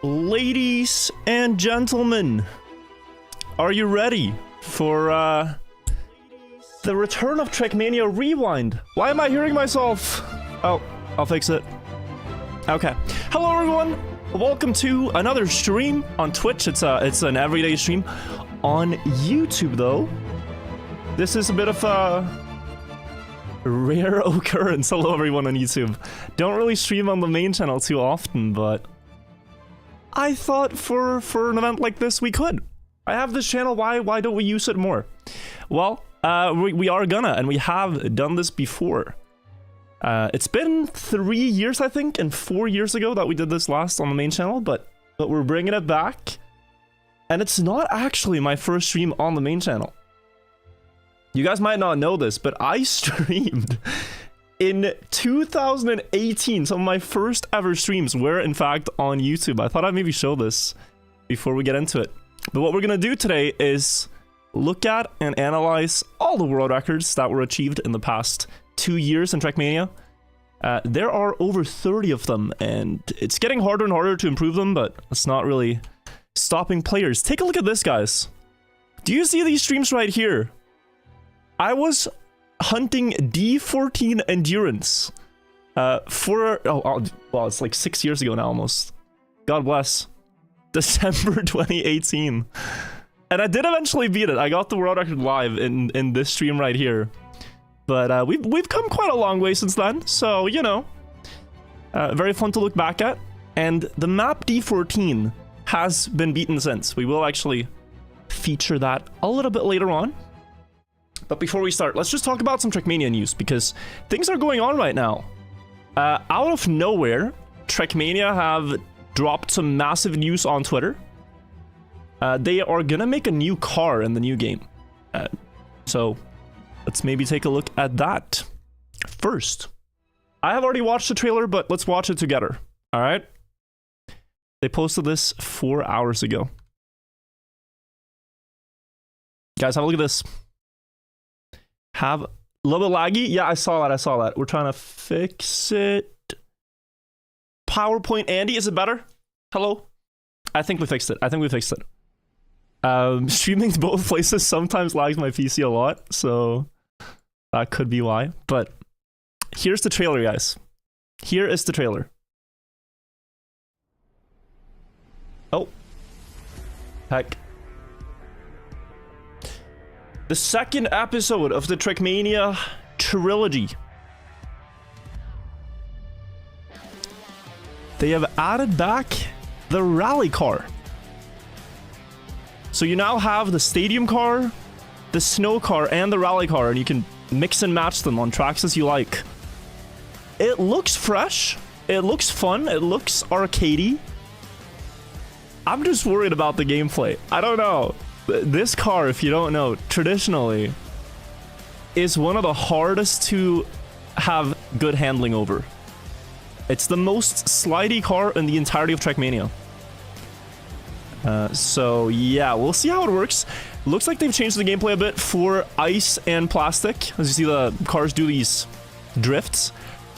Ladies and gentlemen, are you ready for the return of Trackmania Rewind? Why am I hearing myself? Oh, I'll fix it. Okay. Hello everyone. Welcome to another stream on Twitch. It's an everyday stream. On YouTube though, this is a bit of a rare occurrence. Hello everyone on YouTube. Don't really stream on the main channel too often, but I thought for an event like this we could. I have this channel, why don't we use it more? Well, we are gonna, and we have done this before. It's been 3 years, I think, and 4 years ago that we did this last on the main channel, but we're bringing it back. And it's not actually my first stream on the main channel. You guys might not know this, but I streamed in 2018. Some of my first ever streams were, in fact, on YouTube. I thought I'd maybe show this before we get into it. But what we're gonna do today is look at and analyze all the world records that were achieved in the past 2 years in Trackmania. There are over 30 of them, and it's getting harder and harder to improve them, but it's not really stopping players. Take a look at this, guys. Do you see these streams right here? I was hunting D14 endurance well, it's like 6 years ago now almost. God bless. December 2018. And I did eventually beat it. I got the world record live in this stream right here. But we've come quite a long way since then, so you know, very fun to look back at. And the map D14 has been beaten since. We will actually feature that a little bit later on. But before we start, let's just talk about some Trackmania news, because things are going on right now. Out of nowhere, Trackmania have dropped some massive news on Twitter. They are gonna make a new car in the new game. So let's maybe take a look at that first. I have already watched the trailer, but let's watch it together. All right? They posted this 4 hours ago. Guys, have a look at this. Have a little bit laggy. Yeah, I saw that. We're trying to fix it. PowerPoint Andy, is it better? Hello? I think we fixed it. Streaming to both places sometimes lags my PC a lot, so that could be why. But here's the trailer, guys. Here is the trailer. Oh. Heck. The second episode of the Trackmania trilogy. They have added back the rally car. So you now have the stadium car, the snow car, and the rally car, and you can mix and match them on tracks as you like. It looks fresh, it looks fun, it looks arcadey. I'm just worried about the gameplay. I don't know. This car, if you don't know, traditionally is one of the hardest to have good handling over. It's the most slidey car in the entirety of Trackmania. So yeah, we'll see how it works. Looks like they've changed the gameplay a bit for ice and plastic. As you see, the cars do these drifts,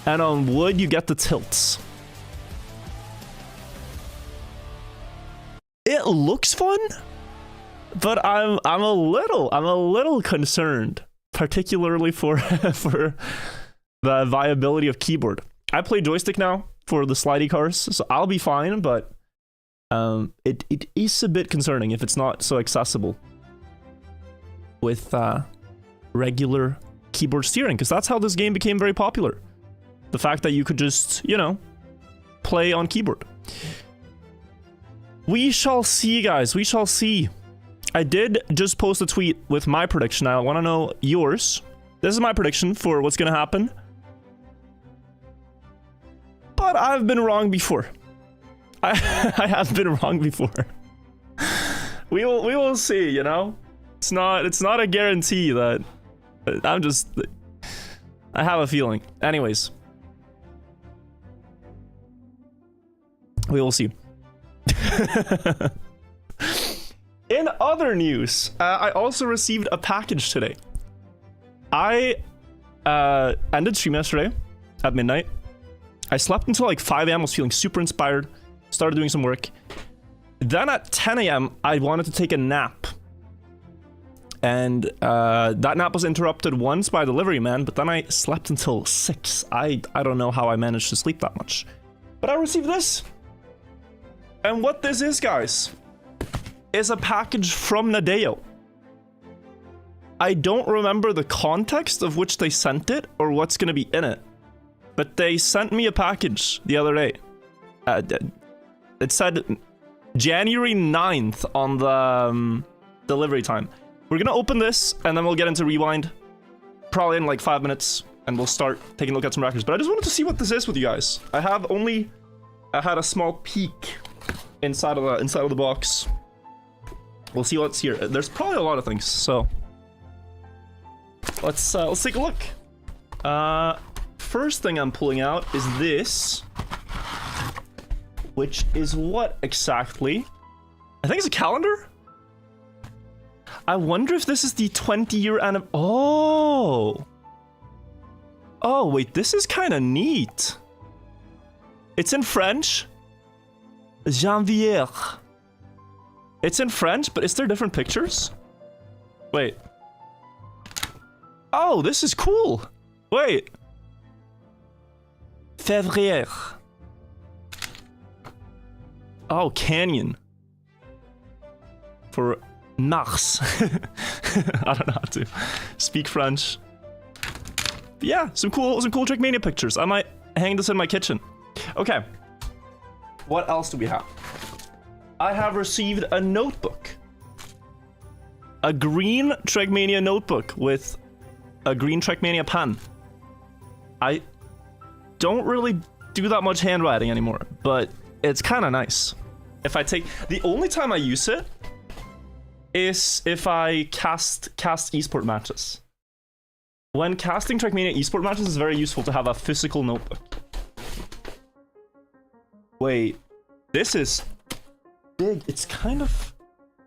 and on wood you get the tilts. It looks fun, but I'm a little concerned, particularly for for the viability of keyboard. I play joystick now for the slidey cars, so I'll be fine, but it is a bit concerning if it's not so accessible with regular keyboard steering, because that's how this game became very popular. The fact that you could just, you know, play on keyboard. We shall see, guys. We shall see. I did just post a tweet with my prediction. I want to know yours. This is my prediction for what's going to happen. But I've been wrong before. I have been wrong before. We will see, you know? It's not a guarantee that I have a feeling. Anyways. We will see. In other news, I also received a package today. I ended stream yesterday at midnight. I slept until like 5 a.m. I was feeling super inspired. started doing some work. Then at 10 a.m., I wanted to take a nap. And that nap was interrupted once by delivery man, but then I slept until 6. I don't know how I managed to sleep that much. But I received this. And what this is, guys, is a package from Nadeo. I don't remember the context of which they sent it or what's going to be in it. But they sent me a package the other day. It said January 9th on the delivery time. We're gonna open this, and then we'll get into Rewind. Probably in like 5 minutes, and we'll start taking a look at some records. But I just wanted to see what this is with you guys. I had a small peek inside of the box. We'll see what's here. There's probably a lot of things, so let's take a look. First thing I'm pulling out is this, which is what exactly? I think it's a calendar. I wonder if this is the 20-year anniversary. Oh, wait, this is kind of neat. It's in French. Janvier. It's in French, but is there different pictures? Wait. Oh, this is cool. Wait. Février. Oh, Canyon. For Mars. I don't know how to speak French. But yeah, some cool Trackmania pictures. I might hang this in my kitchen. Okay. What else do we have? I have received a notebook. A green Trackmania notebook with a green Trackmania pen. I don't really do that much handwriting anymore, but it's kind of nice. If I take... The only time I use it is if I cast esport matches. When casting Trackmania esport matches, it's very useful to have a physical notebook. Wait, this is big. It's kind of,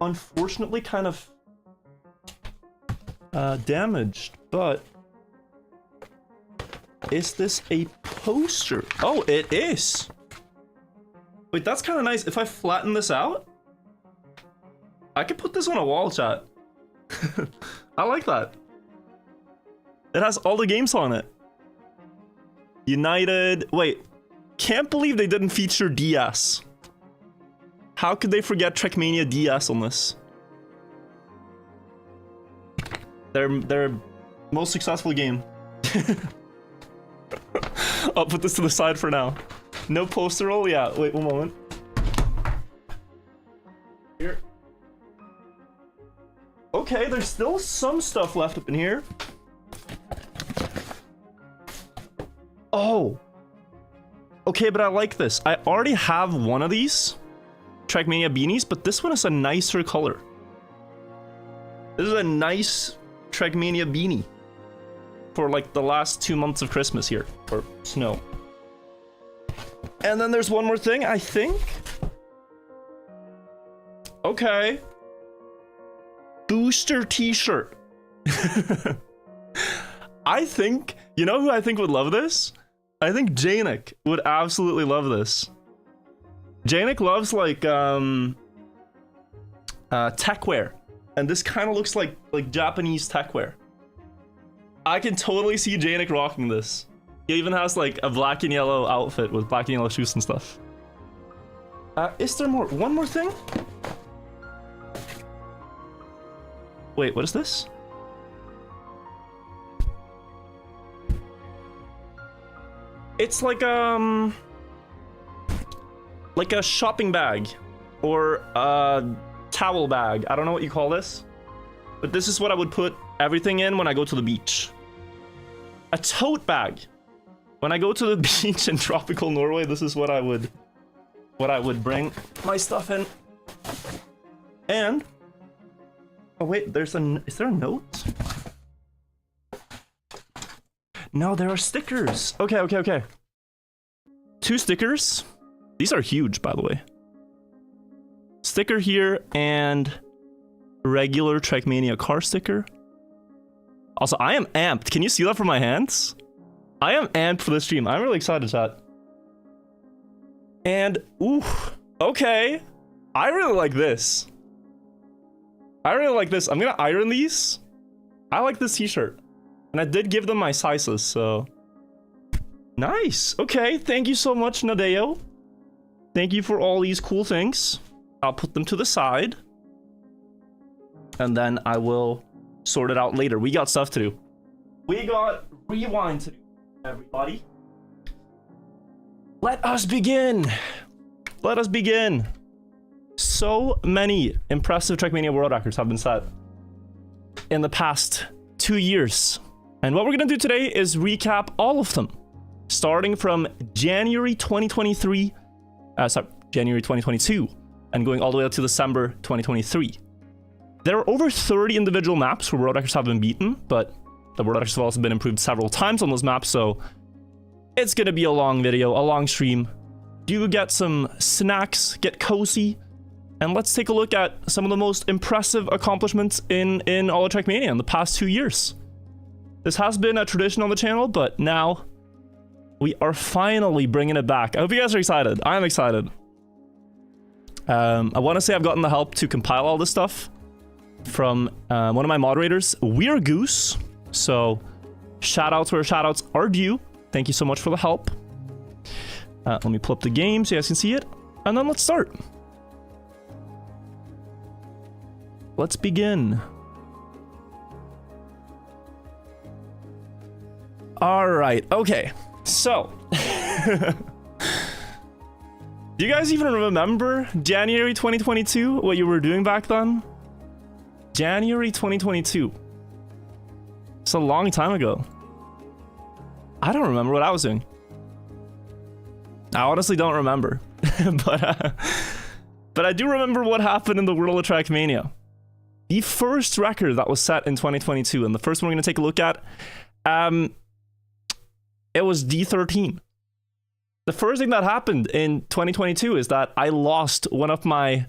unfortunately, kind of damaged, but is this a poster? Oh, it is. Wait, that's kind of nice. If I flatten this out, I could put this on a wall, chat. I like that. It has all the games on it. United. Wait, can't believe they didn't feature DS. How could they forget Trackmania DS on this? Their most successful game. I'll put this to the side for now. No poster roll? Yeah, wait one moment. Here. Okay, there's still some stuff left up in here. Oh. Okay, but I like this. I already have one of these Trackmania beanies, but this one is a nicer color. This is a nice Trackmania beanie for like the last 2 months of Christmas here, or snow. And then there's one more thing, I think. Okay. Booster t-shirt. I think, you know who I think would love this? I think Janik would absolutely love this. Janik loves like techwear, and this kind of looks like Japanese techwear. I can totally see Janik rocking this. He even has like a black and yellow outfit with black and yellow shoes and stuff. Is there more? One more thing? Wait, what is this? It's like a shopping bag or a towel bag. I don't know what you call this, but this is what I would put everything in when I go to the beach. A tote bag. When I go to the beach in tropical Norway, this is what I would bring my stuff in. And oh wait, is there a note? No, there are stickers. Okay. 2 stickers. These are huge, by the way. Sticker here and regular Trackmania car sticker. Also, I am amped. Can you see that from my hands? I am amped for this stream. I'm really excited, chat. And, ooh, okay. I really like this. I really like this. I'm gonna iron these. I like this t-shirt. And I did give them my sizes, so... Nice. Okay, thank you so much, Nadeo. Thank you for all these cool things. I'll put them to the side. And then I will sort it out later. We got stuff to do. We got rewind to do, everybody. Let us begin. Let us begin. So many impressive Trackmania world records have been set in the past 2 years. And what we're going to do today is recap all of them. Starting from January 2023, January 2022, and going all the way up to December 2023. There are over 30 individual maps where world records have been beaten, but the world records have also been improved several times on those maps, so it's gonna be a long video, a long stream. Do get some snacks, get cozy, and let's take a look at some of the most impressive accomplishments in all of Trackmania in the past 2 years. This has been a tradition on the channel, but now we are finally bringing it back. I hope you guys are excited. I am excited. I want to say I've gotten the help to compile all this stuff from one of my moderators, Weird Goose. So shoutouts where shoutouts are due. Thank you so much for the help. Let me pull up the game so you guys can see it, and then let's start. Let's begin. All right. Okay. So, do you guys even remember January 2022? What you were doing back then? January 2022. It's a long time ago. I don't remember what I was doing. I honestly don't remember. but I do remember what happened in the world of Trackmania. The first record that was set in 2022, and the first one we're going to take a look at, it was D13. The first thing that happened in 2022 is that I lost one of my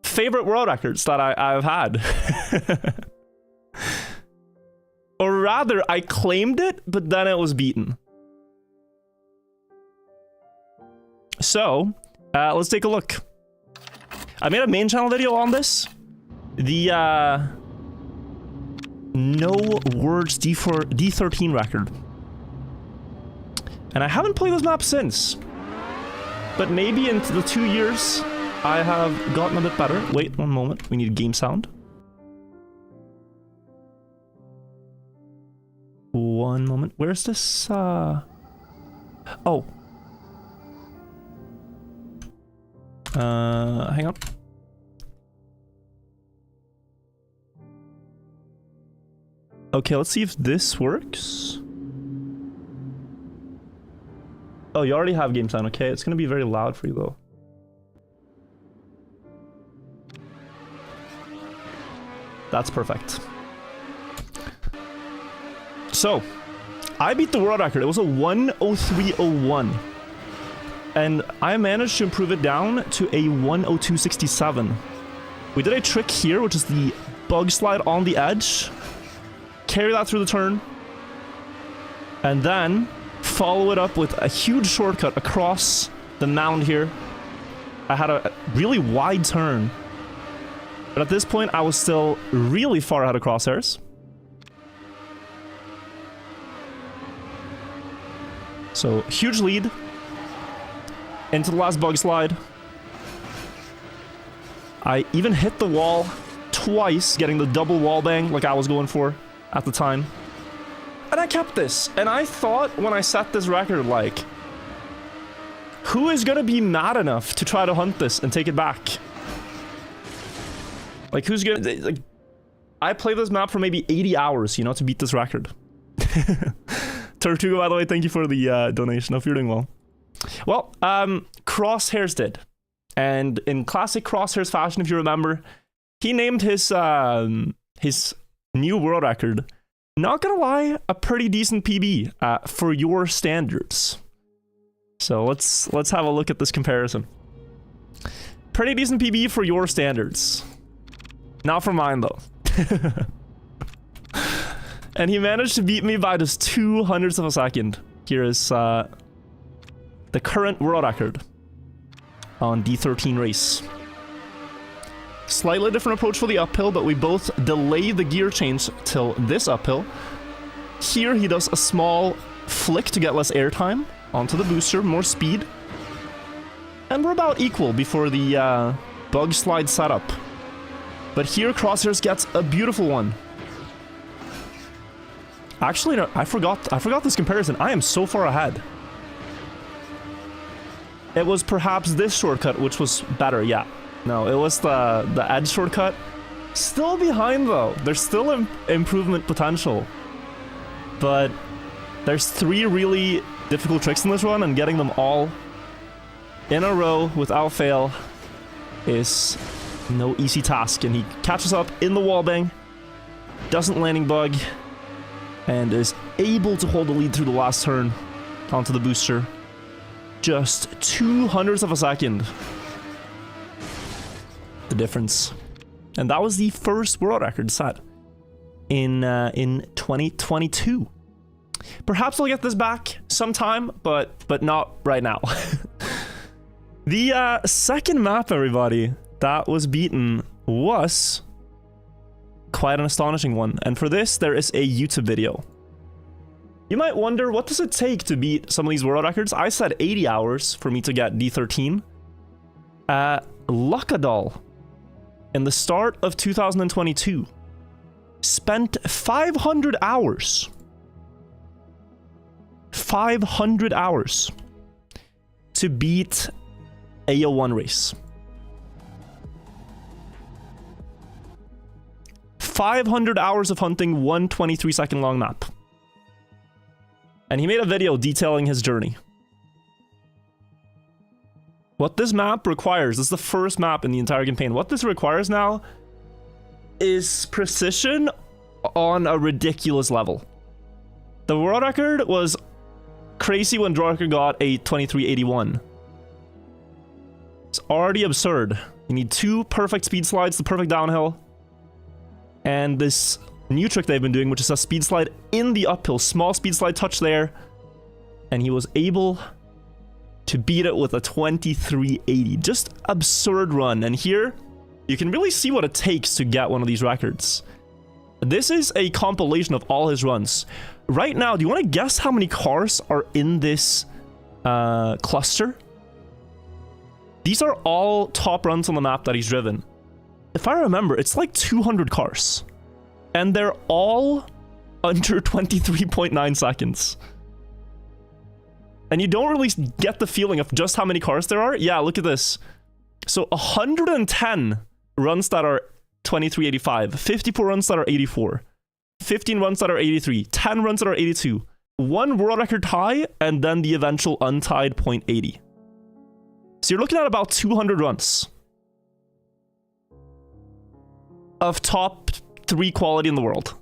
favorite world records that I've had. Or rather, I claimed it, but then it was beaten. So, let's take a look. I made a main channel video on this. The, No Words D13 record. And I haven't played this map since. But maybe in the 2 years, I have gotten a bit better. Wait, one moment. We need game sound. One moment. Where's this, Oh. Hang on. Okay, let's see if this works. Oh, you already have game sound, okay? It's gonna be very loud for you, though. That's perfect. So, I beat the world record. It was a 1:03:01. And I managed to improve it down to a 1:02:67. We did a trick here, which is the bug slide on the edge. Carry that through the turn. And then follow it up with a huge shortcut across the mound here. I had a really wide turn. But at this point, I was still really far ahead of crosshairs. So, huge lead. Into the last bug slide. I even hit the wall twice, getting the double wall bang like I was going for at the time. And I kept this. And I thought when I set this record, like, who is gonna be mad enough to try to hunt this and take it back? Like, who's gonna... Like, I played this map for maybe 80 hours, you know, to beat this record. Tortuga, by the way, thank you for the donation. Hope you're doing well. Well, Crosshairs did. And in classic Crosshairs fashion, if you remember, he named his new world record, not gonna lie, a pretty decent PB for your standards. So let's have a look at this comparison. Pretty decent PB for your standards. Not for mine, though. And he managed to beat me by just 0.02 of a second. Here is the current world record on D13 race. Slightly different approach for the uphill, but we both delay the gear change till this uphill. Here he does a small flick to get less airtime onto the booster, more speed. And we're about equal before the bug slide setup. But here Crosshairs gets a beautiful one. Actually, no, I forgot this comparison. I am so far ahead. It was perhaps this shortcut which was better, yeah. No, it was the edge shortcut. Still behind though. There's still improvement potential. But there's 3 really difficult tricks in this run, and getting them all in a row without fail is no easy task. And he catches up in the wallbang, doesn't landing bug, and is able to hold the lead through the last turn onto the booster. Just 0.02 of a second. The difference. And that was the first world record set in 2022. Perhaps I'll get this back sometime, but not right now. The second map, everybody, that was beaten was quite an astonishing one. And for this, there is a YouTube video. You might wonder, what does it take to beat some of these world records? I said 80 hours for me to get D13. Luckadal, in the start of 2022, spent 500 hours. 500 hours to beat AO1 race. 500 hours of hunting one 23-second long map. And he made a video detailing his journey. What this map requires, this is the first map in the entire campaign. What this requires now is precision on a ridiculous level. The world record was crazy when Drawker got a 2381. It's already absurd. You need 2 perfect speed slides, the perfect downhill, and this new trick they've been doing, which is a speed slide in the uphill, small speed slide touch there, and he was able to beat it with a 2380. Just absurd run. And here you can really see what it takes to get one of these records. This is a compilation of all his runs. Right now, do you want to guess how many cars are in this cluster? These are all top runs on the map that he's driven. If I remember, it's like 200 cars. And they're all under 23.9 seconds. And you don't really get the feeling of just how many cars there are. Yeah, look at this. So 110 runs that are 2385, 54 runs that are 84, 15 runs that are 83, 10 runs that are 82, 1 world record tie, and then the eventual untied .80. So you're looking at about 200 runs of top 3 quality in the world.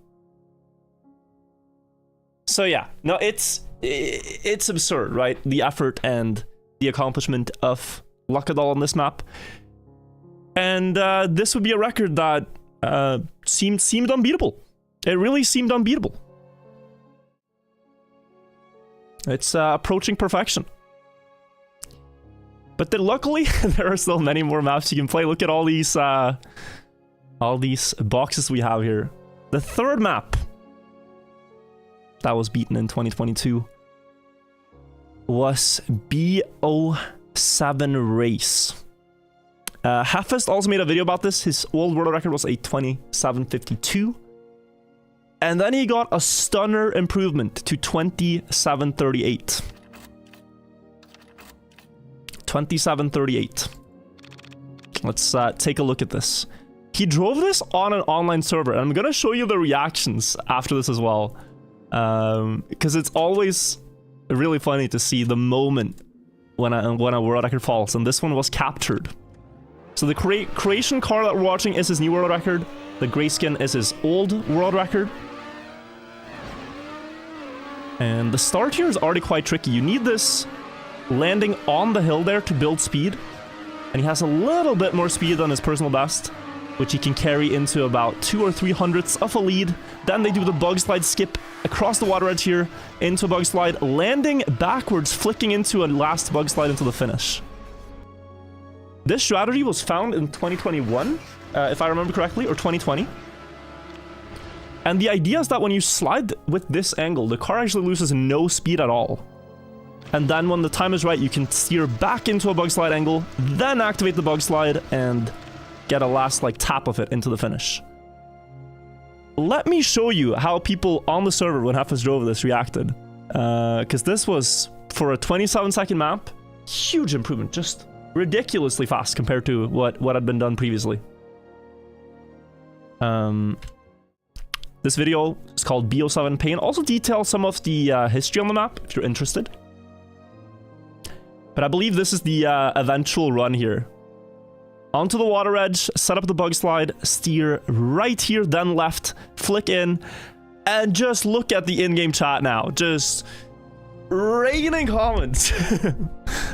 So yeah, no, it's absurd, right? The effort and the accomplishment of Luckadal on this map. And this would be a record that seemed unbeatable. It really seemed unbeatable. It's approaching perfection. But then luckily, there are still many more maps you can play. Look at all these boxes we have here. The third map that was beaten in 2022 was BO7 Race. Heffest also made a video about this. His old world record was a 2752. And then he got a stunner improvement to 2738. 2738. Let's take a look at this. He drove this on an online server, and I'm gonna show you the reactions after this as well. Because it's always really funny to see the moment when a world record falls, and this one was captured. So the Croatian car that we're watching is his new world record. The grayskin is his old world record. And the start here is already quite tricky. You need this landing on the hill there to build speed. And he has a little bit more speed than his personal best, which he can carry into about 2 or 3 hundredths of a lead. Then they do the bug slide skip across the water edge here into a bug slide, landing backwards, flicking into a last bug slide into the finish. This strategy was found in 2021, if I remember correctly, or 2020. And the idea is that when you slide with this angle, the car actually loses no speed at all. And then when the time is right, you can steer back into a bug slide angle, then activate the bug slide and get a last like tap of it into the finish. Let me show you how people on the server when Hefes drove this reacted. Because this was, for a 27-second map, huge improvement. Just ridiculously fast compared to what had been done previously. This video is called BO7 Pain. Also details some of the history on the map, if you're interested. But I believe this is the eventual run here. Onto the water edge, set up the bug slide, steer right here, then left, flick in, and just look at the in-game chat now. Just raining comments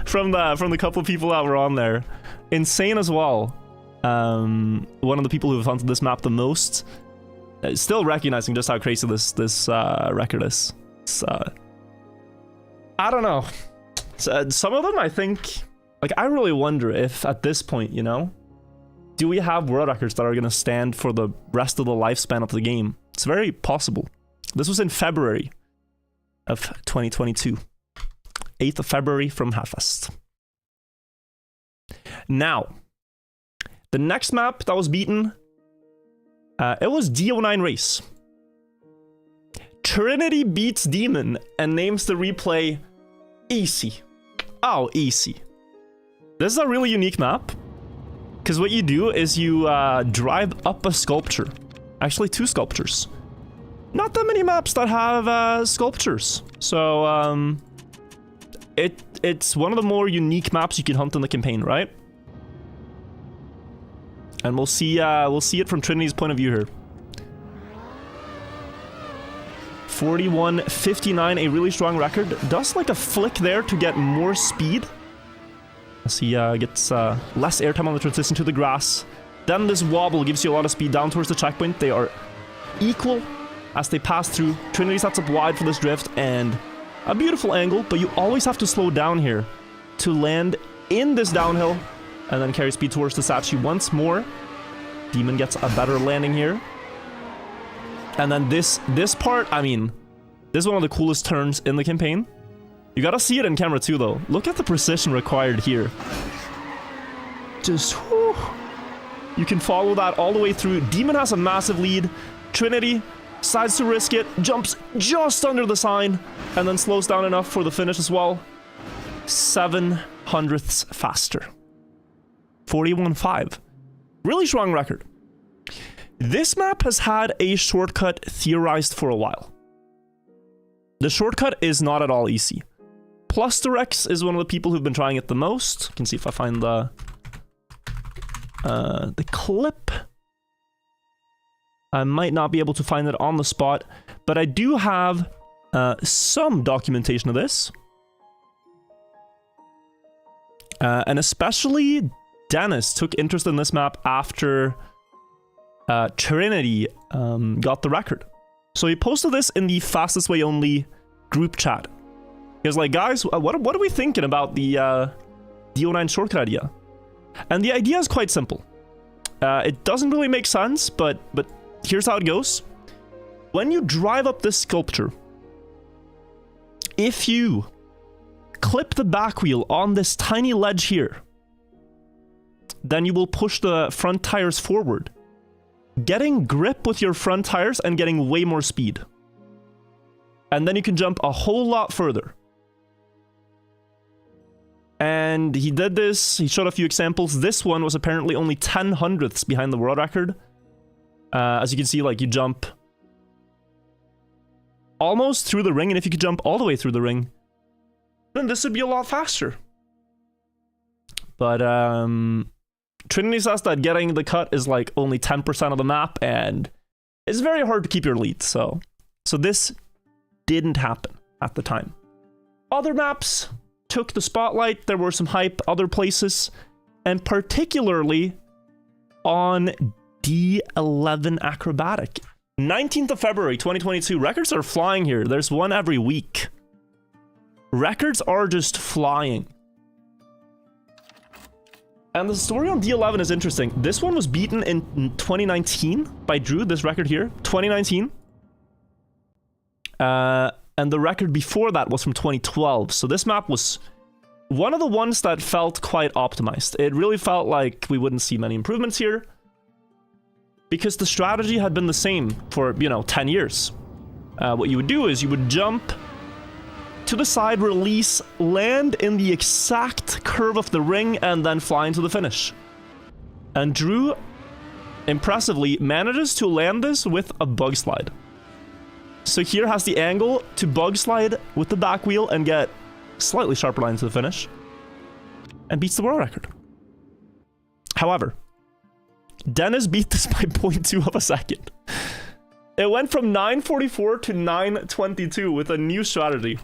from the couple of people that were on there. Insane as well. One of the people who have hunted this map the most, still recognizing just how crazy this record is. It's, I don't know. Some of them, I think, like, I really wonder if at this point, you know, do we have world records that are going to stand for the rest of the lifespan of the game? It's very possible. This was in February of 2022. 8th of February from Hefest. Now, the next map that was beaten, it was DO9 Race. Trinity beats Demon and names the replay Easy. Oh, easy. This is a really unique map. Because what you do is you drive up a sculpture. Actually, 2 sculptures. Not that many maps that have sculptures. So, it's one of the more unique maps you can hunt in the campaign, right? And we'll see it from Trinity's point of view here. 41.59, a really strong record. Does like a flick there to get more speed. As he gets less airtime on the transition to the grass. Then this wobble gives you a lot of speed down towards the checkpoint. They are equal as they pass through. Trinity sets up wide for this drift and a beautiful angle, but you always have to slow down here to land in this downhill and then carry speed towards the statue once more. Demon gets a better landing here. And then this part, I mean, this is one of the coolest turns in the campaign. You gotta see it in camera too, though. Look at the precision required here. Just, whew. You can follow that all the way through. Demon has a massive lead. Trinity decides to risk it, jumps just under the sign, and then slows down enough for the finish as well. 7 hundredths faster. 41.5. Really strong record. This map has had a shortcut theorized for a while. The shortcut is not at all easy. Plusterex is one of the people who've been trying it the most. You can see if I find the clip. I might not be able to find it on the spot, but I do have some documentation of this. And especially Dennis took interest in this map after Trinity got the record. So he posted this in the Fastest Way Only group chat. He was like, guys, what are we thinking about the DO9 shortcut idea? And the idea is quite simple. It doesn't really make sense, but here's how it goes. When you drive up this sculpture, if you clip the back wheel on this tiny ledge here, then you will push the front tires forward, getting grip with your front tires and getting way more speed. And then you can jump a whole lot further. And he did this, he showed a few examples. This one was apparently only 10 hundredths behind the world record. As you can see, like, you jump almost through the ring, and if you could jump all the way through the ring, then this would be a lot faster. But Trinity says that getting the cut is like only 10% of the map, and it's very hard to keep your lead, so this didn't happen at the time. Other maps took the spotlight. There were some hype other places, and particularly on D11 acrobatic. 19th of February 2022. Records are flying here. There's one every week. Records are just flying. And the story on D11 is interesting. This one was beaten in 2019 by Drew, this record here. 2019. And the record before that was from 2012. So this map was one of the ones that felt quite optimized. It really felt like we wouldn't see many improvements here, because the strategy had been the same for, 10 years. What you would do is you would jump to the side, release, land in the exact curve of the ring, and then fly into the finish. And Drew, impressively, manages to land this with a bug slide. So here has the angle to bug slide with the back wheel and get slightly sharper line to the finish, and beats the world record. However, Dennis beat this by 0.2 of a second. It went from 9:44 to 9:22 with a new strategy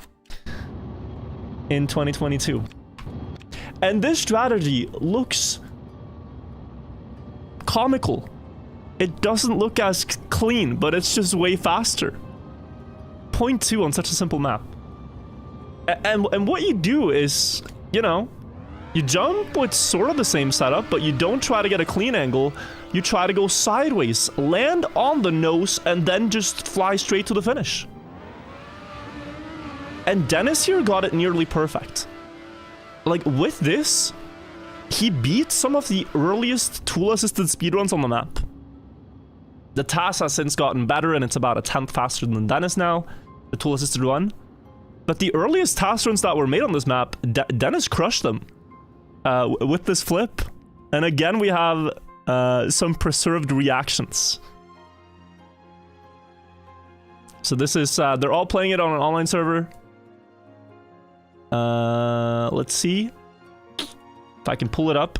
in 2022. And this strategy looks comical. It doesn't look as clean, but it's just way faster. 0.2 on such a simple map. And what you do is, you jump with sort of the same setup, but you don't try to get a clean angle. You try to go sideways, land on the nose, and then just fly straight to the finish. And Dennis here got it nearly perfect. Like, with this, he beat some of the earliest tool-assisted speedruns on the map. The task has since gotten better, and it's about a 10th faster than Dennis now, the tool-assisted run. But the earliest task runs that were made on this map, Dennis crushed them. With this flip. And again, we have some preserved reactions. So this is, they're all playing it on an online server. Let's see if I can pull it up.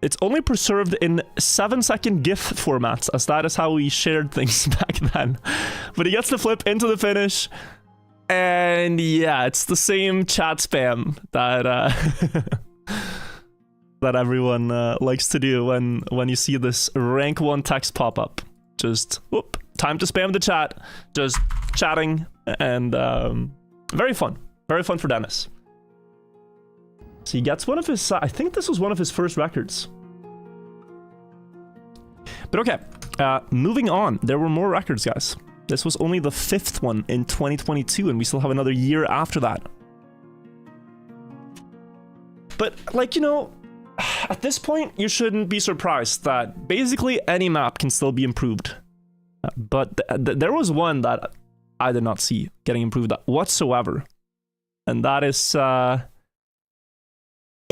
It's only preserved in 7-second GIF formats, as that is how we shared things back then. But he gets the flip into the finish. And yeah, it's the same chat spam that that everyone likes to do when you see this rank 1 text pop up. Just whoop, time to spam the chat. Just chatting, and very fun for Dennis. So he gets one of his, I think this was one of his first records. But okay, moving on. There were more records, guys. This was only the 5th one in 2022, and we still have another year after that. But, at this point, you shouldn't be surprised that basically any map can still be improved. But there was one that I did not see getting improved whatsoever. And that is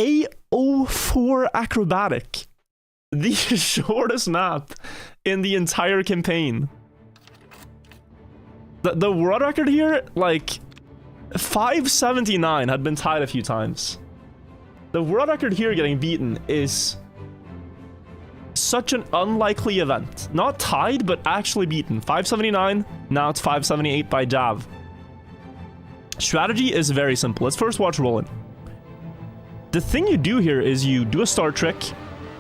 A04 Acrobatic. The shortest map in the entire campaign. The world record here, 579 had been tied a few times. The world record here getting beaten is such an unlikely event. Not tied, but actually beaten. 579, now it's 578 by Jav. Strategy is very simple. Let's first watch Roland. The thing you do here is you do a star trick,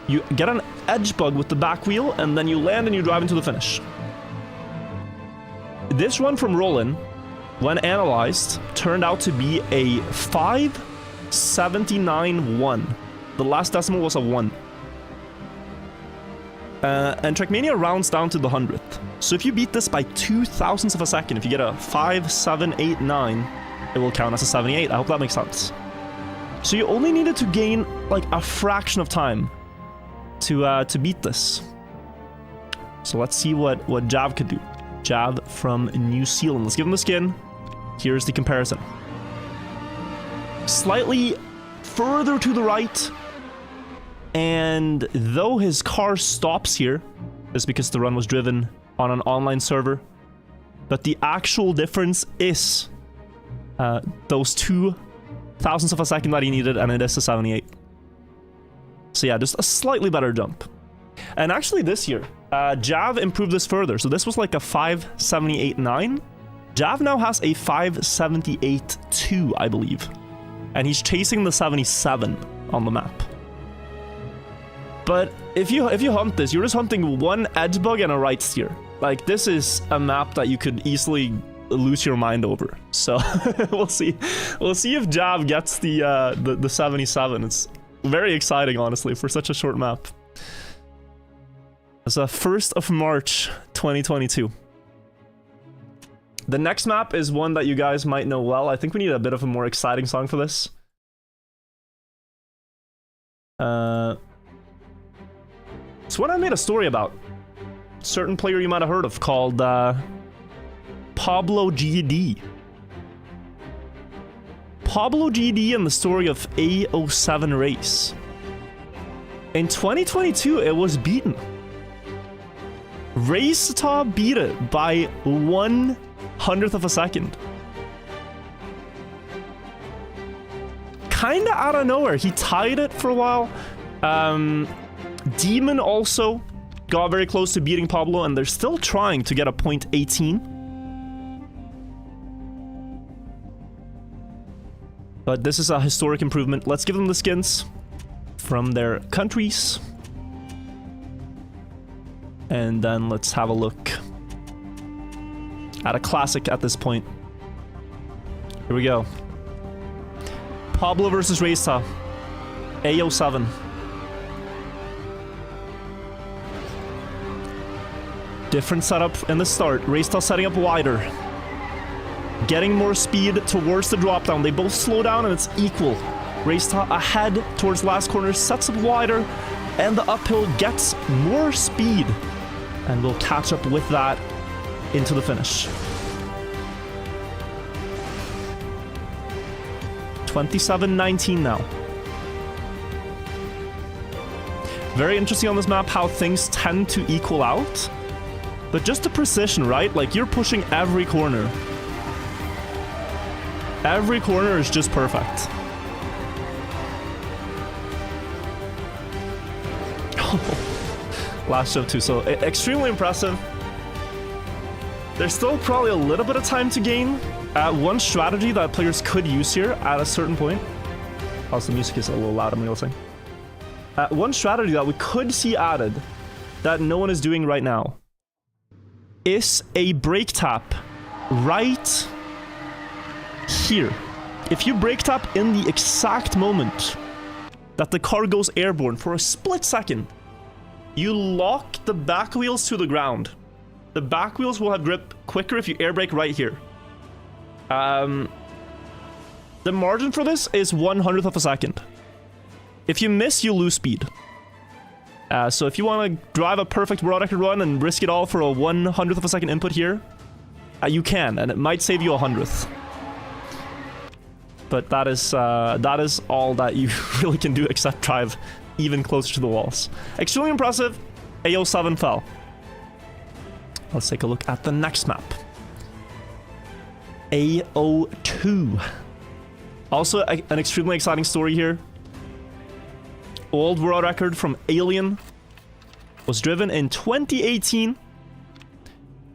you get an edge bug with the back wheel, and then you land and you drive into the finish. This run from Roland, when analyzed, turned out to be a 579-1. The last decimal was a 1. And Trackmania rounds down to the 100th. So if you beat this by 0.02 of a second, if you get a 5.789, it will count as a 78. I hope that makes sense. So you only needed to gain a fraction of time to beat this. So let's see what Jav could do. Jav from New Zealand. Let's give him the skin. Here's the comparison. Slightly further to the right. And though his car stops here, it's because the run was driven on an online server. But the actual difference is those 0.02 of a second that he needed, and it is a 78. So yeah, just a slightly better jump. And actually this year, Jav improved this further. So this was like a 578.9. Jav now has a 578.2, I believe. And he's chasing the 77 on the map. But if you hunt this, you're just hunting one edge bug and a right steer. Like, this is a map that you could easily lose your mind over. So we'll see. We'll see if Jav gets the 77. It's very exciting, honestly, for such a short map. It's 1st of March, 2022. The next map is one that you guys might know well. I think we need a bit of a more exciting song for this. It's one I made a story about. A certain player you might have heard of called Pablo GD. Pablo GD and the story of A07 race. In 2022, it was beaten. Raceta beat it by 1/100th of a second. Kinda out of nowhere. He tied it for a while. Demon also got very close to beating Pablo, and they're still trying to get a .18. But this is a historic improvement. Let's give them the skins from their countries. And then let's have a look at a classic at this point. Here we go. Pablo versus Raceta. A07. Different setup in the start. Raceta setting up wider. Getting more speed towards the drop down. They both slow down and it's equal. Raceta ahead towards last corner, sets up wider, and the uphill gets more speed. And we'll catch up with that into the finish. 27-19 now. Very interesting on this map how things tend to equal out. But just the precision, right? Like, you're pushing every corner. Every corner is just perfect. Last shove too, so extremely impressive. There's still probably a little bit of time to gain. One strategy that players could use here at a certain point. Also, the music is a little loud, I'm noticing. One strategy that we could see added that no one is doing right now is a brake tap right here. If you brake tap in the exact moment that the car goes airborne for a split second, you lock the back wheels to the ground. The back wheels will have grip quicker if you air brake right here. The margin for this is 1/100th of a second. If you miss, you lose speed. So if you want to drive a perfect world record run and risk it all for a 1/100th of a second input here, you can, and it might save you 1/100th. But that is all that you really can do except drive even closer to the walls. Extremely impressive. A07 fell. Let's take a look at the next map. A02. Also an extremely exciting story here. Old world record from Alien. Was driven in 2018.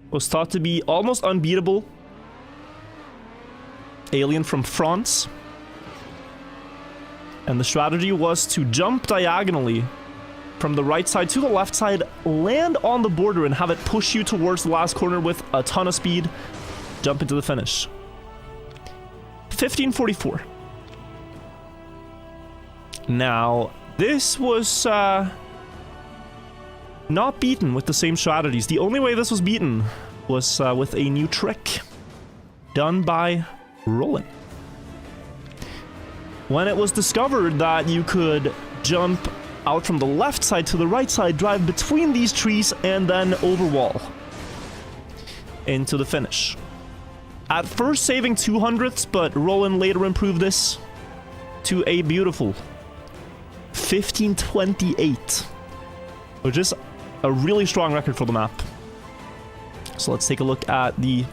Was thought to be almost unbeatable. Alien from France. And the strategy was to jump diagonally from the right side to the left side, land on the border, and have it push you towards the last corner with a ton of speed, jump into the finish. 1544. Now, this was not beaten with the same strategies. The only way this was beaten was with a new trick done by Roland. When it was discovered that you could jump out from the left side to the right side, drive between these trees, and then over wall into the finish. At first saving 2/100ths, but Roland later improved this to a beautiful 1528, which is a really strong record for the map. So let's take a look at the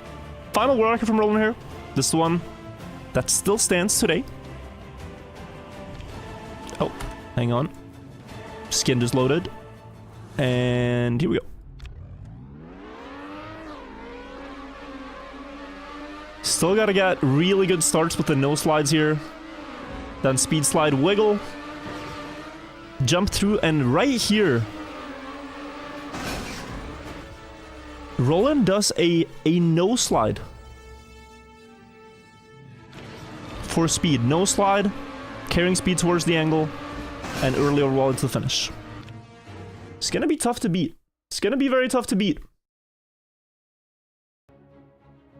final world record from Roland here. This is the one that still stands today. Oh, hang on. Skin just loaded. And here we go. Still gotta get really good starts with the no slides here. Then speed slide wiggle. jump through, and right here, Roland does a no slide for speed. No slide, carrying speed towards the angle, and earlier roll into the finish. It's gonna be tough to beat. It's gonna be very tough to beat.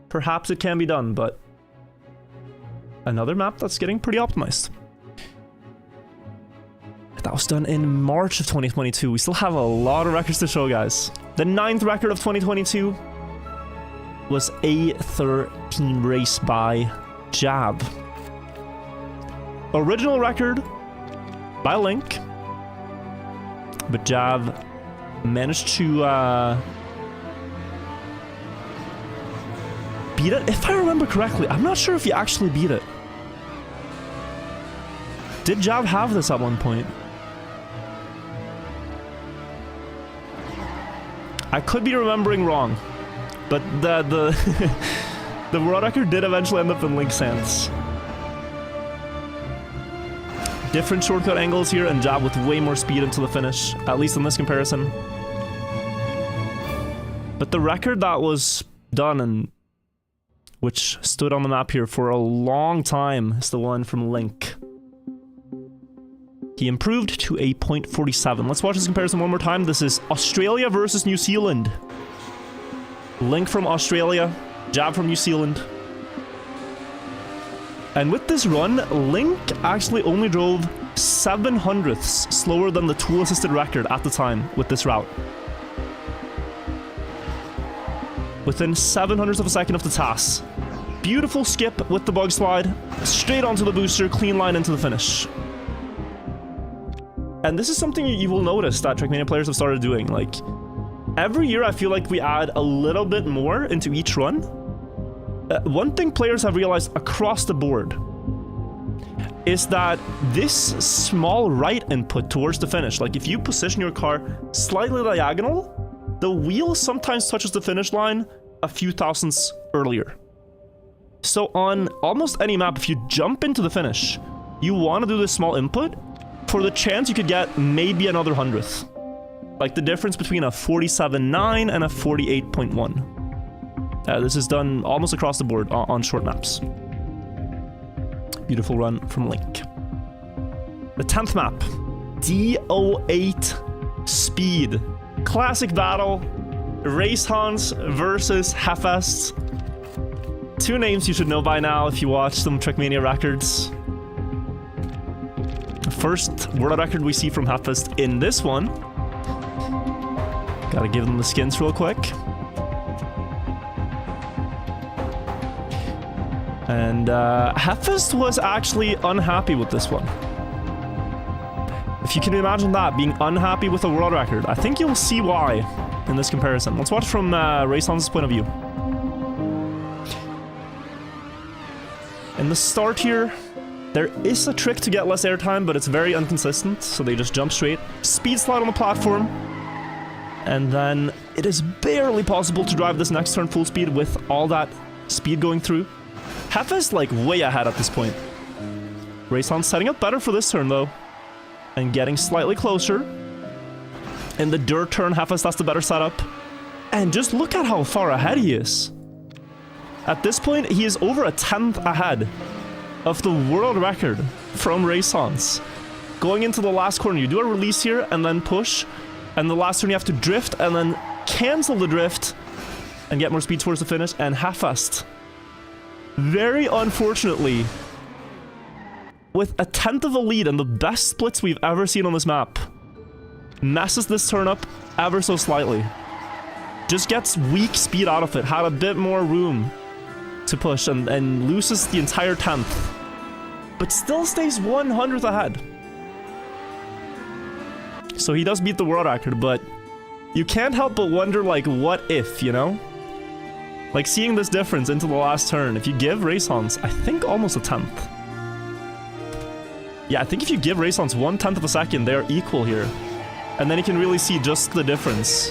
Perhaps it can be done, but another map that's getting pretty optimized. That was done in March of 2022. We still have a lot of records to show, guys. The 9th record of 2022 was a 13 race by Jab. Original record by Link, but Jab managed to beat it. If I remember correctly, I'm not sure if he actually beat it. Did Jab have this at one point? I could be remembering wrong, but the the world record did eventually end up in Link's hands. Different shortcut angles here, and Jab with way more speed into the finish, at least in this comparison. But the record that was done and which stood on the map here for a long time is the one from Link. He improved to a .47. Let's watch this comparison one more time. This is Australia versus New Zealand. Link from Australia, Jab from New Zealand. And with this run, Link actually only drove 0.07 slower than the tool-assisted record at the time with this route. Within 0.07 of a second of the TAS. Beautiful skip with the bug slide, straight onto the booster, clean line into the finish. And this is something you will notice that Trackmania players have started doing. Like, every year I feel like we add a little bit more into each run. One thing players have realized across the board is that this small right input towards the finish, like if you position your car slightly diagonal, the wheel sometimes touches the finish line a few thousandths earlier. So on almost any map, if you jump into the finish, you want to do this small input for the chance you could get maybe another 100th. Like the difference between a 47.9 and a 48.1. This is done almost across the board on short maps. Beautiful run from Link. The 10th map, D08 Speed. Classic battle, Race Hans versus Hefest. Two names you should know by now if you watch some Trackmania records. First world record we see from Hefest in this one. Gotta give them the skins real quick. And Hefest was actually unhappy with this one. If you can imagine that, being unhappy with a world record, I think you'll see why in this comparison. Let's watch from Race Hans' point of view. In the start here, there is a trick to get less airtime, but it's very inconsistent, so they just jump straight. Speed slide on the platform, and then it is barely possible to drive this next turn full speed with all that speed going through. Hefest like way ahead at this point. Rayson setting up better for this turn though, and getting slightly closer. In the dirt turn, Hefest has the better setup, and just look at how far ahead he is. At this point, he is over a 10th ahead of the world record from Race. Going into the last corner, you do a release here and then push, and the last turn you have to drift and then cancel the drift and get more speed towards the finish. And Hefest, very unfortunately, with a 10th of a lead and the best splits we've ever seen on this map, messes this turn up ever so slightly. Just gets weak speed out of it, had a bit more room to push, and loses the entire 10th. But still stays 100th ahead. So he does beat the world record, but you can't help but wonder, like, what if, you know? Like, seeing this difference into the last turn, if you give Rayson, I think almost a 10th. Yeah, I think if you give Rayson 1/10 of a second, they're equal here. And then you can really see just the difference.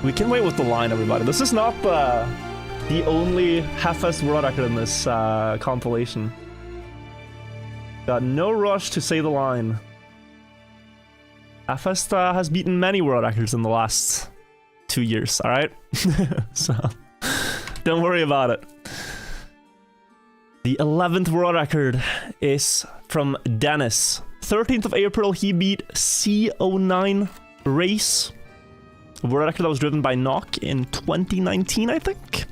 We can wait with the line, everybody. This is not the only Hefest world record in this compilation. Got no rush to say the line. FS has beaten many world records in the last 2 years, alright? So, don't worry about it. The 11th world record is from Dennis. 13th of April, he beat C09 Race. A world record that was driven by Knock in 2019, I think.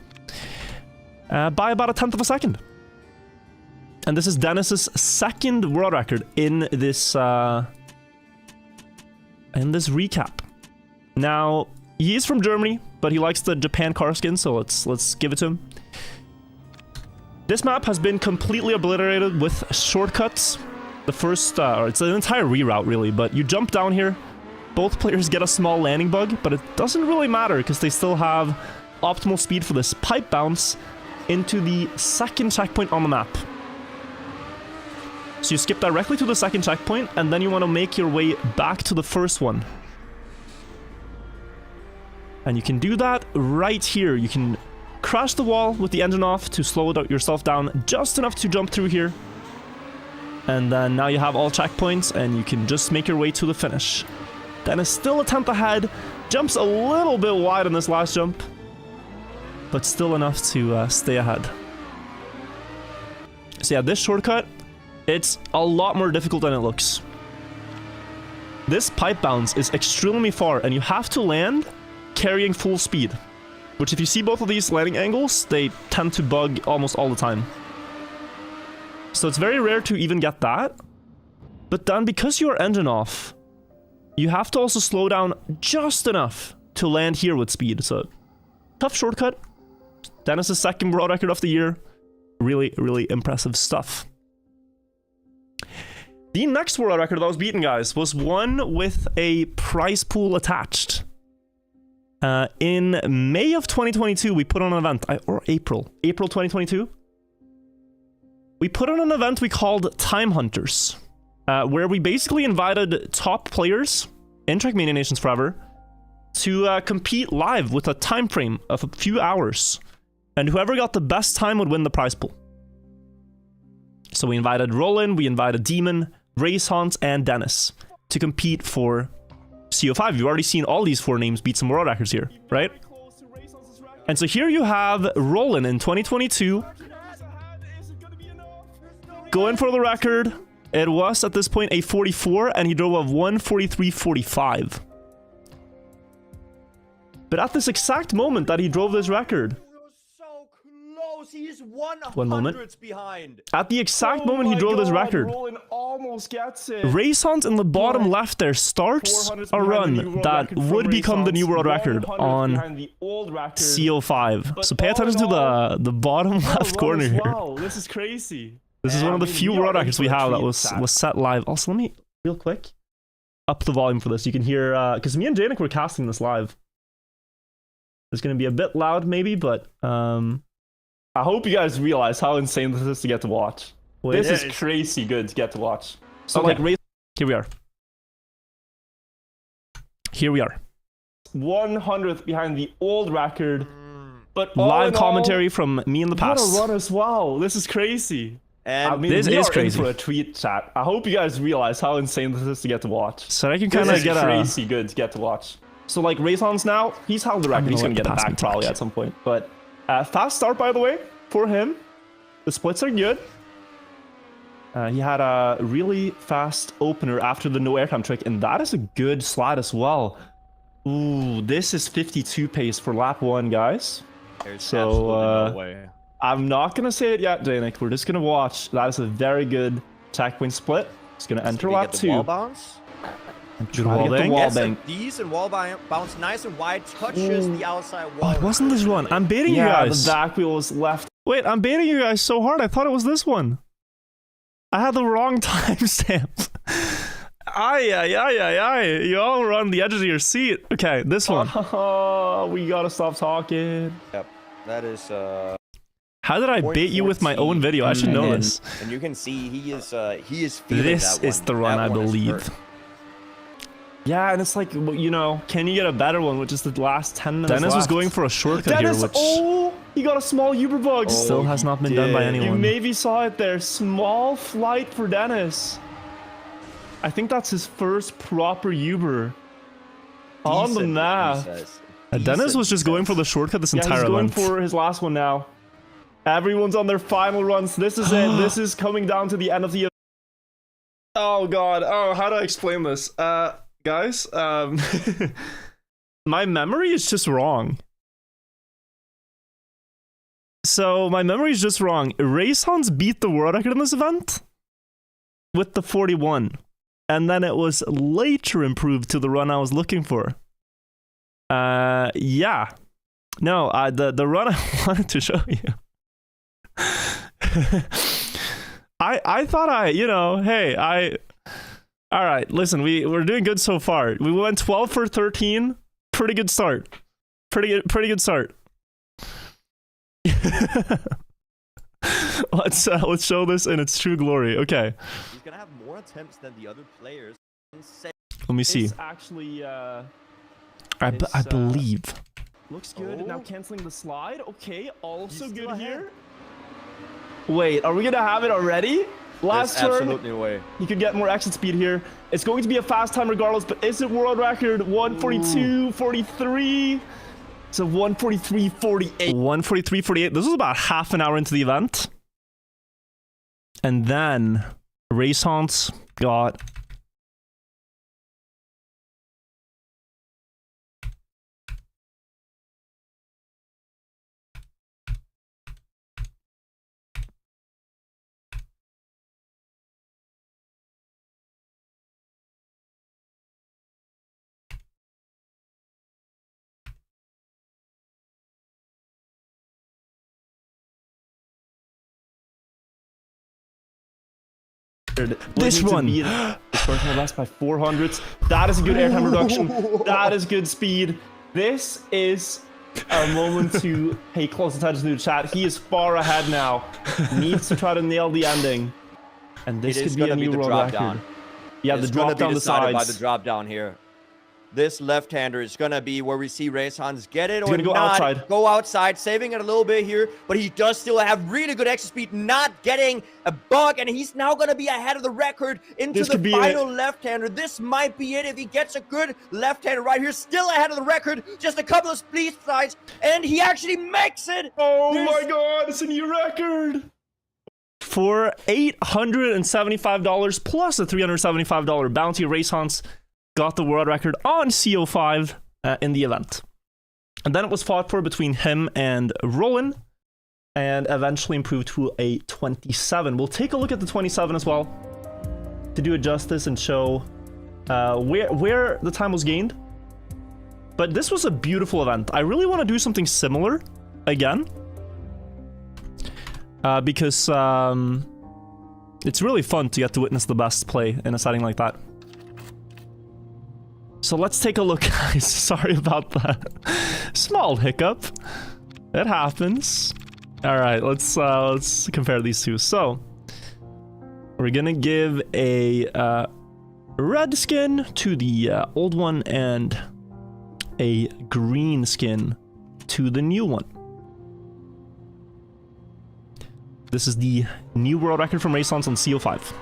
By about a tenth of a second. And this is Dennis's second world record in this recap. Now, he is from Germany, but he likes the Japan car skin, so let's give it to him. This map has been completely obliterated with shortcuts. The first, it's an entire reroute really, but you jump down here, both players get a small landing bug, but it doesn't really matter because they still have optimal speed for this pipe bounce into the second checkpoint on the map. So you skip directly to the second checkpoint, and then you want to make your way back to the first one. And you can do that right here. You can crash the wall with the engine off to slow yourself down just enough to jump through here. And then now you have all checkpoints, and you can just make your way to the finish. Dennis still a tenth ahead, jumps a little bit wide on this last jump, but still enough to stay ahead. So yeah, this shortcut, it's a lot more difficult than it looks. This pipe bounce is extremely far, and you have to land carrying full speed. Which, if you see both of these landing angles, they tend to bug almost all the time. So it's very rare to even get that. But then, because you are engine off, you have to also slow down just enough to land here with speed. So, tough shortcut. Dennis's second world record of the year. Really, really impressive stuff. The next world record that was beaten, guys, was one with a prize pool attached. In May of 2022, we put on an event, or April 2022. We put on an event we called Time Hunters, where we basically invited top players in Trackmania Nations Forever to compete live with a time frame of a few hours, and whoever got the best time would win the prize pool. So we invited Roland, we invited Demon, Race Hans, and Dennis to compete for CO5. You've already seen all these 4 names beat some world records here, right? And so here you have Roland in 2022 going for the record. It was at this point a 44, and he drove a 1:43.45. But at this exact moment that he drove this record, he's 100 one moment. Behind. At the exact moment he drove this record, Roland almost gets it. Raysons in the bottom left there starts a run that would become the new world record on CO5. So pay attention to the bottom left corner here. Wow, this is crazy. This is one of the few world records we have that was set live. Also, let me, real quick, up the volume for this. You can hear, because me and Janik were casting this live. It's going to be a bit loud maybe, but I hope you guys realize how insane this is to get to watch. This is crazy good to get to watch. So like, here we are. Here we are. 100th behind the old record, but live commentary from me in the past. What a run as well. This is crazy. And I mean, this is crazy. For a tweet chat. I hope you guys realize how insane this is to get to watch. So I can kind of get crazy good to get to watch. So like Raysons now, he's held the record. He's gonna get it back probably at some point. But fast start, by the way, for him. The splits are good. He had a really fast opener after the no airtime trick, and that is a good slide as well. Ooh, this is 52 pace for lap 1, guys. There's absolutely no way. I'm not gonna say it yet, Danik. We're just gonna watch. That is a very good checkpoint split. He's gonna enter lap 2. Wall bounce. Try to get the wall bang. These and wall bounce nice and wide, touches the outside wall. Oh, it wasn't this one. I'm baiting you guys. The back wheel was left. Wait, I'm baiting you guys so hard. I thought it was this one. I had the wrong timestamp. Aye. You all were on the edge of your seat. Okay, this one. Oh, we gotta stop talking. Yep, that is. How did I bait you with my own video? I should know this. And you can see he is feeling this that one. Is the run, I believe. Yeah, and it's like, you know, can you get a better one, which is the last 10 minutes Dennis was left. going for a shortcut here, which... Oh He got a small Uber bug. Still has not been done by anyone. You maybe saw it there. Small flight for Dennis. I think that's his first proper Uber. On the map. Dennis was just going for the shortcut this entire he's going event. for his last one now. Everyone's on their final runs. This is it. This is coming down to the end of the event. Oh god. Oh, how do I explain this? Guys, my memory is just wrong. So my memory is just wrong. Raysons beat the world record in this event with the 41. And then it was later improved to the run I was looking for. Yeah. No, the run I wanted to show you. I thought hey, all right, listen, we're doing good so far. We went 12 for 13. Pretty good start. Pretty good start. Let's show this in its true glory. Okay. He's gonna have more attempts than the other players. Let me see. It's actually I believe. Looks good. Now canceling the slide. Okay, also He's good still here. ahead. Wait, are we gonna have it already? Last There's turn. absolutely no way. He could get more exit speed here. It's going to be a fast time regardless, but is it world record? 142.43. It's a 143.48. 143.48. This was about half an hour into the event. And then Raysons got this one. It's personal best by 400s. That is a good airtime reduction. That is good speed. This is a moment to pay close attention to the chat. He is far ahead now. Needs to try to nail the ending. And this could be a new world record. Yeah, the drop down the sides. By the drop down here. This left-hander is going to be where we see Raysons get it or gonna go not. outside. Go outside, saving it a little bit here, but he does still have really good exit speed, not getting a bug, and he's now going to be ahead of the record into the final left-hander. This might be it if he gets a good left-hander right here, still ahead of the record, just a couple of speed slides, and he actually makes it. Oh my god, it's a new record. For $875 plus a $375 bounty, Raysons got the world record on CO5 in the event. And then it was fought for between him and Roland, and eventually improved to a 27. We'll take a look at the 27 as well to do it justice and show where the time was gained. But this was a beautiful event. I really want to do something similar again. Because it's really fun to get to witness the best play in a setting like that. So let's take a look, guys. Sorry about that. Small hiccup. It happens. All right, let's compare these two. So we're gonna give a red skin to the old one and a green skin to the new one. This is the new world record from Raysons on CO5.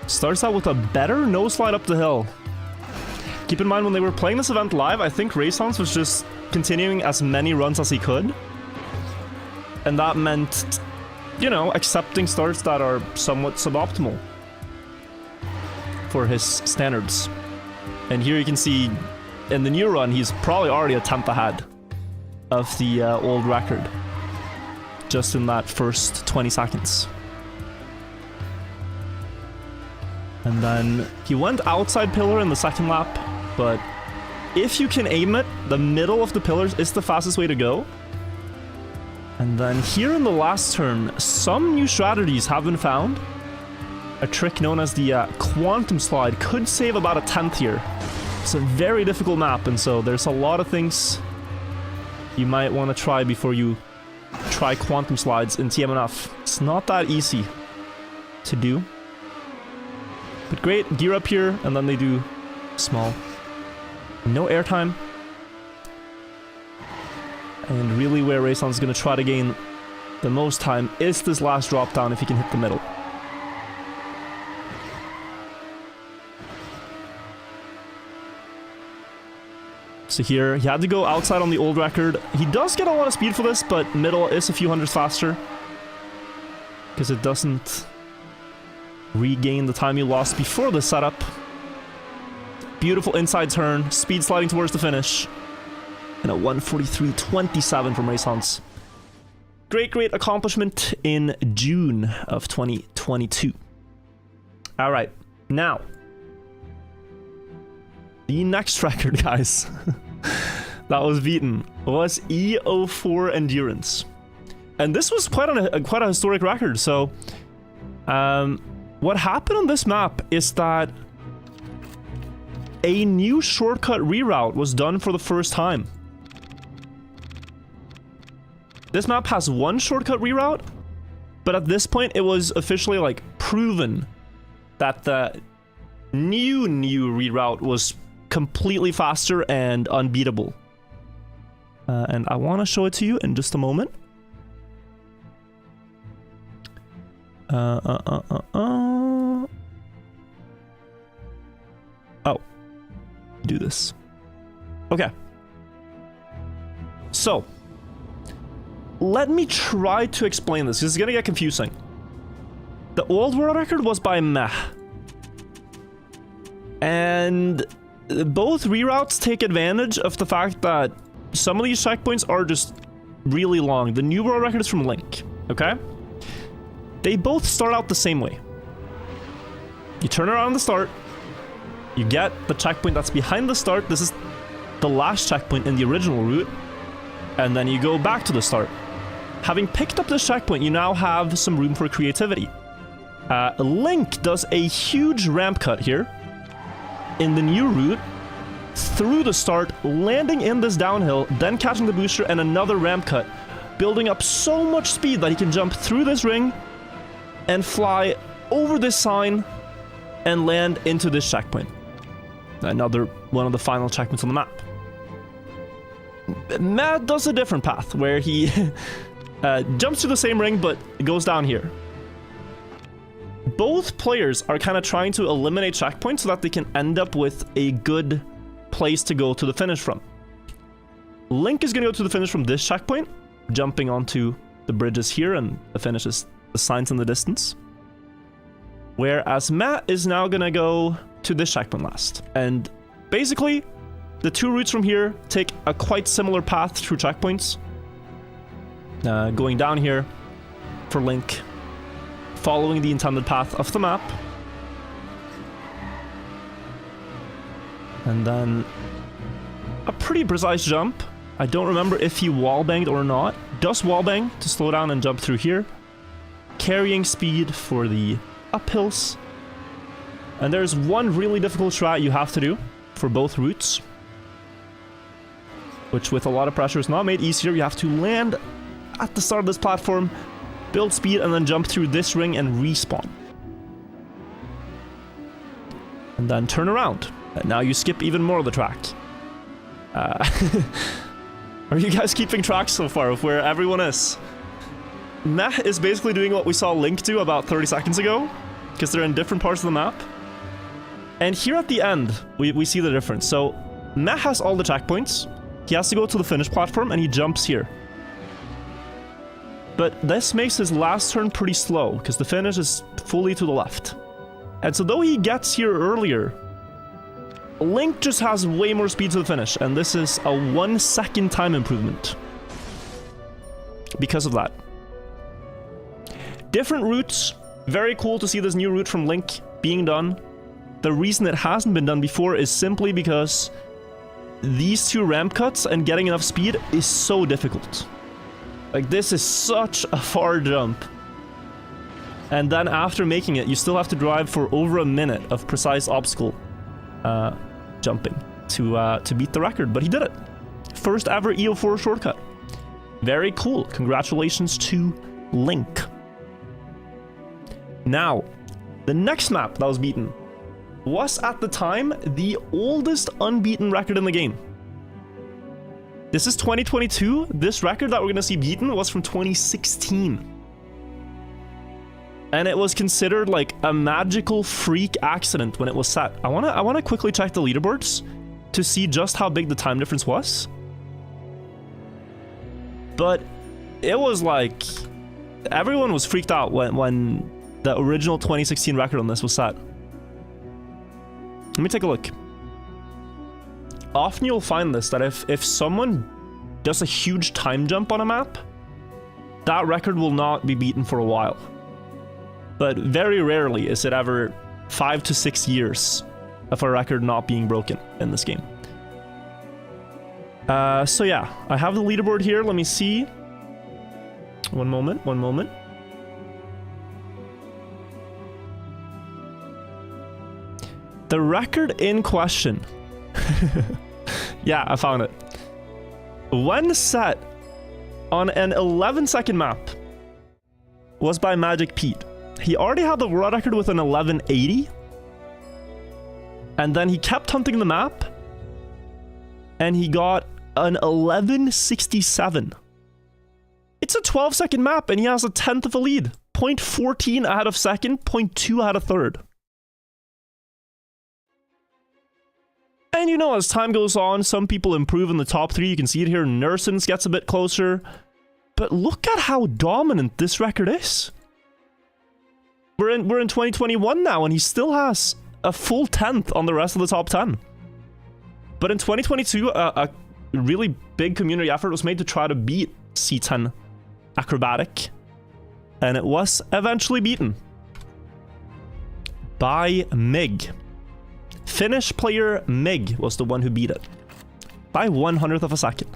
Starts out with a better no slide up the hill. Keep in mind, when they were playing this event live, I think Raysons was just continuing as many runs as he could. And that meant, you know, accepting starts that are somewhat suboptimal for his standards. And here you can see, in the new run, he's probably already a tenth ahead of the old record. Just in that first 20 seconds. And then he went outside pillar in the second lap, but if you can aim it, the middle of the pillars is the fastest way to go. And then here in the last turn, some new strategies have been found. A trick known as the quantum slide could save about a tenth here. It's a very difficult map, and so there's a lot of things you might want to try before you try quantum slides in TMNF. It's not that easy to do. But great, gear up here, and then they do small. No airtime. And really where Rayson's going to try to gain the most time is this last drop down if he can hit the middle. So here, he had to go outside on the old record. He does get a lot of speed for this, but middle is a few hundreds faster. Because it doesn't regain the time you lost before the setup. Beautiful inside turn, speed sliding towards the finish. And a 1:43.27 from Raysons. Great, great accomplishment in June of 2022. Alright, now. The next record, guys, that was beaten was E04 Endurance. And this was quite a historic record, so... what happened on this map is that a new shortcut reroute was done for the first time. This map has one shortcut reroute, but at this point it was officially like proven that the new reroute was completely faster and unbeatable. And I want to show it to you in just a moment. Oh. Do this. Okay. So, let me try to explain this. This is gonna get confusing. The old world record was by Meh. And both reroutes take advantage of the fact that some of these checkpoints are just really long. The new world record is from Link, okay? They both start out the same way. You turn around the start, you get the checkpoint that's behind the start. This is the last checkpoint in the original route. And then you go back to the start. Having picked up this checkpoint, you now have some room for creativity. Link does a huge ramp cut here in the new route through the start, landing in this downhill, then catching the booster and another ramp cut, building up so much speed that he can jump through this ring and fly over this sign and land into this checkpoint. Another one of the final checkpoints on the map. Matt does a different path where he jumps to the same ring but goes down here. Both players are kind of trying to eliminate checkpoints so that they can end up with a good place to go to the finish from. Link is going to go to the finish from this checkpoint, jumping onto the bridges here, and the finish is the signs in the distance. Whereas Matt is now going to go to this checkpoint last. And basically, the two routes from here take a quite similar path through checkpoints. Going down here for Link, following the intended path of the map. And then a pretty precise jump. I don't remember if he wallbanged or not. Does wallbang to slow down and jump through here. Carrying speed for the uphills. And there's one really difficult strat you have to do for both routes, which with a lot of pressure is not made easier. You have to land at the start of this platform, build speed, and then jump through this ring and respawn. And then turn around. And now you skip even more of the track. Are you guys keeping track so far of where everyone is? Meh is basically doing what we saw Link do about 30 seconds ago, because they're in different parts of the map. And here at the end, we see the difference. So, Meh has all the checkpoints. He has to go to the finish platform, and he jumps here. But this makes his last turn pretty slow, because the finish is fully to the left. And so though he gets here earlier, Link just has way more speed to the finish, and this is a 1 second time improvement because of that. Different routes. Very cool to see this new route from Link being done. The reason it hasn't been done before is simply because these two ramp cuts and getting enough speed is so difficult. Like, this is such a far jump. And then after making it, you still have to drive for over a minute of precise obstacle jumping to beat the record, but he did it. First ever E04 shortcut. Very cool. Congratulations to Link. Now, the next map that was beaten was at the time the oldest unbeaten record in the game. This is 2022. This record that we're gonna see beaten was from 2016. And it was considered like a magical freak accident when it was set. I wanna quickly check the leaderboards to see just how big the time difference was. But it was like everyone was freaked out when the original 2016 record on this was set. Let me take a look. Often you'll find this, that if someone does a huge time jump on a map, that record will not be beaten for a while. But very rarely is it ever 5 to 6 years of a record not being broken in this game. So yeah, I have the leaderboard here. Let me see. One moment. The record in question. Yeah, I found it. When set on an 11-second map was by Magic Pete. He already had the world record with an 1180. And then he kept hunting the map. And he got an 1167. It's a 12-second map and he has a 10th of a lead. 0.14 ahead of second, 0.2 ahead of third. And you know, as time goes on, some people improve in the top 3. You can see it here. Nursens gets a bit closer. But look at how dominant this record is. We're in 2021 now, and he still has a full 10th on the rest of the top 10. But in 2022, a really big community effort was made to try to beat C10 Acrobatic. And it was eventually beaten by Mig. Finnish player Mig was the one who beat it by 1/100th of a second.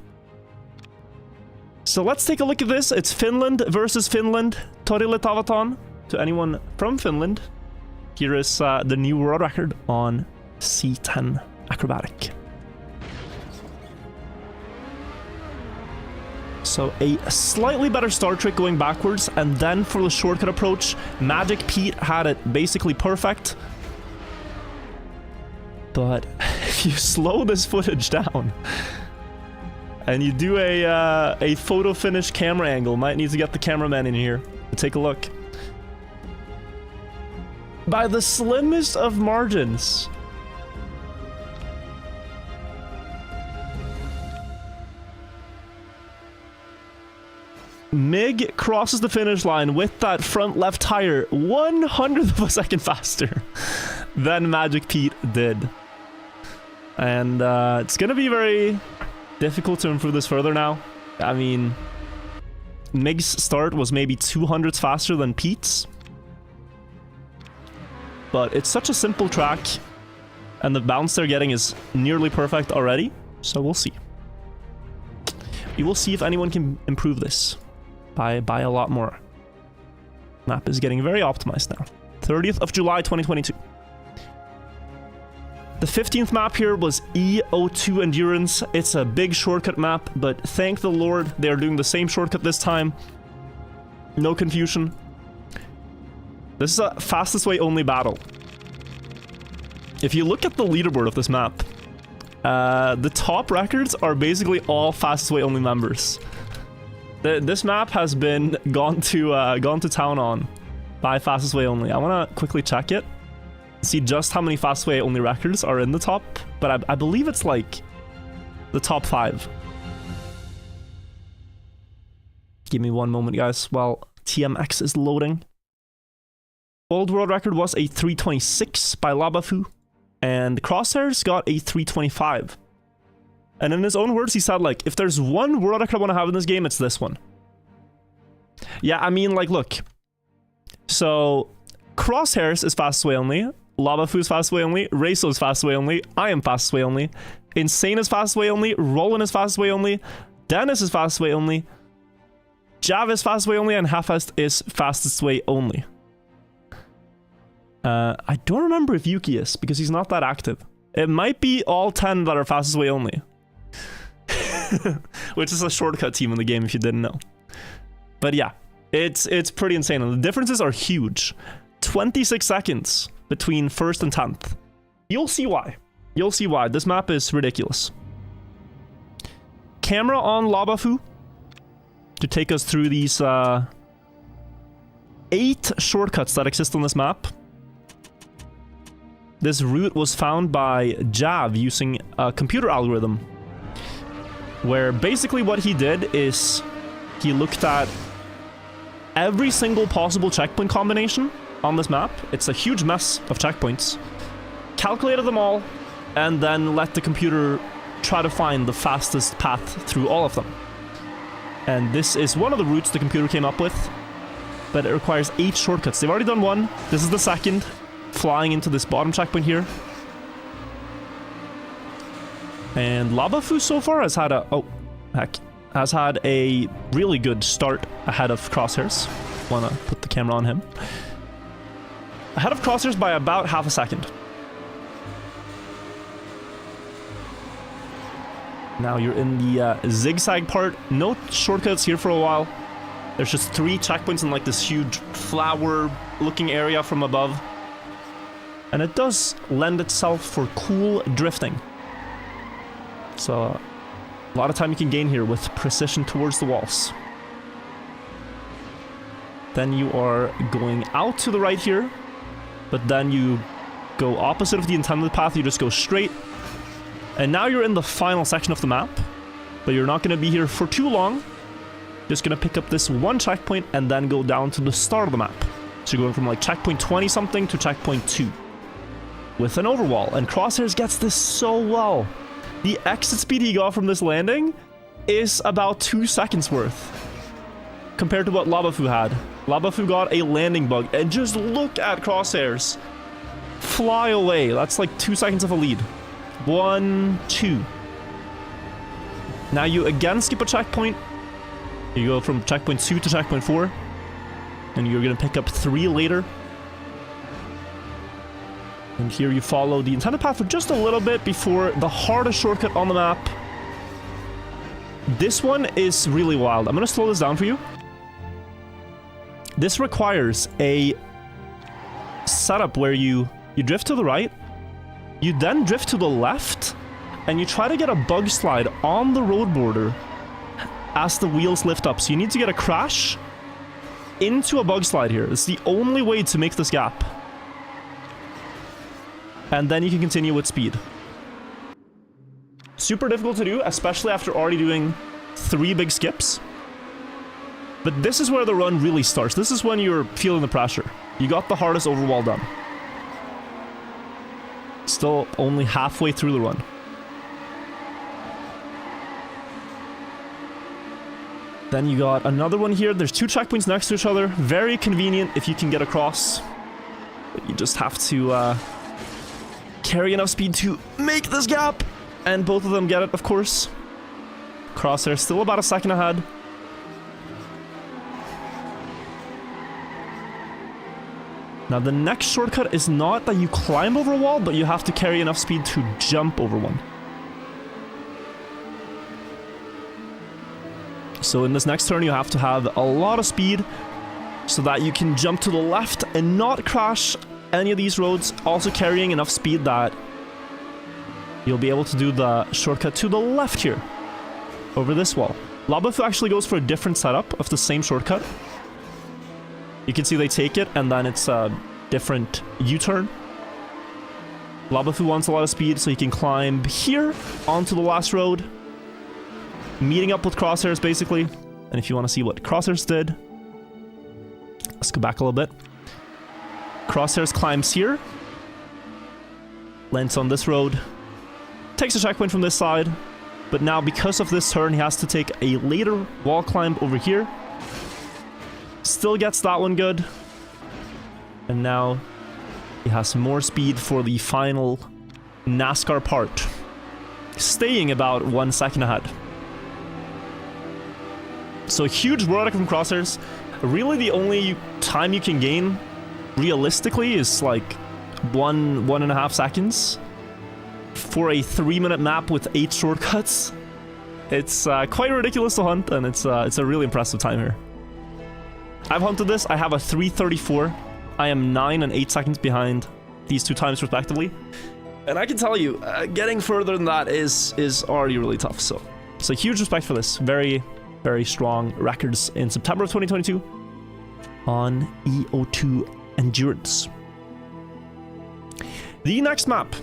So let's take a look at this. It's Finland versus Finland. Torille Tavaton. To anyone from Finland, here is the new world record on C10 Acrobatic. So a slightly better start trick going backwards, and then for the shortcut approach, Magic Pete had it basically perfect. But if you slow this footage down and you do a photo finish camera angle, might need to get the cameraman in here to take a look. By the slimmest of margins. Mig crosses the finish line with that front left tire 1/100th of a second faster than Magic Pete did. And it's gonna be very difficult to improve this further now. I mean, Mig's start was maybe 200ths faster than Pete's. But it's such a simple track, and the bounce they're getting is nearly perfect already, so we'll see. We will see if anyone can improve this by a lot more. Map is getting very optimized now. 30th of July 2022. The 15th map here was E02 Endurance. It's a big shortcut map, but thank the Lord they are doing the same shortcut this time. No confusion. This is a fastest way only battle. If you look at the leaderboard of this map, the top records are basically all fastest way only members. This map has been gone to town on by fastest way only. I want to quickly check it, see just how many fastest way only records are in the top, but I believe it's like the top 5. Give me one moment, guys, while TMX is loading. Old world record was a 326 by Labafu, and Crosshairs got a 325. And in his own words, he said, like, if there's one world record I want to have in this game, it's this one. Yeah, I mean, like, look. So, Crosshairs is fastest way only, Labafu is fastest way only, Raso is fastest way only, I am fastest way only, Insane is fastest way only, Roland is fastest way only, Dennis is fastest way only, Jav is fastest way only, and Halfest is fastest way only. I don't remember if Yuki is, because he's not that active. It might be all 10 that are fastest way only. Which is a shortcut team in the game if you didn't know. But yeah, it's pretty insane. And the differences are huge. 26 seconds between 1st and 10th. You'll see why. You'll see why. This map is ridiculous. camera on Labafu to take us through these 8 shortcuts that exist on this map. This route was found by Jav using a computer algorithm, where basically what he did is he looked at every single possible checkpoint combination on this map. It's a huge mess of checkpoints. Calculated them all, and then let the computer try to find the fastest path through all of them. And this is one of the routes the computer came up with, but it requires 8 shortcuts. They've already done one. This is the second, flying into this bottom checkpoint here. And Labafu so far has had has had a really good start ahead of Crosshairs. Wanna put the camera on him. Ahead of Crosshairs by about half a second. Now you're in the zigzag part. No shortcuts here for a while. There's just 3 checkpoints in like this huge flower-looking area from above. And it does lend itself for cool drifting. So, a lot of time you can gain here with precision towards the walls. Then you are going out to the right here, but then you go opposite of the intended path, you just go straight. And now you're in the final section of the map, but you're not going to be here for too long. Just going to pick up this one checkpoint and then go down to the start of the map. So you're going from like checkpoint 20 something to checkpoint 2 with an overwall, and Crosshairs gets this so well. The exit speed he got from this landing is about 2 seconds worth compared to what Labafu had. Labafu got a landing bug, and just look at Crosshairs fly away. That's like 2 seconds of a lead. 1, 2. Now you again skip a checkpoint. You go from checkpoint 2 to checkpoint 4, and you're gonna pick up 3 later. And here you follow the intended path for just a little bit before the hardest shortcut on the map. This one is really wild. I'm gonna slow this down for you. This requires a setup where you drift to the right, you then drift to the left, and you try to get a bug slide on the road border as the wheels lift up. So you need to get a crash into a bug slide here. It's the only way to make this gap. And then you can continue with speed. Super difficult to do, especially after already doing 3 big skips. But this is where the run really starts. This is when you're feeling the pressure. You got the hardest overwall done. Still only halfway through the run. Then you got another one here. There's 2 checkpoints next to each other. Very convenient if you can get across. But you just have to carry enough speed to make this gap. And both of them get it, of course. Crosshair still about a second ahead. Now the next shortcut is not that you climb over a wall, but you have to carry enough speed to jump over one. So in this next turn you have to have a lot of speed so that you can jump to the left and not crash any of these roads, also carrying enough speed that you'll be able to do the shortcut to the left here, over this wall. Labafu actually goes for a different setup of the same shortcut. You can see they take it, and then it's a different U-turn. Labafu wants a lot of speed, so he can climb here onto the last road, meeting up with Crosshairs, basically. And if you want to see what Crosshairs did, let's go back a little bit. Crosshairs climbs here, lands on this road, takes a checkpoint from this side, but now because of this turn, he has to take a later wall climb over here. Still gets that one good. And now he has more speed for the final NASCAR part, staying about 1 second ahead. So huge product from Crosshairs. Really the only time you can gain realistically is like 1.5 seconds for a 3-minute map with 8 shortcuts. It's quite ridiculous to hunt, and it's a really impressive time here. I've hunted this. I have a 3:34. I am 9 and 8 seconds behind these 2 times respectively. And I can tell you, getting further than that is already really tough. So So huge respect for this. Very, very strong records in September of 2022 on EO2 Endurance. The next map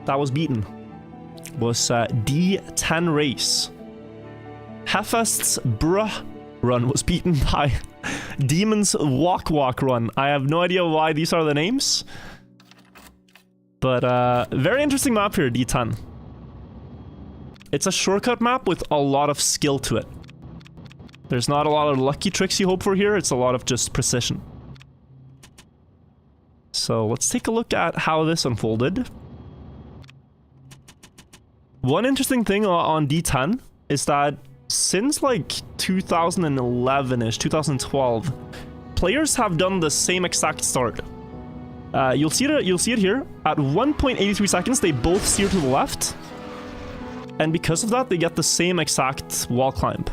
that was beaten was D10 Race. Heffest's Bruh run was beaten by Demon's Walk run. I have no idea why these are the names. But very interesting map here, D10. It's a shortcut map with a lot of skill to it. There's not a lot of lucky tricks you hope for here, it's a lot of just precision. So let's take a look at how this unfolded. One interesting thing on D10 is that since like 2011-ish, 2012, players have done the same exact start. You'll see it here. At 1.83 seconds, they both steer to the left. And because of that, they get the same exact wall climb.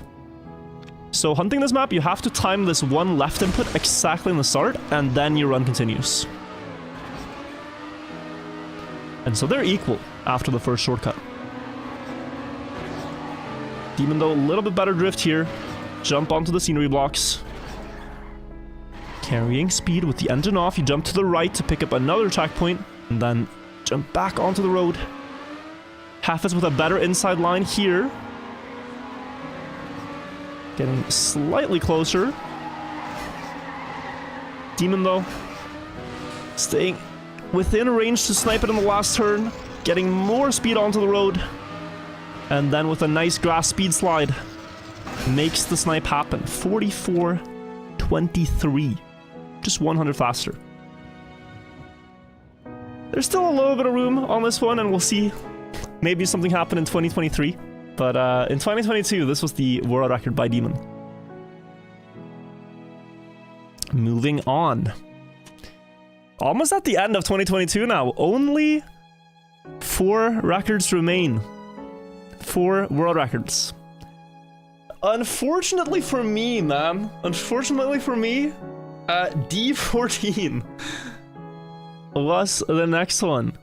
So hunting this map, you have to time this one left input exactly in the start, and then your run continues. And so they're equal after the first shortcut. Demon, though, a little bit better drift here. Jump onto the scenery blocks. Carrying speed with the engine off, you jump to the right to pick up another checkpoint, and then jump back onto the road. Heffest with a better inside line here. Getting slightly closer. Demon, though, staying within range to snipe it in the last turn. Getting more speed onto the road. And then with a nice grass speed slide, makes the snipe happen. 44.23. Just 100 faster. There's still a little bit of room on this one, and we'll see. Maybe something happened in 2023. But in 2022, this was the world record by Demon. Moving on. Almost at the end of 2022 now. Only 4 records remain. 4 world records. Unfortunately for me, man. Unfortunately for me, D14 was the next one.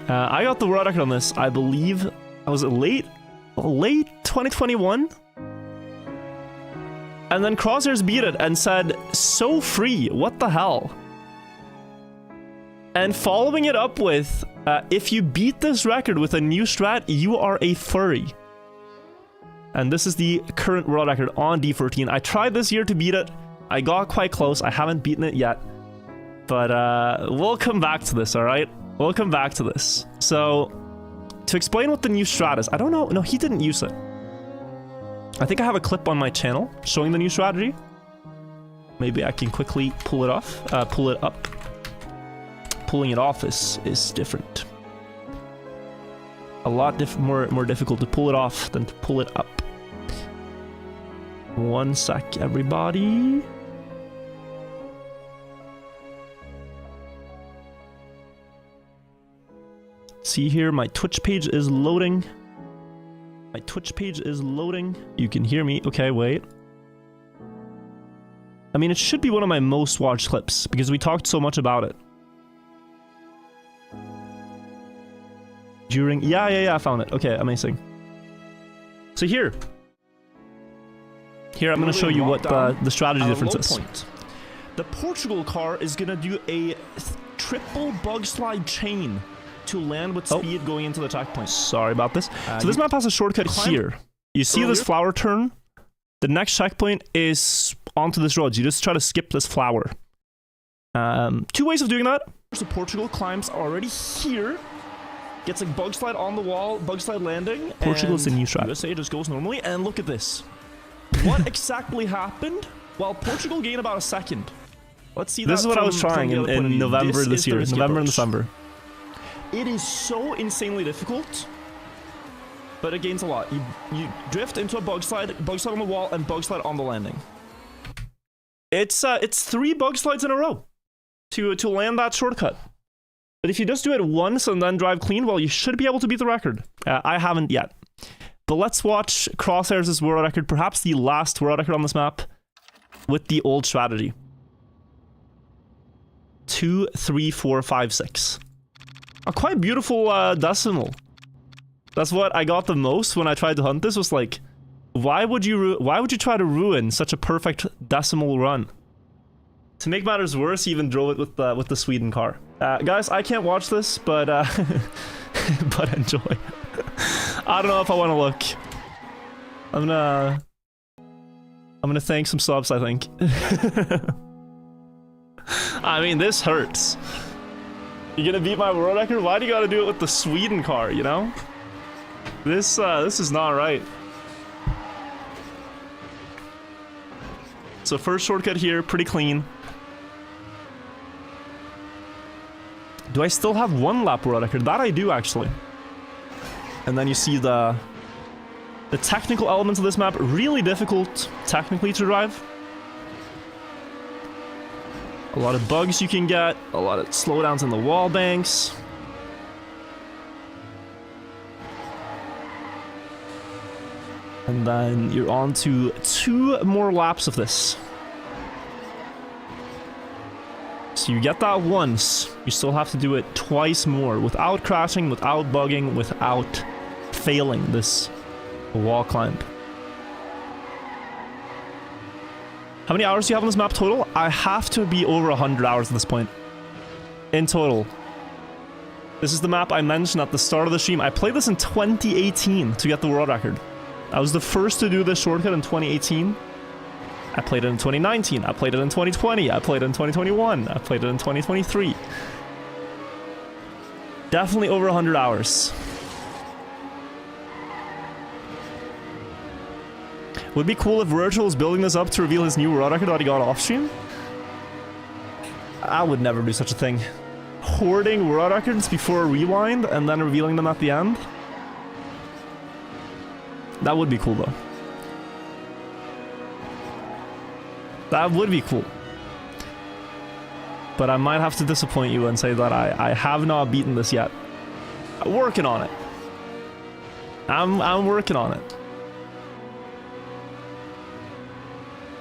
I got the world record on this, I believe, was it late 2021? And then Crosshairs beat it and said, so free, what the hell? And following it up with, if you beat this record with a new strat, you are a furry. And this is the current world record on D14. I tried this year to beat it. I got quite close. I haven't beaten it yet. But we'll come back to this, alright? We'll come back to this. So, to explain what the new strat is, I don't know. No, he didn't use it. I think I have a clip on my channel showing the new strategy. Maybe I can quickly pull it off. Pull it up. Pulling it off is different. A lot more difficult to pull it off than to pull it up. 1 sec, everybody. See here, my Twitch page is loading. My Twitch page is loading. You can hear me. Okay, wait. I mean, it should be one of my most watched clips because we talked so much about it. During... Yeah, I found it. Okay, amazing. So here I'm going to show you what the strategy difference is. The Portugal car is going to do a triple bug slide chain to land with speed going into the checkpoint. Sorry about this. So this map has a shortcut here. You see this flower turn? The next checkpoint is onto this road. You just try to skip this flower. 2 ways of doing that. So Portugal climbs already here. Gets a bug slide on the wall, bug slide landing. Portugal is a new strat. USA just goes normally, and look at this. What exactly happened? Well, Portugal gained about a second. Let's see. This is what I was trying in November this year. November and December. It is so insanely difficult, but it gains a lot. You drift into a bug slide on the wall, and bug slide on the landing. It's 3 bug slides in a row to land that shortcut. But if you just do it once and then drive clean, well, you should be able to beat the record. I haven't yet. But let's watch Crosshairs' world record, perhaps the last world record on this map, with the old strategy. 2, 3, 4, 5, 6. A quite beautiful decimal. That's what I got the most when I tried to hunt this, was like, why would you try to ruin such a perfect decimal run? To make matters worse, he even drove it with the Sweden car. Guys, I can't watch this, but but enjoy. I don't know if I want to look. I'm gonna thank some subs, I think. I mean, this hurts. You're gonna beat my world record? Why do you gotta do it with the Sweden car, you know? This is not right. So first shortcut here, pretty clean. Do I still have 1 lap world record? That I do, actually. And then you see the technical elements of this map, really difficult technically to drive. A lot of bugs you can get, a lot of slowdowns in the wall banks. And then you're on to 2 more laps of this. So you get that once, you still have to do it twice more without crashing, without bugging, without failing this wall climb. How many hours do you have on this map total? I have to be over 100 hours at this point. In total. This is the map I mentioned at the start of the stream. I played this in 2018 to get the world record. I was the first to do this shortcut in 2018. I played it in 2019. I played it in 2020. I played it in 2021. I played it in 2023. Definitely over 100 hours. Would be cool if Virgil was building this up to reveal his new world record that he got off stream. I would never do such a thing. Hoarding world records before a rewind and then revealing them at the end. That would be cool though. That would be cool. But I might have to disappoint you and say that I have not beaten this yet. I'm working on it. I'm working on it.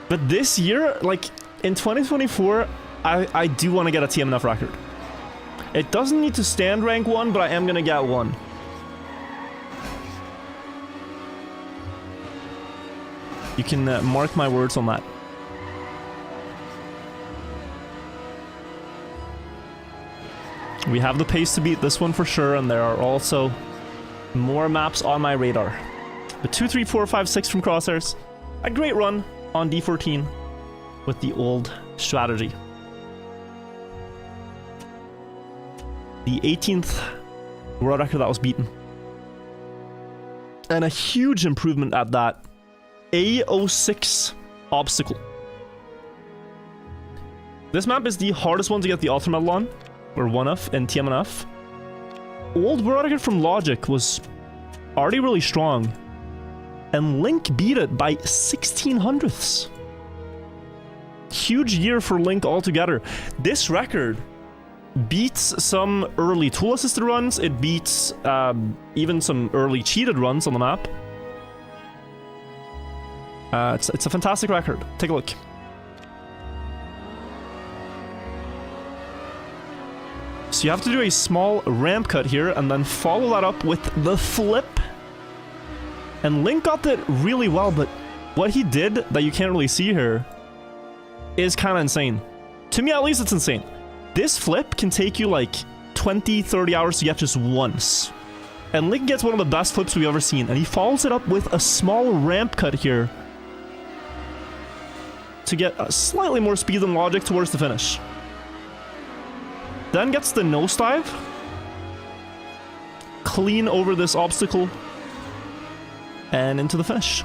But this year, like in 2024, I do want to get a TMNF record. It doesn't need to stand rank 1, but I am gonna get 1. You can mark my words on that. We have the pace to beat this one for sure, and there are also more maps on my radar. But 2, 3, 4, 5, 6 from Crosshairs. A great run on D14 with the old strategy. The 18th world record that was beaten. And a huge improvement at that. A06 obstacle. This map is the hardest one to get the Ultra Medal on, or one of, in TMNF. Old world record from Logic was already really strong, and Link beat it by 1600ths. Huge year for Link altogether. This record beats some early tool assisted runs. It beats even some early cheated runs on the map. It's a fantastic record. Take a look. So you have to do a small ramp cut here and then follow that up with the flip. And Link got that really well, but what he did that you can't really see here is kind of insane. To me, at least, it's insane. This flip can take you like 20, 30 hours to get just once. And Link gets one of the best flips we've ever seen, and he follows it up with a small ramp cut here to get a slightly more speed than Logic towards the finish. Then gets the nosedive. Clean over this obstacle. And into the finish.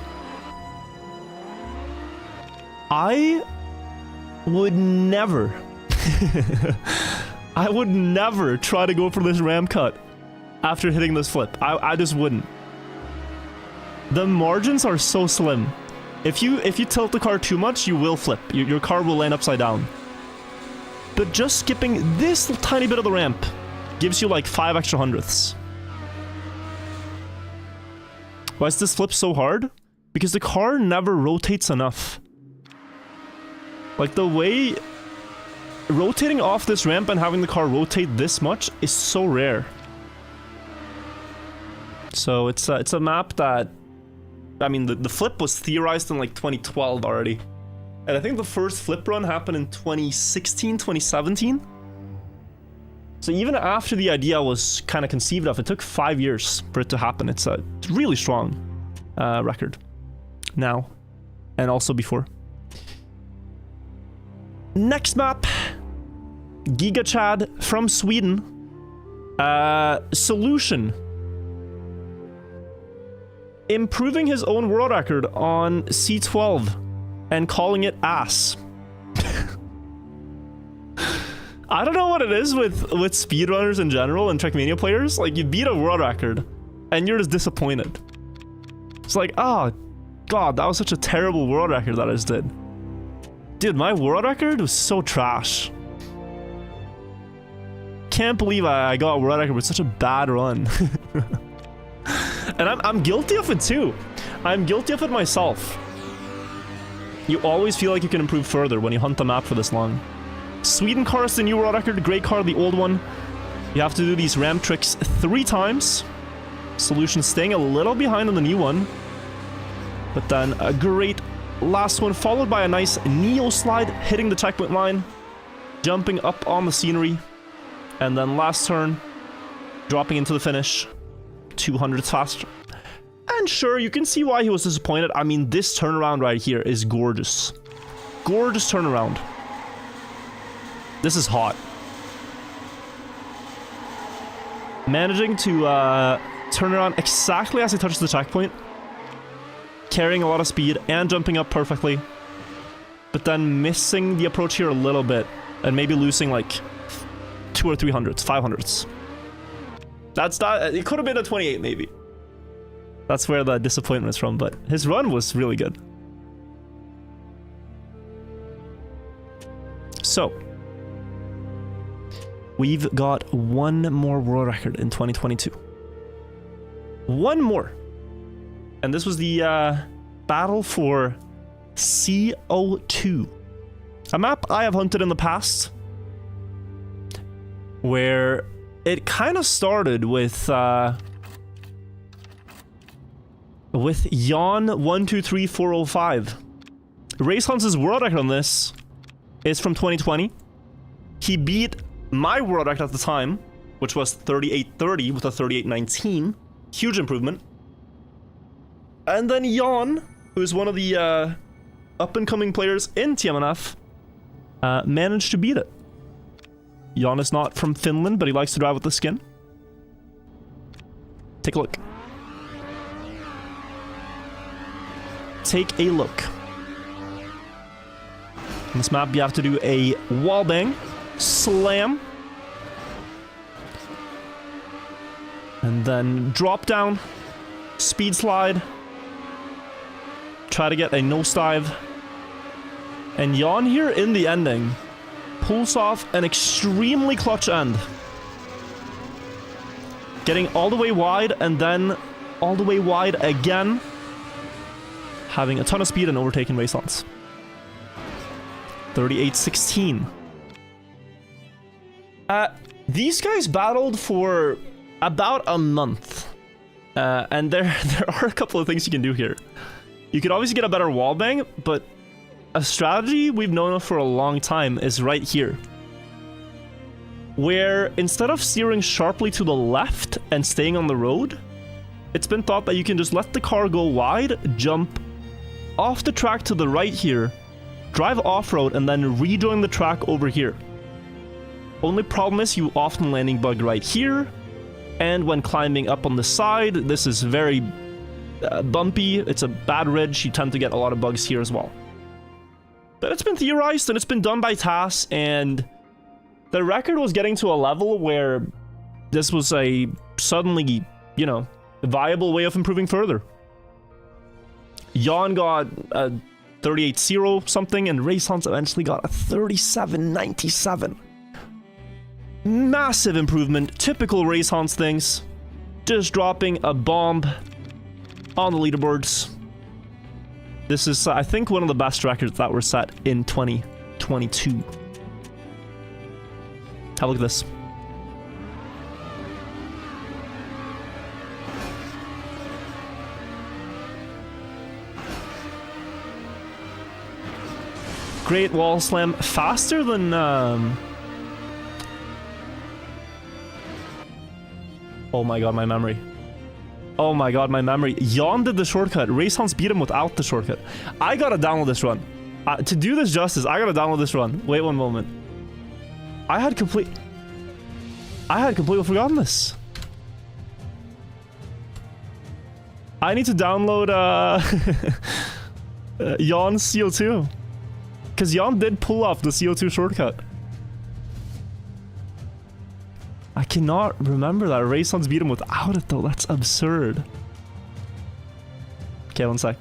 I would never... I would never try to go for this ramp cut after hitting this flip. I just wouldn't. The margins are so slim. If you tilt the car too much, you will flip. Your car will land upside down. But just skipping this tiny bit of the ramp gives you like 5 extra hundredths. Why is this flip so hard? Because the car never rotates enough. Like the way... rotating off this ramp and having the car rotate this much is so rare. So it's a map that, I mean, the flip was theorized in like 2012 already. And I think the first flip run happened in 2016, 2017. So even after the idea was kind of conceived of, it took 5 years for it to happen. It's a really strong record now and also before. Next map, Giga Chad from Sweden. Solution. Improving his own world record on C12 and calling it ass. I don't know what it is with speedrunners in general and Trackmania players. Like, you beat a world record and you're just disappointed. It's like, oh god, that was such a terrible world record that I just did. Dude, my world record was so trash. Can't believe I got a world record with such a bad run. And I'm guilty of it too. I'm guilty of it myself. You always feel like you can improve further when you hunt the map for this long. Sweden car is the new world record, great car, the old one. You have to do these ramp tricks 3 times. Solution staying a little behind on the new one. But then a great last one, followed by a nice Neo slide, hitting the checkpoint line, jumping up on the scenery, and then last turn, dropping into the finish, 200 faster. And sure, you can see why he was disappointed. I mean, this turnaround right here is gorgeous. Gorgeous turnaround. This is hot. Managing to turn around exactly as he touches the checkpoint. Carrying a lot of speed and jumping up perfectly. But then missing the approach here a little bit. And maybe losing like 200 or 300s, 500s. That's that. It could have been a 28 maybe. That's where the disappointment is from, but his run was really good. So, we've got one more world record in 2022. One more. And this was the battle for CO2. A map I have hunted in the past, where it kind of started with Jan123405. Race Hunts' world record on this is from 2020. He beat my world record at the time, which was 3830 with a 3819. Huge improvement. And then Jan, who's one of the up-and-coming players in TMNF, managed to beat it. Jan is not from Finland, but he likes to drive with the skin. Take a look. Take a look. On this map, you have to do a wall bang, slam, and then drop down, speed slide, try to get a nosedive, and Jan here in the ending pulls off an extremely clutch end. Getting all the way wide and then all the way wide again. Having a ton of speed and overtaking race ons. 38-16. These guys battled for about a month. And there are a couple of things you can do here. You could obviously get a better wall bang, but a strategy we've known of for a long time is right here. Where instead of steering sharply to the left and staying on the road, it's been thought that you can just let the car go wide, jump off the track to the right here, drive off-road, and then rejoin the track over here. Only problem is you often landing bug right here, and when climbing up on the side, this is very bumpy, it's a bad ridge, you tend to get a lot of bugs here as well. But it's been theorized and it's been done by TAS, and the record was getting to a level where this was a suddenly, you know, viable way of improving further. Jan got a 38-0 something, and Race Hunts eventually got a 37-97. Massive improvement, typical Race Hunts things. Just dropping a bomb on the leaderboards. This is, I think, one of the best records that were set in 2022. Have a look at this. Great wall slam. Faster than... Oh my god, my memory. Oh my god, my memory. Jan did the shortcut. Rayshans beat him without the shortcut. I gotta download this run. To do this justice, I gotta download this run. Wait one moment. I had completely forgotten this. I need to download Jan's CO2. Because Jan did pull off the CO2 shortcut. I cannot remember that. Rayshans beat him without it though. That's absurd. Okay, one sec.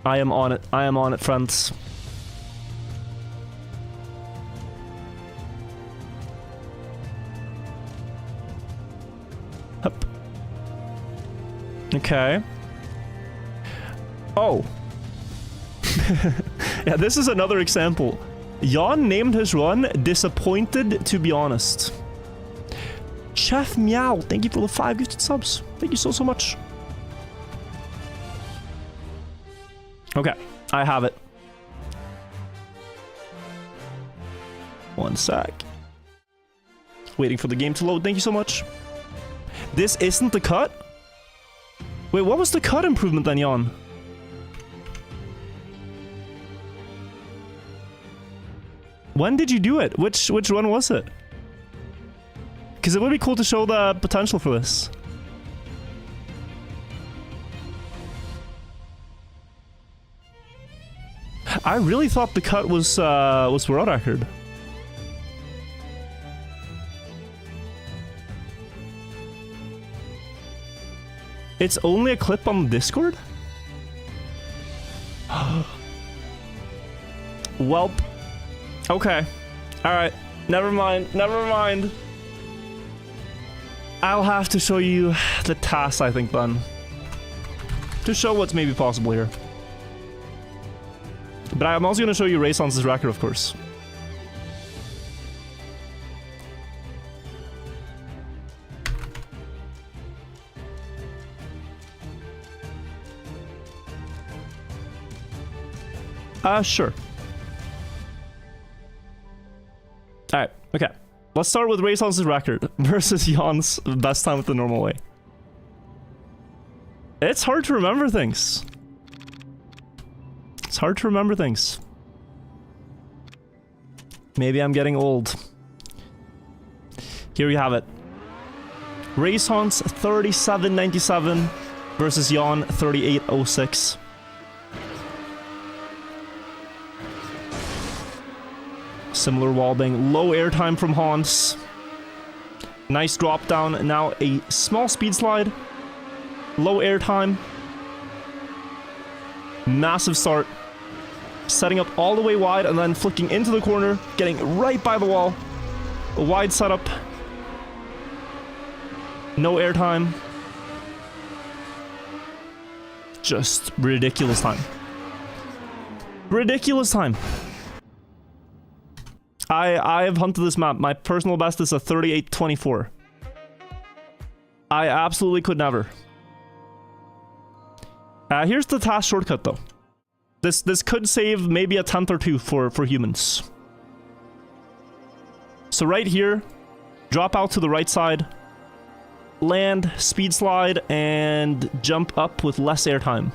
I am on it. I am on it, friends. Hup. Okay. Oh. Yeah, this is another example. Jan named his run Disappointed, to be honest. Chef Meow, thank you for the 5 gifted subs. Thank you so, so much. Okay, I have it. One sec. Waiting for the game to load. Thank you so much. This isn't the cut? Wait, what was the cut improvement then, Jan? When did you do it? Which run was it? Because it would be cool to show the potential for this. I really thought the cut was world record. It's only a clip on Discord? Welp. Okay. Alright. Never mind. Never mind. I'll have to show you the task, I think, then. To show what's maybe possible here. But I'm also going to show you Rayshans' record, of course. Sure. Alright, okay. Let's start with Rayshans' record versus Jan's best time with the normal way. It's hard to remember things. It's hard to remember things. Maybe I'm getting old. Here we have it. Rayshans 37.97 versus Jan 38.06. Similar wall bang, low airtime from Hans. Nice drop down, now a small speed slide. Low airtime. Massive start. Setting up all the way wide and then flicking into the corner, getting right by the wall. A wide setup. No airtime. Just ridiculous time. Ridiculous time. I have hunted this map. My personal best is a 38.24. I absolutely could never. Here's the task shortcut though. This could save maybe a 10th or 2 for humans. So right here, drop out to the right side, land, speed slide, and jump up with less airtime.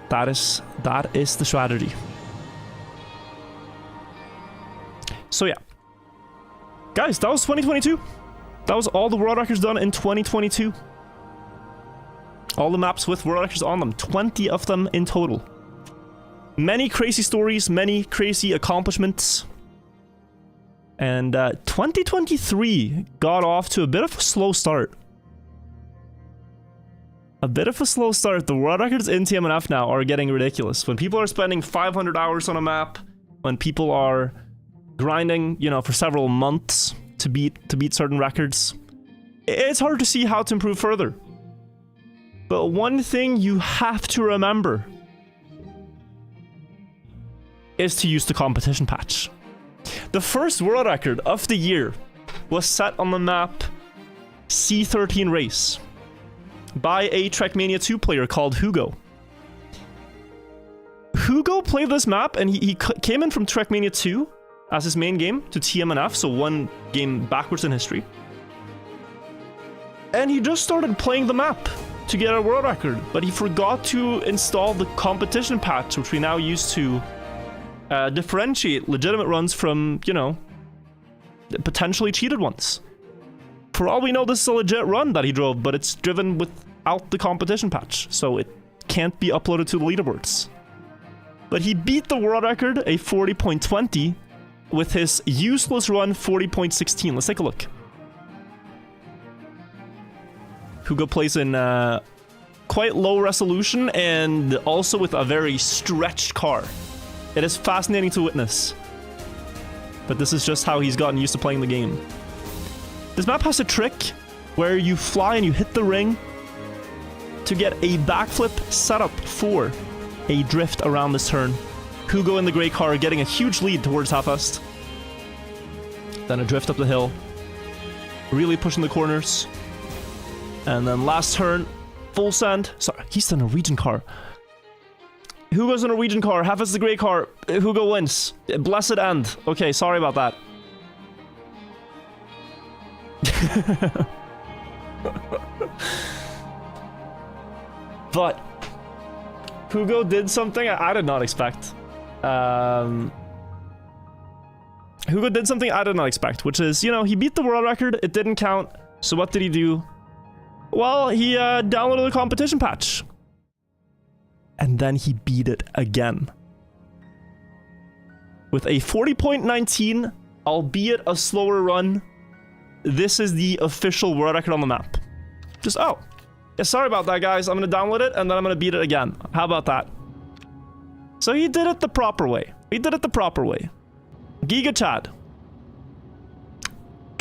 That is the strategy. So yeah. Guys, that was 2022. That was all the world records done in 2022. All the maps with world records on them. 20 of them in total. Many crazy stories, many crazy accomplishments. And 2023 got off to a bit of a slow start. A bit of a slow start. The world records in TMNF now are getting ridiculous. When people are spending 500 hours on a map, when people are grinding, you know, for several months to beat certain records, it's hard to see how to improve further. But one thing you have to remember is to use the competition patch. The first world record of the year was set on the map C13 Race by a Trackmania 2 player called Hugo. Hugo played this map, and he came in from Trackmania 2 as his main game to TMNF, so one game backwards in history. And he just started playing the map to get a world record, but he forgot to install the competition patch, which we now use to differentiate legitimate runs from, you know, potentially cheated ones. For all we know, this is a legit run that he drove, but it's driven without the competition patch, so it can't be uploaded to the leaderboards. But he beat the world record, a 40.20, with his useless run 40.16. Let's take a look. Hugo plays in quite low resolution and also with a very stretched car. It is fascinating to witness. But this is just how he's gotten used to playing the game. This map has a trick where you fly and you hit the ring to get a backflip setup for a drift around this turn. Hugo in the gray car getting a huge lead towards Halfest. Then a drift up the hill. Really pushing the corners. And then last turn, full send. Sorry, he's the Norwegian car. Hugo's the Norwegian car. Halfest the gray car. Hugo wins. Blessed end. Okay, sorry about that. But Hugo did something I did not expect. Hugo did something I did not expect, which is, you know, he beat the world record. It didn't count. So what did he do? Well, he downloaded the competition patch. And then he beat it again. With a 40.19, albeit a slower run, this is the official world record on the map. Just, oh. Yeah, sorry about that, guys. I'm going to download it, and then I'm going to beat it again. How about that? So he did it the proper way. He did it the proper way. Giga Chad.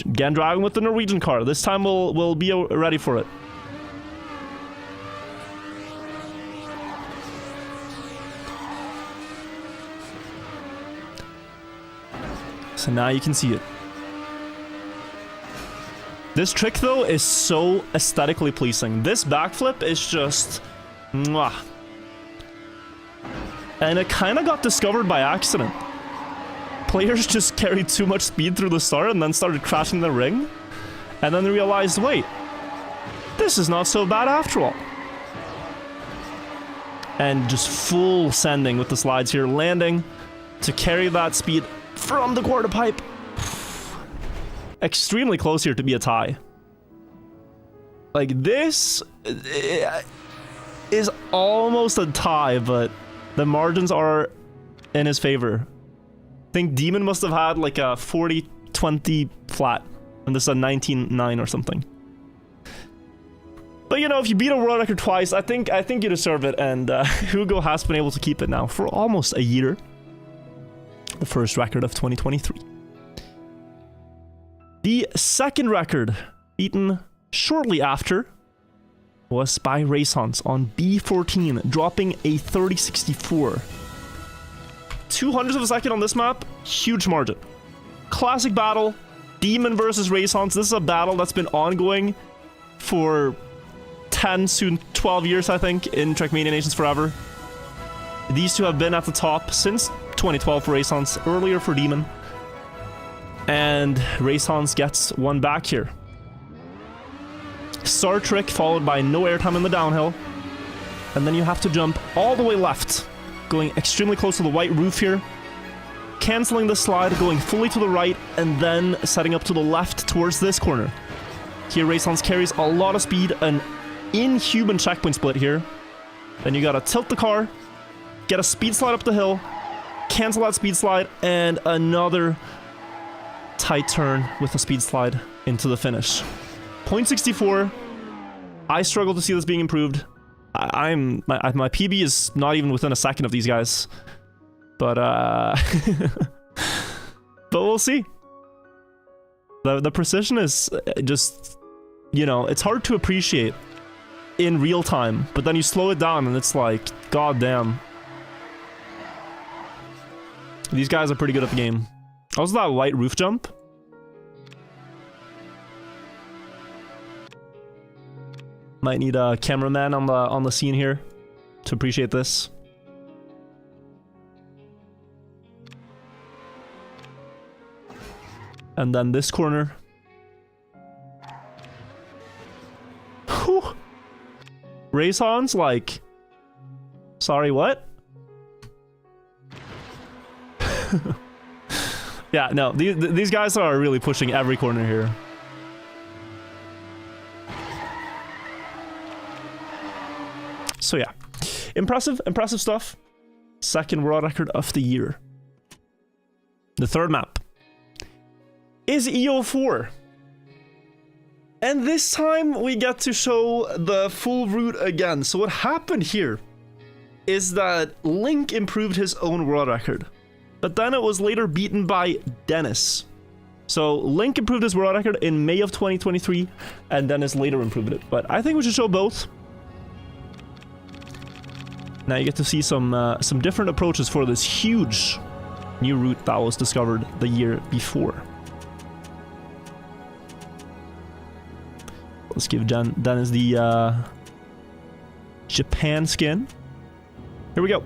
Again, driving with the Norwegian car. This time we'll be ready for it. So now you can see it. This trick, though, is so aesthetically pleasing. This backflip is just... mwah. And it kind of got discovered by accident. Players just carried too much speed through the start and then started crashing the ring. And then they realized, wait, this is not so bad after all. And just full sending with the slides here, landing to carry that speed from the quarter pipe. Extremely close here to be a tie. Like, this is almost a tie, but the margins are in his favor. I think Demon must have had like a 40-20 flat, and this is a 19-9 or something. But you know, if you beat a world record twice, I think you deserve it, and Hugo has been able to keep it now for almost a year. The first record of 2023. The second record, beaten shortly after, was by Racehans on B14, dropping a 3064. 200ths of a second on this map, huge margin. Classic battle, Demon versus Racehans. This is a battle that's been ongoing for 10, soon 12 years, I think, in Trackmania Nations Forever. These two have been at the top since 2012 for Racehans, earlier for Demon. And Racehans gets one back here. Star trick followed by no airtime in the downhill. And then you have to jump all the way left, going extremely close to the white roof here. Canceling the slide, going fully to the right, and then setting up to the left towards this corner. Here Racehans carries a lot of speed, an inhuman checkpoint split here. Then you gotta tilt the car, get a speed slide up the hill, cancel that speed slide, and another tight turn with a speed slide into the finish. 0.64. I struggle to see this being improved. My PB is not even within a second of these guys. But but we'll see. The precision is just, you know, it's hard to appreciate in real time, but then you slow it down and it's like, god damn. These guys are pretty good at the game. Also that white roof jump. Might need a cameraman on the scene here to appreciate this. And then this corner. Whew. Raison's like... Sorry, what? Yeah, no, these guys are really pushing every corner here. So yeah, impressive stuff. Second world record of the year. The third map is EO4. And this time we get to show the full route again. So what happened here is that Link improved his own world record, but then it was later beaten by Dennis. So Link improved his world record in May of 2023, and Dennis later improved it. But I think we should show both. Now you get to see some different approaches for this huge new route that was discovered the year before. Let's give Dennis the Japan skin. Here we go.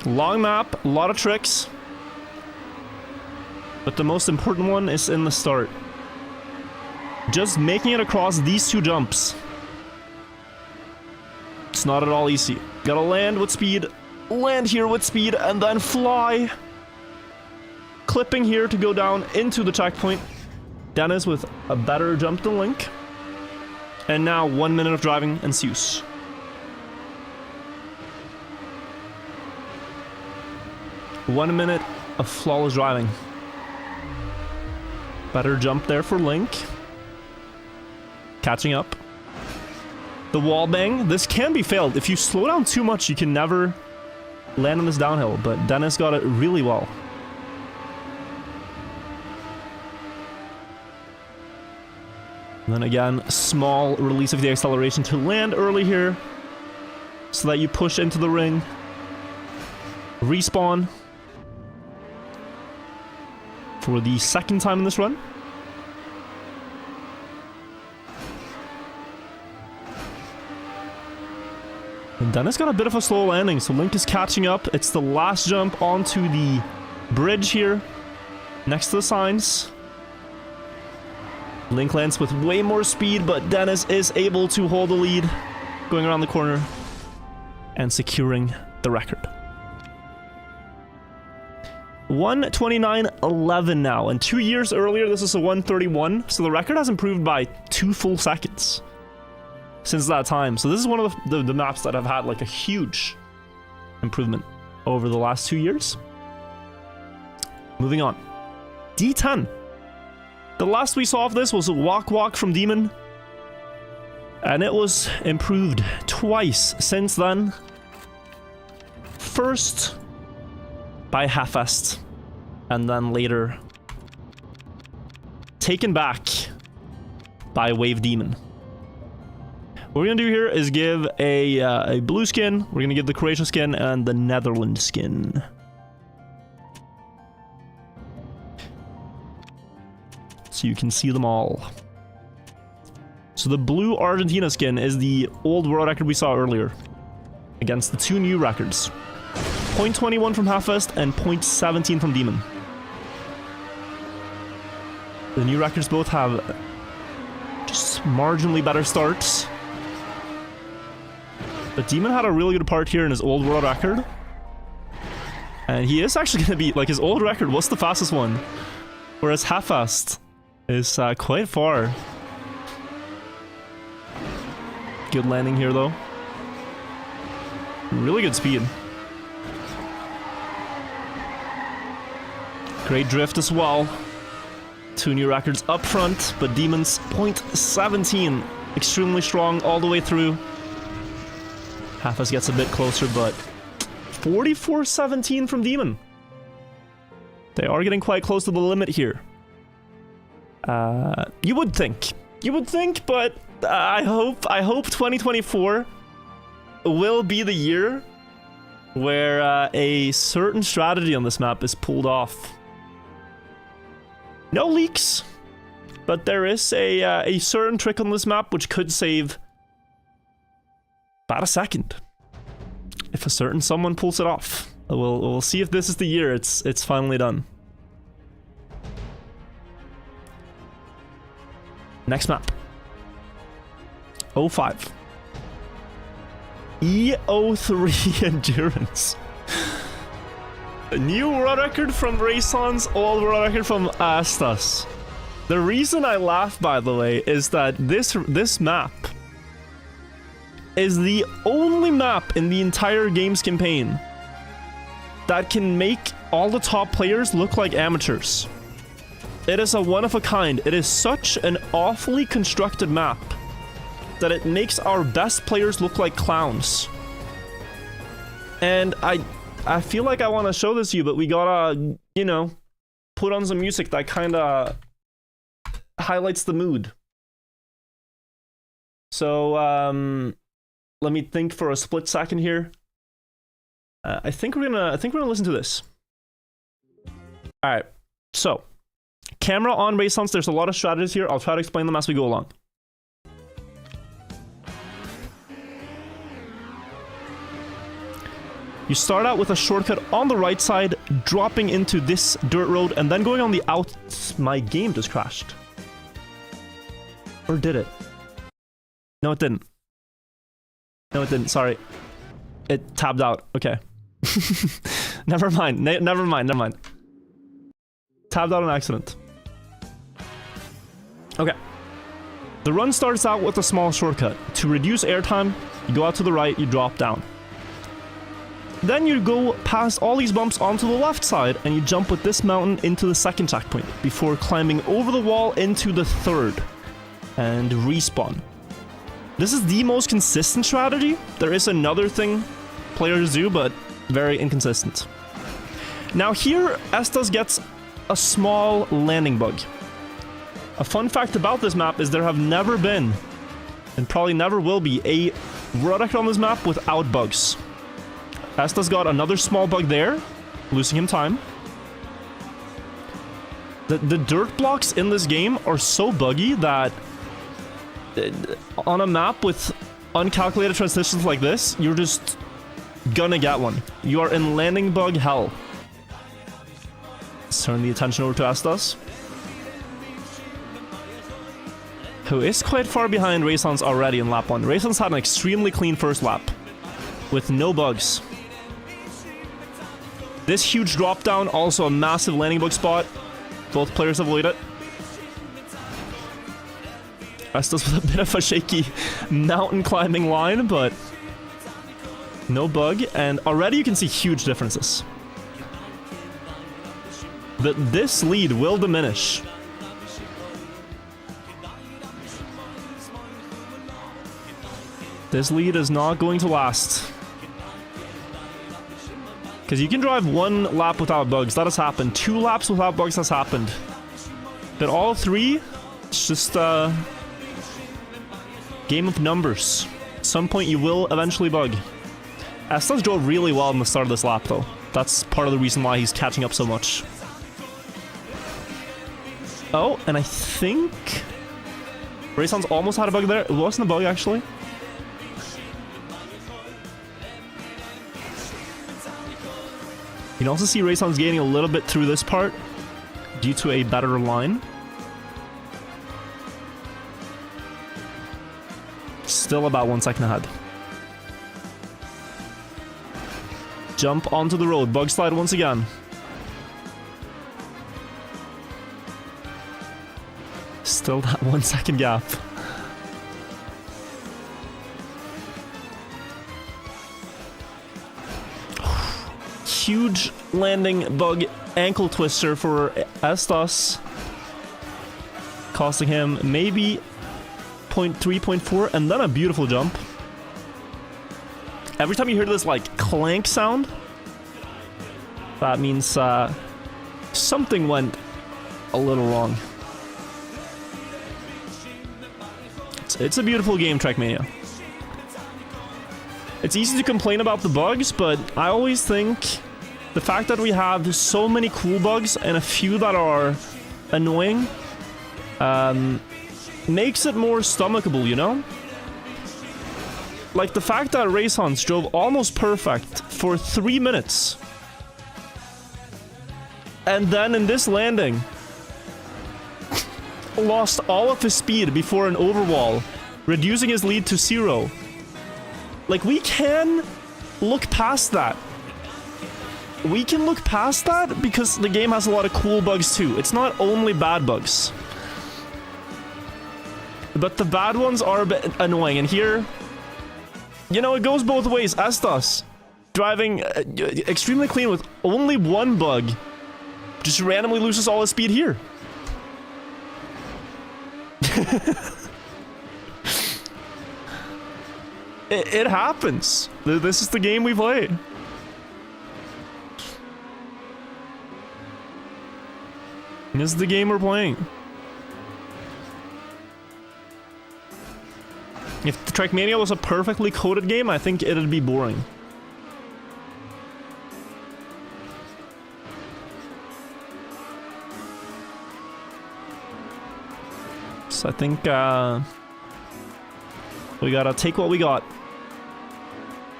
Long map, a lot of tricks. But the most important one is in the start. Just making it across these two jumps. It's not at all easy. Gotta land with speed, land here with speed, and then fly. Clipping here to go down into the checkpoint. Dennis with a better jump than Link. And now 1 minute of driving ensues. One minute of flawless driving. Better jump there for Link. Catching up. The wall bang. This can be failed. If you slow down too much, you can never land on this downhill. But Dennis got it really well. And then again, small release of the acceleration to land early here. So that you push into the ring. Respawn. For the second time in this run. And Dennis got a bit of a slow landing, so Link is catching up. It's the last jump onto the bridge here, next to the signs. Link lands with way more speed, but Dennis is able to hold the lead, going around the corner and securing the record. 1:29.11 now, and 2 years earlier this is a 1:31, so the record has improved by 2 full seconds since that time. So this is one of the maps that have had like a huge improvement over the last 2 years. Moving on. D10. The last we saw of this was a walk from Demon, and it was improved twice since then. First by Half-Est, and then later taken back by Wave Demon. What we're gonna do here is give a blue skin, we're gonna give the Croatia skin, and the Netherlands skin. So you can see them all. So the blue Argentina skin is the old world record we saw earlier, against the 2 new records. 0.21 from Half-Est and 0.17 from Demon. The new records both have just marginally better starts. But Demon had a really good part here in his old world record. And he is actually going to be, like, his old record was the fastest one. Whereas Half-Est is quite far. Good landing here, though. Really good speed. Great drift as well. 2 new records up front, but Demon's 0.17. Extremely strong all the way through. Half-Est gets a bit closer, but 44.17 from Demon. They are getting quite close to the limit here. You would think, but I hope 2024 will be the year where a certain strategy on this map is pulled off. No leaks, but there is a certain trick on this map which could save about a second if a certain someone pulls it off. We'll see if this is the year it's finally done. Next map. 05. E03 Endurance. A new world record from Rayson's, old world record from Astas. The reason I laugh, by the way, is that this map is the only map in the entire game's campaign that can make all the top players look like amateurs. It is a one of a kind. It is such an awfully constructed map that it makes our best players look like clowns. And I feel like I want to show this to you, but we gotta, you know, put on some music that kind of highlights the mood. So, let me think for a split second here. I think we're gonna listen to this. All right, so camera on Raysons. There's a lot of strategies here. I'll try to explain them as we go along. You start out with a shortcut on the right side, dropping into this dirt road, and then going on the out... My game just crashed. Or did it? No, it didn't. No, it didn't. Sorry. It tabbed out. Okay. Never mind. Never mind. Tabbed out on accident. Okay. The run starts out with a small shortcut. To reduce airtime, you go out to the right, you drop down. Then you go past all these bumps onto the left side, and you jump with this mountain into the second checkpoint, before climbing over the wall into the third, and respawn. This is the most consistent strategy. There is another thing players do, but very inconsistent. Now here, Estes gets a small landing bug. A fun fact about this map is there have never been, and probably never will be, a world record on this map without bugs. Estes got another small bug there, losing him time. The dirt blocks in this game are so buggy that on a map with uncalculated transitions like this, you're just gonna get one. You are in landing bug hell. Let's turn the attention over to Estes, who is quite far behind Raysons already in lap 1. Raysons had an extremely clean first lap, with no bugs. This huge drop down, also a massive landing bug spot. Both players avoid it. Estes with a bit of a shaky mountain climbing line, but no bug, and already you can see huge differences. This lead will diminish. This lead is not going to last. Because you can drive one lap without bugs. That has happened. 2 laps without bugs has happened. But all 3, it's just a game of numbers. At some point you will eventually bug. Estes drove really well in the start of this lap though. That's part of the reason why he's catching up so much. Oh, and I think Raysons almost had a bug there. It wasn't a bug actually. You can also see Raysons gaining a little bit through this part due to a better line. Still about 1 second ahead. Jump onto the road. Bug slide once again. Still that 1 second gap. Huge landing bug ankle twister for Estes, costing him maybe 0.3, 0.4, and then a beautiful jump. Every time you hear this like clank sound, that means something went a little wrong. It's a beautiful game, Trackmania. It's easy to complain about the bugs, but I always think the fact that we have so many cool bugs and a few that are annoying makes it more stomachable, you know? Like the fact that Raysons drove almost perfect for 3 minutes And then in this landing, lost all of his speed before an overwall, reducing his lead to 0. Like, we can look past that. We can look past that because the game has a lot of cool bugs too. It's not only bad bugs. But the bad ones are a bit annoying. And here, you know, it goes both ways. Estas, driving extremely clean with only one bug, just randomly loses all his speed here. It happens. This is the game we play. This is the game we're playing. If the Trackmania was a perfectly coded game, I think it'd be boring. So I think we gotta take what we got.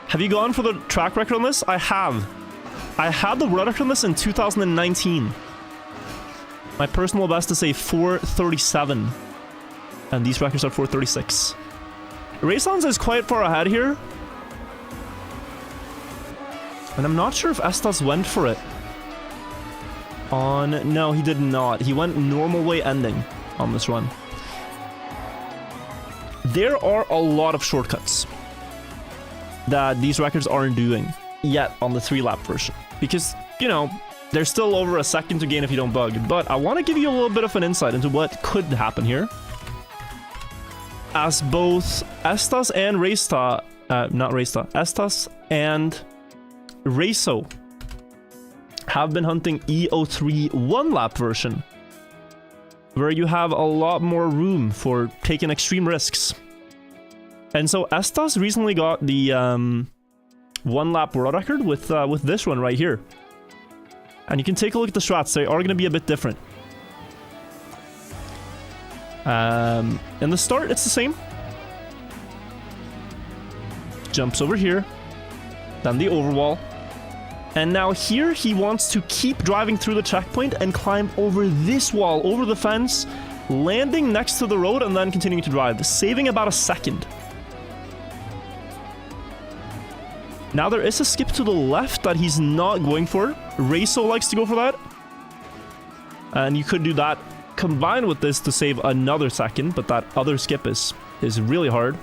Have you gone for the track record on this? I have. I had the world record on this in 2019. My personal best is a 4:37. And these records are 4:36. Raysons is quite far ahead here. And I'm not sure if Estas went for it. No, he did not. He went normal way ending on this run. There are a lot of shortcuts that these records aren't doing yet on the 3-lap version. Because, you know, there's still over a second to gain if you don't bug. But I want to give you a little bit of an insight into what could happen here. As both Estas and Estas and Rayso have been hunting EO3 1-lap version, where you have a lot more room for taking extreme risks. And so Estas recently got the 1-lap world record with this one right here. And you can take a look at the strats. They are going to be a bit different. In the start, it's the same. Jumps over here. Then the overwall. And now here, he wants to keep driving through the checkpoint and climb over this wall, over the fence, landing next to the road, and then continuing to drive, saving about a second. Now there is a skip to the left that he's not going for. Rayso likes to go for that. And you could do that combined with this to save another second, but that other skip is really hard.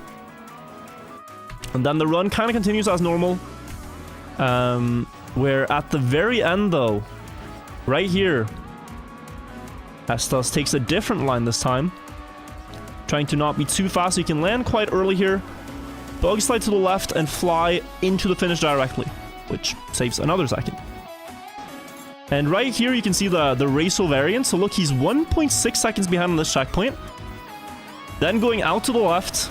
And then the run kind of continues as normal. Where at the very end though, right here, Estas takes a different line this time. Trying to not be too fast so you can land quite early here. Bug slide to the left and fly into the finish directly, which saves another second. And right here you can see the Rayso variant. So look, he's 1.6 seconds behind on this checkpoint. Then going out to the left,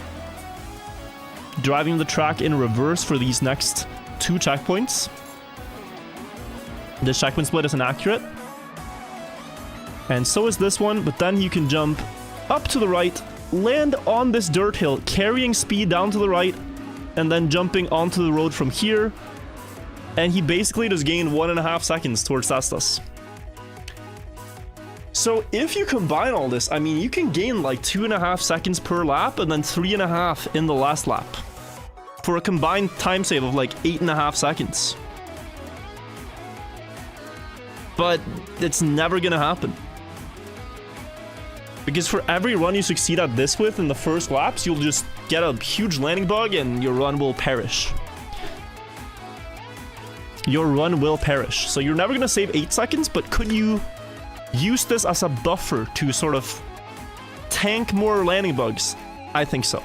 driving the track in reverse for these next 2 checkpoints. This checkpoint split is inaccurate. And so is this one, but then you can jump up to the right, land on this dirt hill, carrying speed down to the right, and then jumping onto the road from here. And he basically just gained 1.5 seconds towards Estas. So if you combine all this, I mean, you can gain like 2.5 seconds per lap and then 3.5 in the last lap. For a combined time save of like 8.5 seconds. But it's never gonna happen. Because for every run you succeed at this with in the first laps, you'll just get a huge landing bug and your run will perish. Your run will perish. So you're never gonna save 8 seconds, but could you use this as a buffer to sort of tank more landing bugs? I think so.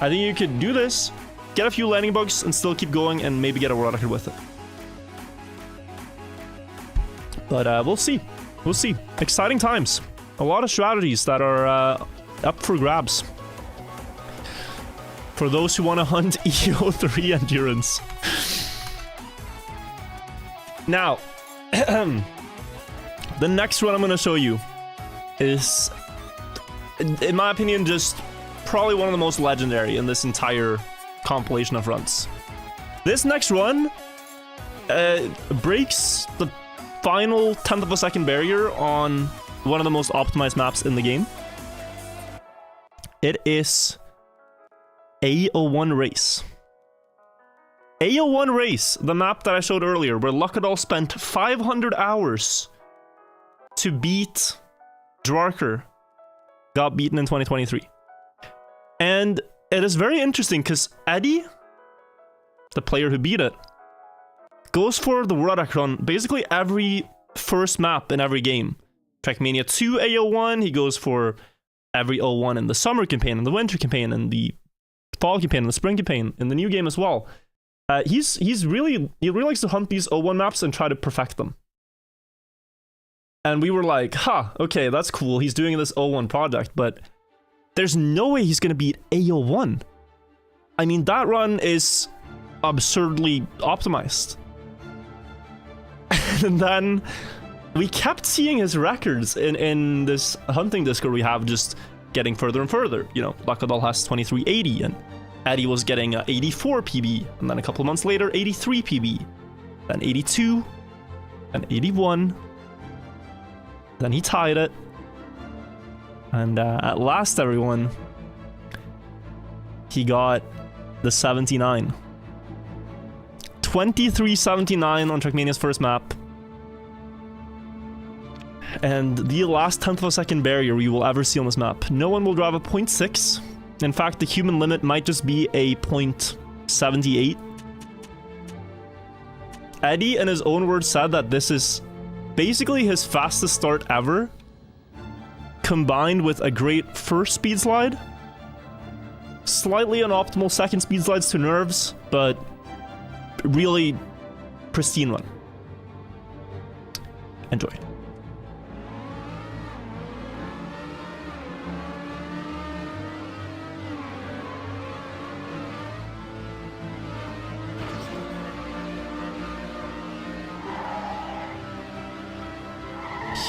I think you could do this, get a few landing bugs, and still keep going and maybe get a world record with it. But we'll see. We'll see. Exciting times. A lot of strategies that are up for grabs. For those who want to hunt EO3 endurance. Now, the next run I'm going to show you is, in my opinion, just probably one of the most legendary in this entire compilation of runs. This next run breaks the final 10th of a second barrier on one of the most optimized maps in the game. It is A01 Race. A01 Race, the map that I showed earlier, where Luckadal spent 500 hours to beat Dwarker, got beaten in 2023. And it is very interesting because Eddie, the player who beat it, goes for the world record on basically every first map in every game. Trackmania 2 A01, he goes for every 01 in the summer campaign, in the winter campaign, in the fall campaign, in the spring campaign, in the new game as well. He really likes to hunt these 01 maps and try to perfect them. And we were like, okay, that's cool. He's doing this 01 project, but there's no way he's going to beat A01. I mean, that run is absurdly optimized. And then we kept seeing his records in this hunting Discord we have just getting further and further. You know, Luckadal has 2380 and Eddie was getting 84 PB, and then a couple of months later, 83 PB, then 82, and 81. Then he tied it. And at last, everyone, he got the 79. 2379 on Trackmania's first map. And the last 10th of a second barrier we will ever see on this map. No one will drive a 0.6. In fact, the human limit might just be a 0.78. Eddie, in his own words, said that this is basically his fastest start ever, combined with a great first speed slide, slightly unoptimal second speed slides to nerves, but really pristine run. Enjoy.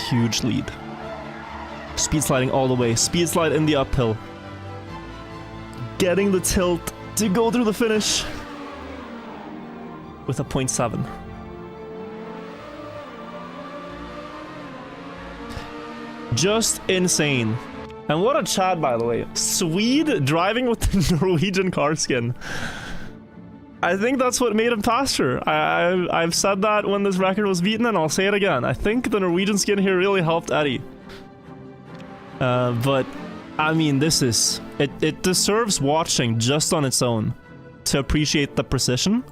Huge lead. Speed sliding all the way. Speed slide in the uphill. Getting the tilt to go through the finish with a 0.7. Just insane. And what a Chad, by the way. Swede driving with the Norwegian car skin. I think that's what made him faster. I've said that when this record was beaten, and I'll say it again. I think the Norwegian skin here really helped Eddie. But, I mean, this is... It deserves watching just on its own to appreciate the precision.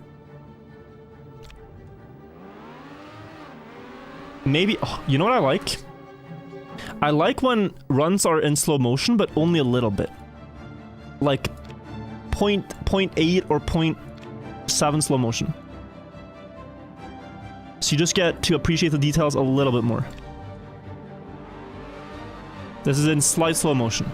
Maybe... Oh, you know what I like? I like when runs are in slow motion, but only a little bit. Like 0.8 or 0.7 slow motion. So you just get to appreciate the details a little bit more. This is in slight slow motion.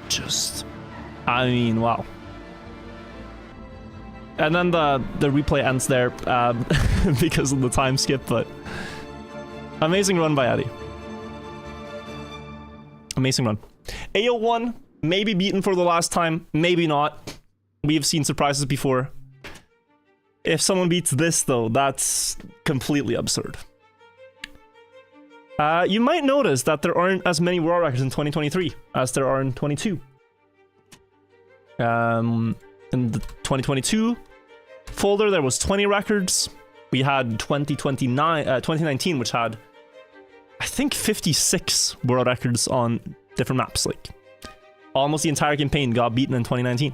Just, I mean, wow. And then the replay ends there because of the time skip, but amazing run by Eddie. Amazing run. AO1, maybe beaten for the last time, maybe not. We've seen surprises before. If someone beats this, though, that's completely absurd. You might notice that there aren't as many world records in 2023 as there are in 22. In the 2022 folder, there was 20 records. We had 2019, which had, I think, 56 world records on different maps. Like, almost the entire campaign got beaten in 2019.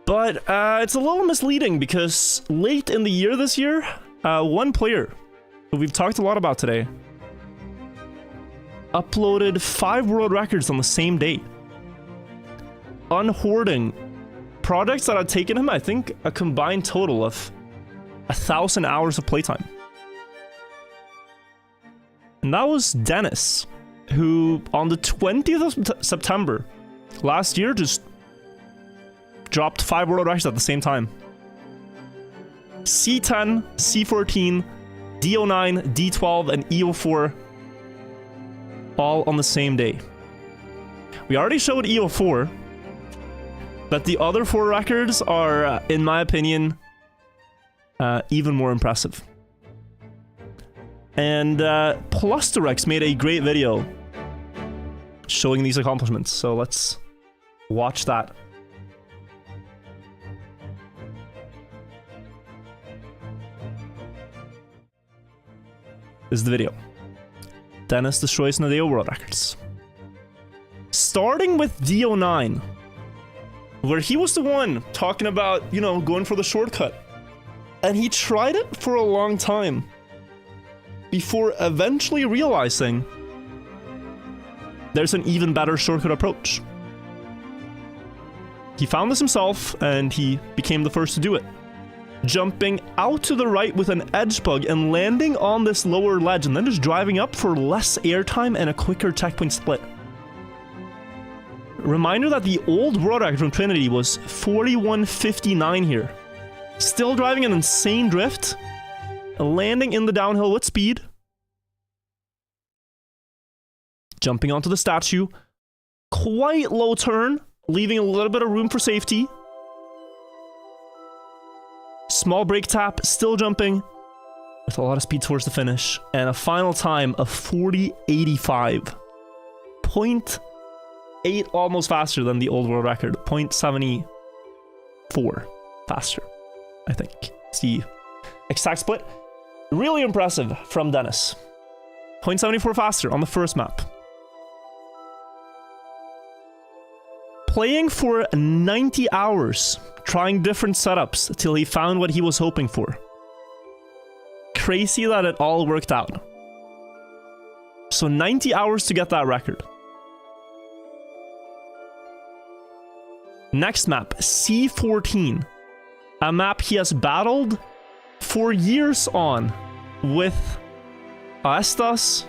But it's a little misleading because late in the year this year, one player who we've talked a lot about today uploaded 5 world records on the same day. Unhoarding projects that had taken him, I think, a combined total of 1,000 hours of playtime. And that was Dennis, who on the 20th of September last year just dropped 5 world records at the same time. C10, C14, D09, D12, and E04 all on the same day. We already showed E04, but the other 4 records are, in my opinion, even more impressive. And Plusterex made a great video showing these accomplishments, so let's watch that. This is the video. Dennis destroys Nadeo world records. Starting with D09, where he was the one talking about, you know, going for the shortcut. And he tried it for a long time before eventually realizing there's an even better shortcut approach. He found this himself, and he became the first to do it. Jumping out to the right with an edge bug and landing on this lower ledge, and then just driving up for less airtime and a quicker checkpoint split. Reminder that the old world record from Trinity was 41:59 here. Still driving an insane drift, landing in the downhill with speed, jumping onto the statue, quite low turn, leaving a little bit of room for safety. Small brake tap, still jumping with a lot of speed towards the finish, and a final time of 40:85. 0.8 almost faster than the old world record. 0.74 faster, I think. It's the exact split. Really impressive from Dennis. 0.74 faster on the first map. Playing for 90 hours, trying different setups till he found what he was hoping for. Crazy that it all worked out. So 90 hours to get that record. Next map, C14. A map he has battled for years on with Aestas,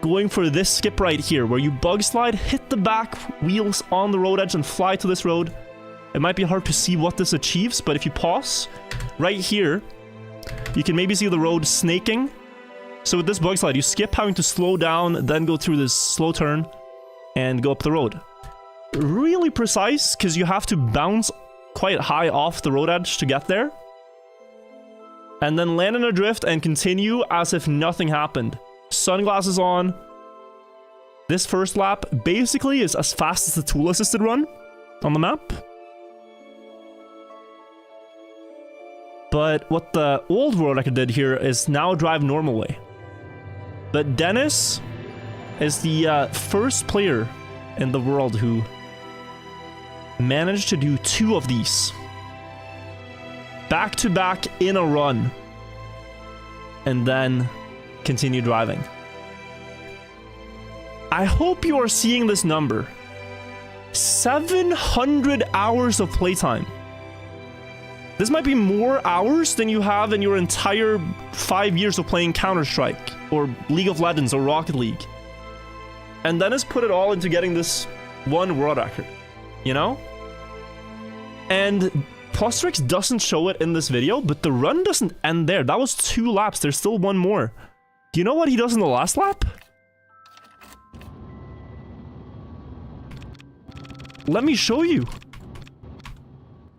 going for this skip right here, where you bug slide, hit the back wheels on the road edge and fly to this road. It might be hard to see what this achieves, but if you pause right here, you can maybe see the road snaking. So with this bug slide, you skip having to slow down, then go through this slow turn and go up the road. Really precise, because you have to bounce quite high off the road edge to get there. And then land in a drift and continue as if nothing happened. Sunglasses on. This first lap basically is as fast as the tool assisted run on the map. But what the old world record did here is now drive normal way. But Dennis is the first player in the world who managed to do 2 of these back to back in a run and then continue driving. I hope you are seeing this number. 700 hours of playtime. This might be more hours than you have in your entire 5 years of playing Counter-Strike or League of Legends or Rocket League. And Dennis put it all into getting this one world record, you know? And Plusterex doesn't show it in this video, but the run doesn't end there. That was 2 laps. There's still one more. Do you know what he does in the last lap? Let me show you.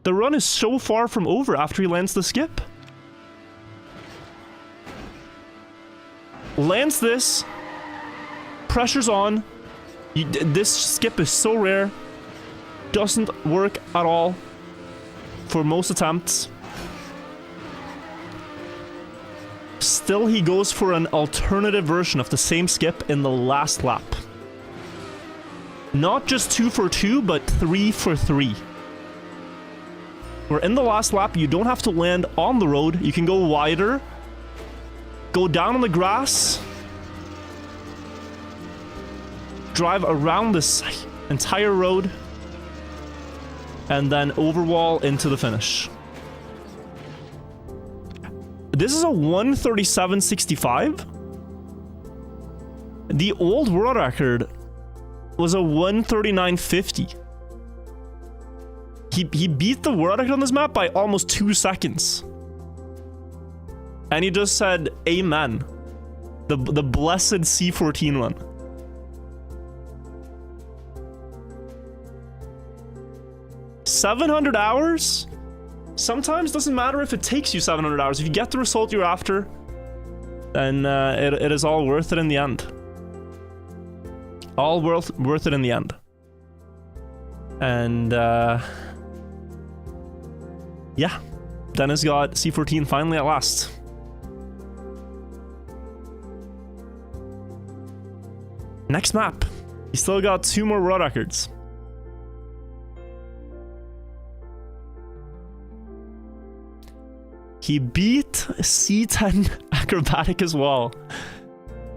The run is so far from over after he lands the skip. Lands this. Pressure's on. This skip is so rare. Doesn't work at all for most attempts. Still, he goes for an alternative version of the same skip in the last lap. Not just 2 for 2, but 3 for 3. Where in the last lap, you don't have to land on the road. You can go wider, go down on the grass, drive around this entire road, and then overwall into the finish. This is a 1:37.65. The old world record was a 1:39.50. He beat the world record on this map by almost 2 seconds. And he just said, amen. The blessed C14 run. $700 hours? Sometimes doesn't matter if it takes you 700 hours. If you get the result you're after, then it is all worth it in the end. All worth it in the end. And yeah, Dennis got C14 finally at last. Next map. He still got 2 more world records. He beat C10 acrobatic as well.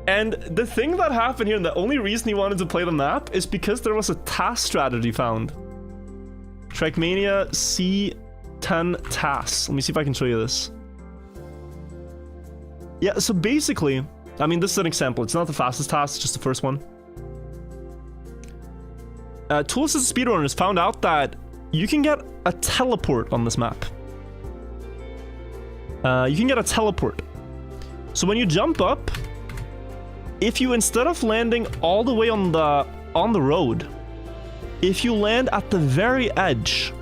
And the thing that happened here, and the only reason he wanted to play the map, is because there was a task strategy found. Trackmania C10 task. Let me see if I can show you this. Yeah, so basically, I mean, this is an example. It's not the fastest task, it's just the first one. Tools as speedrunners found out that you can get a teleport on this map. You can get a teleport. So when you jump up, if you, instead of landing all the way on the road, if you land at the very edge,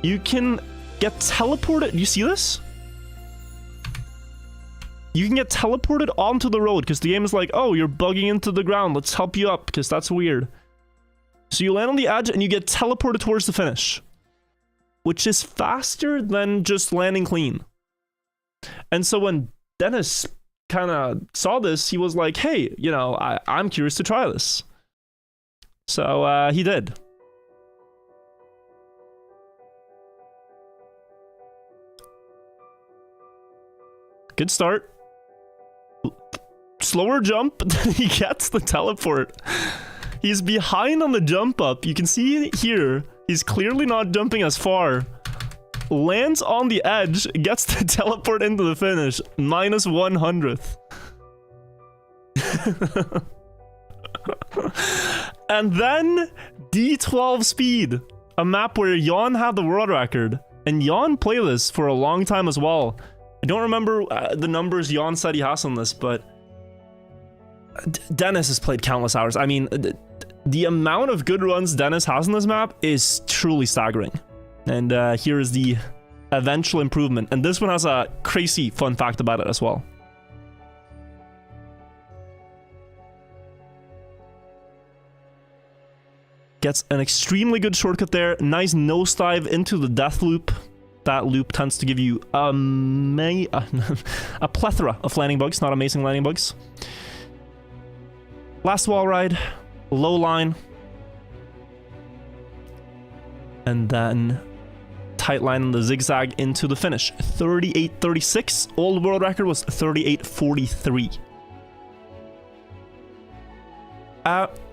you can get teleported. You see this? You can get teleported onto the road because the game is like, oh, you're bugging into the ground. Let's help you up because that's weird. So you land on the edge and you get teleported towards the finish, which is faster than just landing clean. And so when Dennis kind of saw this, he was like, hey, you know, I'm curious to try this. So he did. Good start. Slower jump, but then he gets the teleport. He's behind on the jump up. You can see here, he's clearly not jumping as far. Lands on the edge, gets the teleport into the finish. Minus 100th. And then D12 speed. A map where Jan had the world record. And Jan played this for a long time as well. I don't remember the numbers Jan said he has on this, but Dennis has played countless hours. I mean, the amount of good runs Dennis has on this map is truly staggering. And here is the eventual improvement. And this one has a crazy fun fact about it as well. Gets an extremely good shortcut there. Nice nosedive into the death loop. That loop tends to give you a plethora of landing bugs, not amazing landing bugs. Last wall ride, low line. And then tight line on the zigzag into the finish. 38.36. Old world record was 38.43.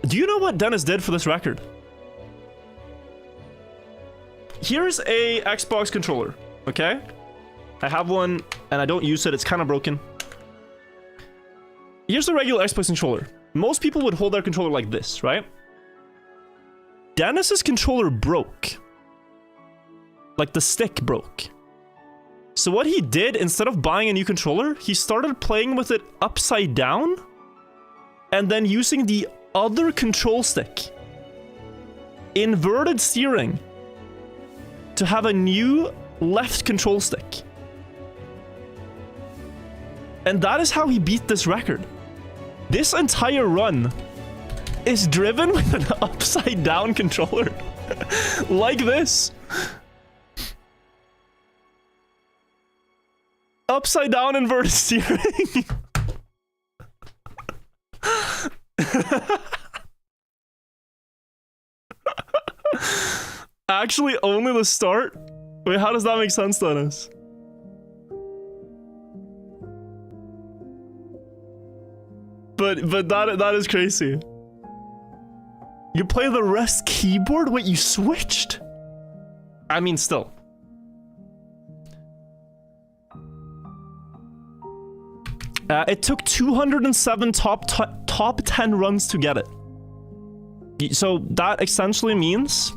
Do you know what Dennis did for this record? Here's a Xbox controller, okay? I have one and I don't use it. It's kind of broken. Here's the regular Xbox controller. Most people would hold their controller like this, right? Dennis's controller broke. Like the stick broke. So what he did, instead of buying a new controller, he started playing with it upside down and then using the other control stick, inverted steering, to have a new left control stick. And that is how he beat this record. This entire run is driven with an upside down controller. Like this. Upside down inverted steering. Actually, only the start? Wait, how does that make sense, Dennis? But that is crazy. You play the rest keyboard? Wait, you switched? I mean, still. It took 207 top 10 runs to get it. So that essentially means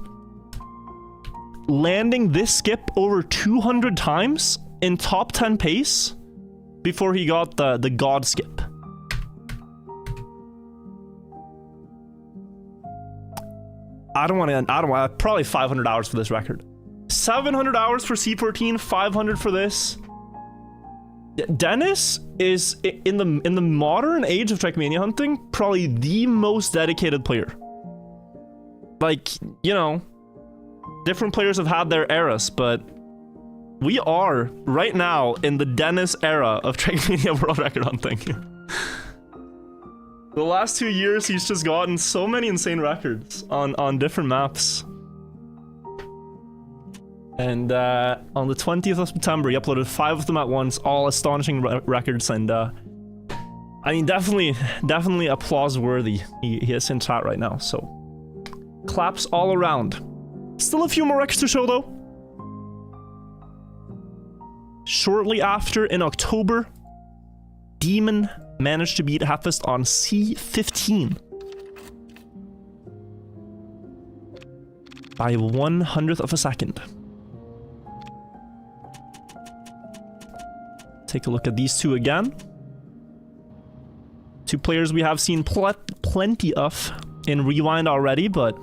landing this skip over 200 times in top 10 pace before he got the god skip. I don't want probably 500 hours for this record. 700 hours for C14, 500 for this. Dennis is, in the modern age of Trackmania hunting, probably the most dedicated player. Like, you know, different players have had their eras, but we are right now in the Dennis era of Trackmania world record hunting. The last 2 years, he's just gotten so many insane records on different maps. And on the 20th of September, he uploaded 5 of them at once, all astonishing records, and I mean, definitely applause worthy. He is in chat right now, so claps all around. Still a few more records to show, though. Shortly after, in October, Demon managed to beat Hefest on C15 by 1/100th of a second. Take a look at these two again. Two players we have seen plenty of in Rewind already, but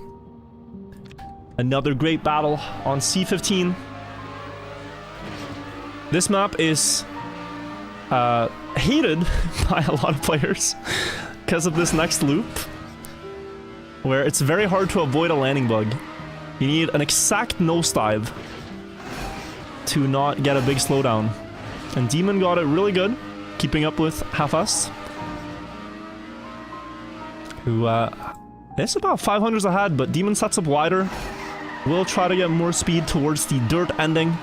another great battle on C15. This map is hated by a lot of players because of this next loop, where it's very hard to avoid a landing bug. You need an exact nosedive to not get a big slowdown. And Demon got it really good, keeping up with Hefest, who is about 500s ahead, but Demon sets up wider. Will try to get more speed towards the dirt ending.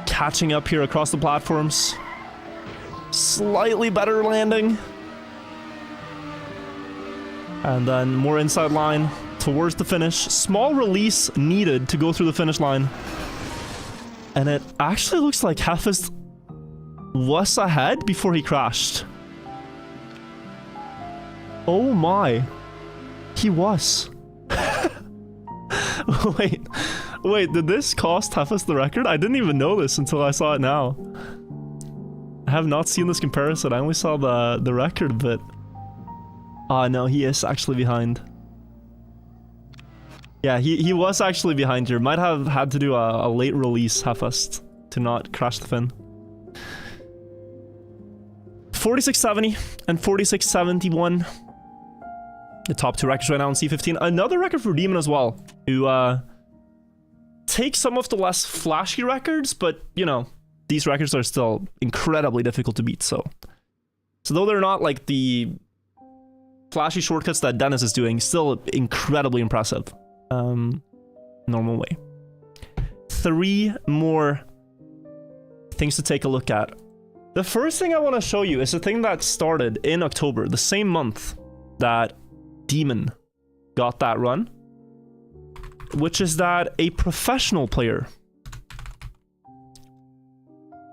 Catching up here across the platforms. Slightly better landing. And then more inside line towards the finish. Small release needed to go through the finish line. And it actually looks like Hefest was ahead before he crashed. Oh my. He was. Wait, did this cost Hefest the record? I didn't even know this until I saw it now. I have not seen this comparison. I only saw the record, but... Oh no, he is actually behind. Yeah, he was actually behind here. Might have had to do a late release Hefest to not crash the fin. 4670 and 4671. The top two records right now in C15. Another record for Demon as well, who takes some of the less flashy records, but, you know, these records are still incredibly difficult to beat, so though they're not like the flashy shortcuts that Dennis is doing, still incredibly impressive. Normal way. 3 more things to take a look at. The first thing I want to show you is a thing that started in October, the same month that Demon got that run, which is that a professional player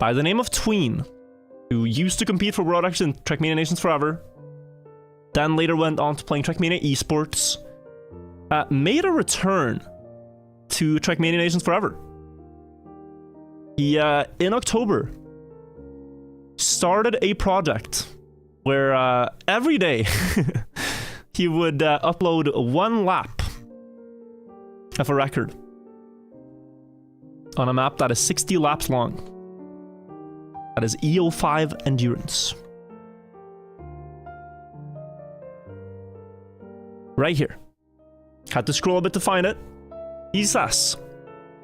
by the name of Tween, who used to compete for World Records in Trackmania Nations Forever, then later went on to playing Trackmania Esports, made a return to Trackmania Nations Forever. He, in October, started a project where every day he would upload 1 lap of a record on a map that is 60 laps long. That is EO5 Endurance. Right here. Had to scroll a bit to find it. He says,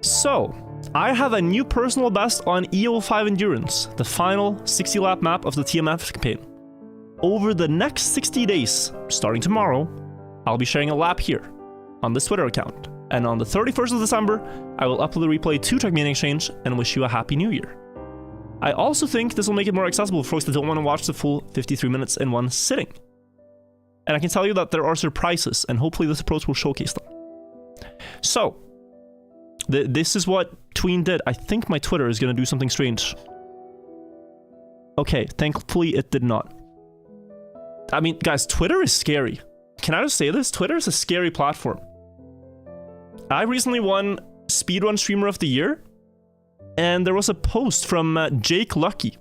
so, I have a new personal best on EO5 Endurance, the final 60 lap map of the TMF campaign. Over the next 60 days, starting tomorrow, I'll be sharing a lap here on this Twitter account. And on the 31st of December, I will upload the replay to Trackmania Exchange and wish you a happy new year. I also think this will make it more accessible for folks that don't want to watch the full 53 minutes in one sitting. And I can tell you that there are surprises, and hopefully this approach will showcase them. So, this is what Tween did. I think my Twitter is going to do something strange. Okay, thankfully it did not. I mean, guys, Twitter is scary. Can I just say this? Twitter is a scary platform. I recently won Speedrun Streamer of the Year, and there was a post from Jake Lucky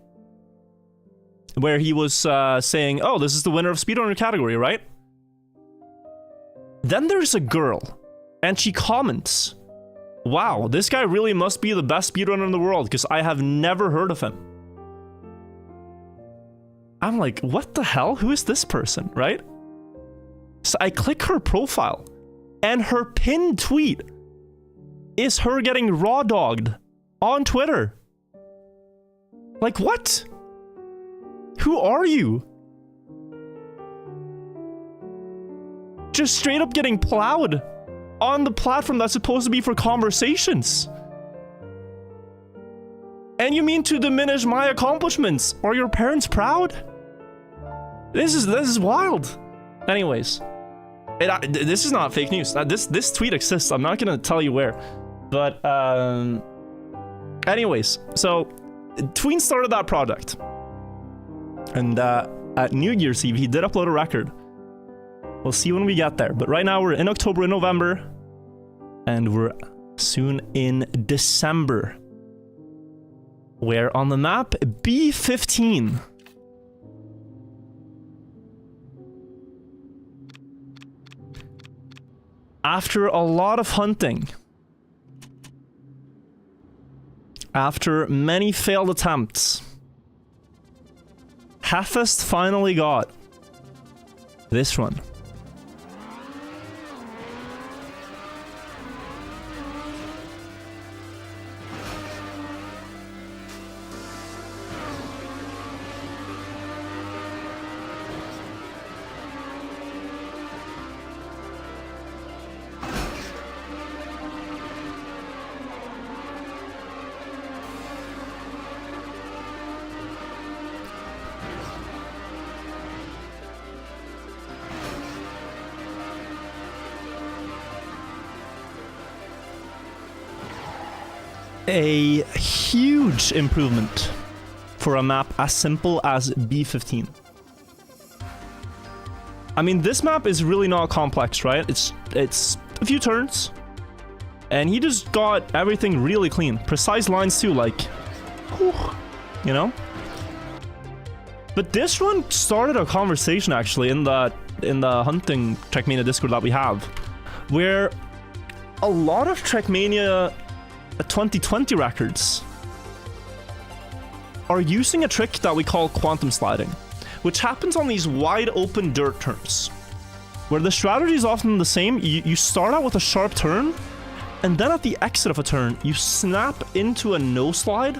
where he was saying, oh, this is the winner of speedrunner category, right? Then there's a girl, and she comments, wow, this guy really must be the best speedrunner in the world, because I have never heard of him. I'm like, what the hell? Who is this person, right? So I click her profile, and her pinned tweet is her getting raw dogged on Twitter. Like, what? Who are you? Just straight up getting plowed on the platform that's supposed to be for conversations. And you mean to diminish my accomplishments? Are your parents proud? This is wild. Anyways, this is not fake news. This tweet exists. I'm not gonna tell you where, but anyways, so Tween started that project, and at New Year's Eve he did upload a record. We'll see when we get there. But right now we're in October and November, and we're soon in December. Where on the map B15. After a lot of hunting, after many failed attempts, Heffest finally got this one. A huge improvement for a map as simple as B15. I mean, this map is really not complex, right? It's a few turns, and he just got everything really clean. Precise lines too, like, whew, you know? But this one started a conversation actually in the hunting Trackmania Discord that we have, where a lot of Trackmania 2020 records are using a trick that we call quantum sliding, which happens on these wide open dirt turns, where the strategy is often the same. You start out with a sharp turn, and then at the exit of a turn, you snap into a no slide.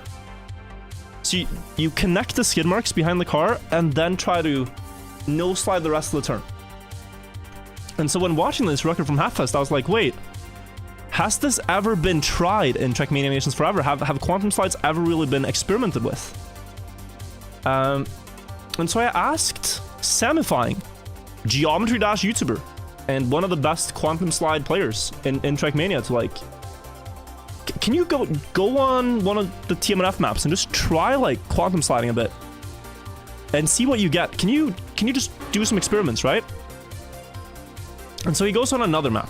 So you connect the skid marks behind the car, and then try to no slide the rest of the turn. And so when watching this record from Halffest, I was like, wait, has this ever been tried in Trackmania Nations Forever? Have quantum slides ever really been experimented with? And so I asked Samifying, Geometry Dash YouTuber, and one of the best quantum slide players in Trackmania, to like, can you go on one of the TMNF maps and just try like quantum sliding a bit and see what you get? Can you just do some experiments, right? And so he goes on another map.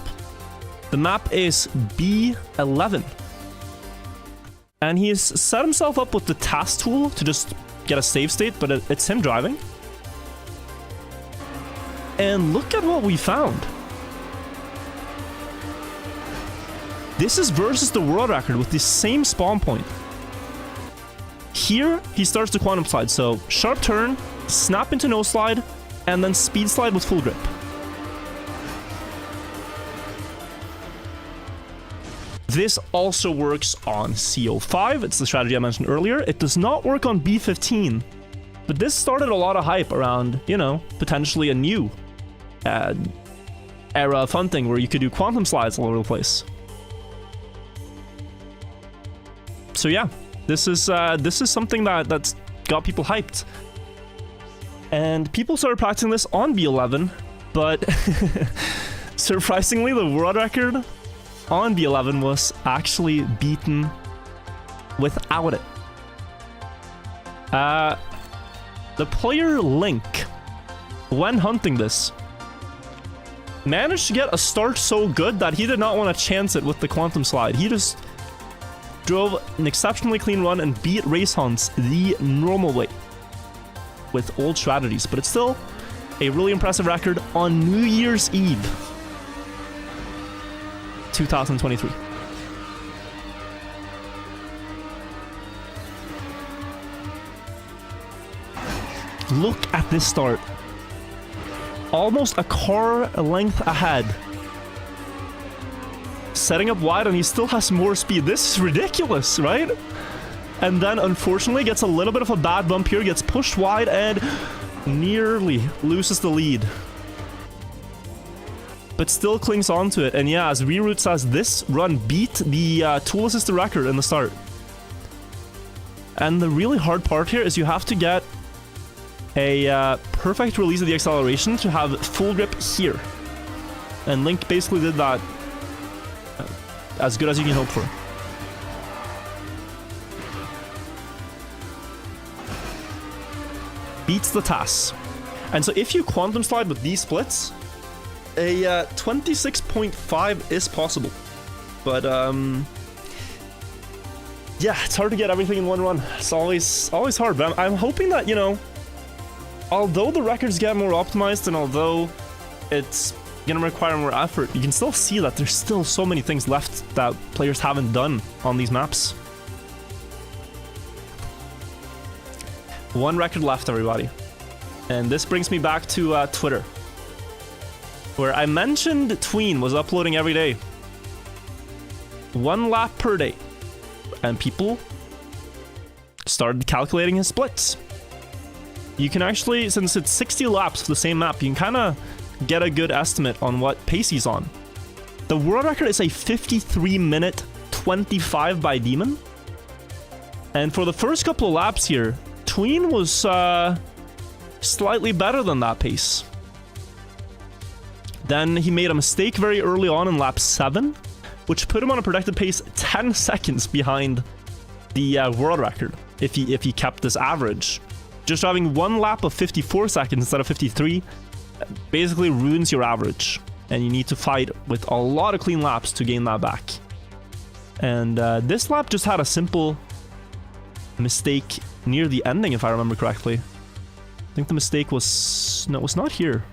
The map is B11. And he's set himself up with the task tool to just get a save state, but it's him driving. And look at what we found. This is versus the world record with the same spawn point. Here, he starts to quantum slide, so sharp turn, snap into no slide, and then speed slide with full grip. This also works on CO5, it's the strategy I mentioned earlier. It does not work on B15, but this started a lot of hype around, you know, potentially a new era of hunting where you could do quantum slides all over the place. So yeah, this is something that's got people hyped. And people started practicing this on B11, but surprisingly the world record on B11 was actually beaten without it. The player Link, when hunting this, managed to get a start so good that he did not want to chance it with the quantum slide. He just drove an exceptionally clean run and beat race hunts the normal way with old strategies, but it's still a really impressive record on New Year's Eve 2023. Look at this start. Almost a car length ahead. Setting up wide, and he still has more speed. This is ridiculous, right? And then, unfortunately, gets a little bit of a bad bump here, gets pushed wide, and nearly loses the lead. But still clings on to it. And yeah, as Reroute says, this run beat the tool assisted record in the start. And the really hard part here is you have to get a perfect release of the acceleration to have full grip here. And Link basically did that as good as you can hope for. Beats the TAS. And so if you quantum slide with these splits, a 26.5 is possible. But yeah, it's hard to get everything in one run. It's always hard, but I'm hoping that, you know, although the records get more optimized and although it's gonna require more effort, you can still see that there's still so many things left that players haven't done on these maps. One record left, everybody. And this brings me back to Twitter, where I mentioned Tween was uploading every day. 1 lap per day. And people started calculating his splits. You can actually, since it's 60 laps for the same map, you can kind of get a good estimate on what pace he's on. The world record is a 53-minute 25 by Demon. And for the first couple of laps here, Tween was slightly better than that pace. Then he made a mistake very early on in lap 7, which put him on a projected pace 10 seconds behind the world record if he kept this average. Just driving 1 lap of 54 seconds instead of 53 basically ruins your average, and you need to fight with a lot of clean laps to gain that back. And this lap just had a simple mistake near the ending, if I remember correctly. I think the mistake was... no, it was not here.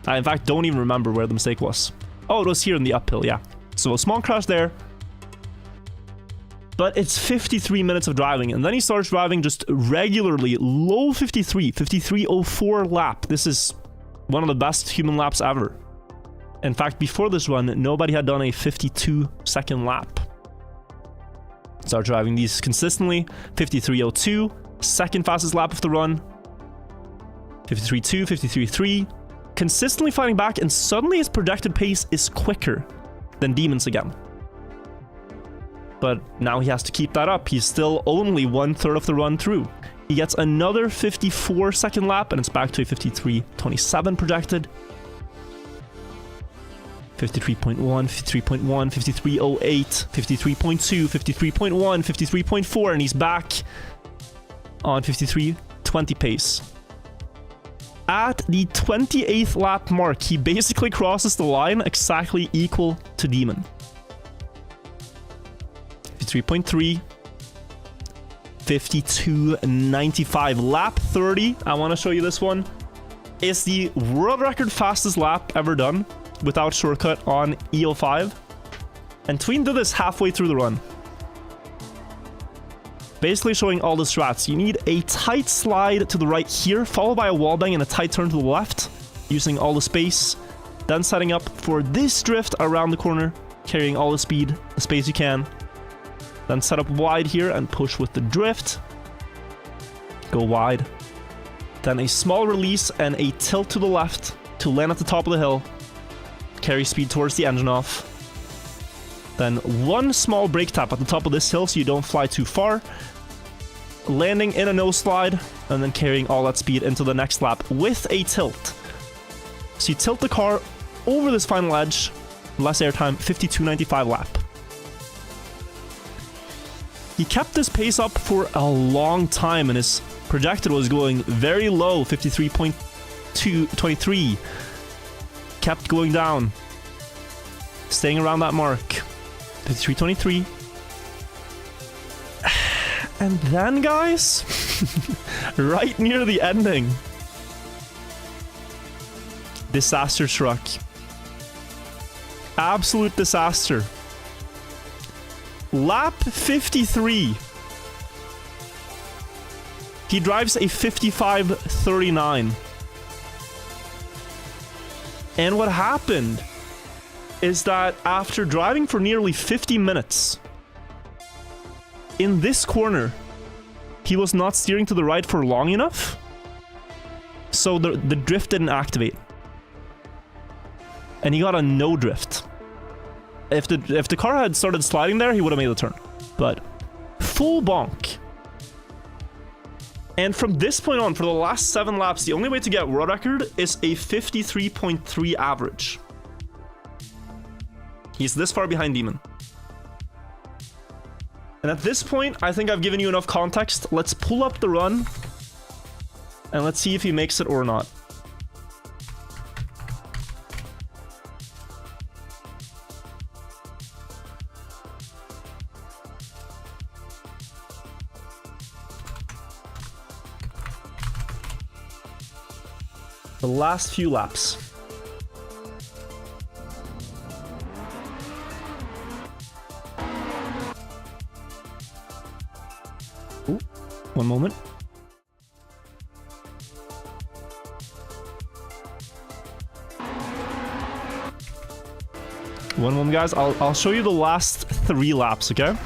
I, in fact, don't even remember where the mistake was. Oh, it was here in the uphill, yeah. So a small crash there. But it's 53 minutes of driving, and then he starts driving just regularly, low 53.04 lap. This is one of the best human laps ever. In fact, before this run, nobody had done a 52-second lap. Start driving these consistently. 53.02, second fastest lap of the run. 53.2, 53.3. Consistently fighting back, and suddenly his projected pace is quicker than Demon's again. But now he has to keep that up. He's still only 1/3 of the run through. He gets another 54-second lap, and it's back to a 53.27 projected. 53.1, 53.1, 53.08, 53.2, 53.1, 53.4, and he's back on 53.20 pace. At the 28th lap mark, he basically crosses the line exactly equal to Demon. 53.3, 52.95. Lap 30, I want to show you this one, is the world record fastest lap ever done without shortcut on EO5. And Tween did this halfway through the run. Basically showing all the strats. You need a tight slide to the right here, followed by a wallbang and a tight turn to the left, using all the space. Then setting up for this drift around the corner, carrying all the speed, the space you can. Then set up wide here and push with the drift. Go wide. Then a small release and a tilt to the left to land at the top of the hill. Carry speed towards the engine off. Then one small brake tap at the top of this hill so you don't fly too far. Landing in a nose slide, and then carrying all that speed into the next lap with a tilt. So you tilt the car over this final edge, less airtime, 52.95 lap. He kept this pace up for a long time, and his projected was going very low, 53.23. Kept going down, staying around that mark. 53.23, And then, guys, right near the ending, disaster truck. Absolute disaster. Lap 53. He drives a 55.39. And what happened is that after driving for nearly 50 minutes, in this corner, he was not steering to the right for long enough, so the drift didn't activate. And he got a no drift. If the car had started sliding there, he would have made the turn. But full bonk. And from this point on, for the last 7 laps, the only way to get world record is a 53.3 average. He's this far behind Demon. And at this point, I think I've given you enough context. Let's pull up the run, and let's see if he makes it or not. The last few laps. Ooh, one moment. One moment, guys. I'll show you the last 3 laps, okay?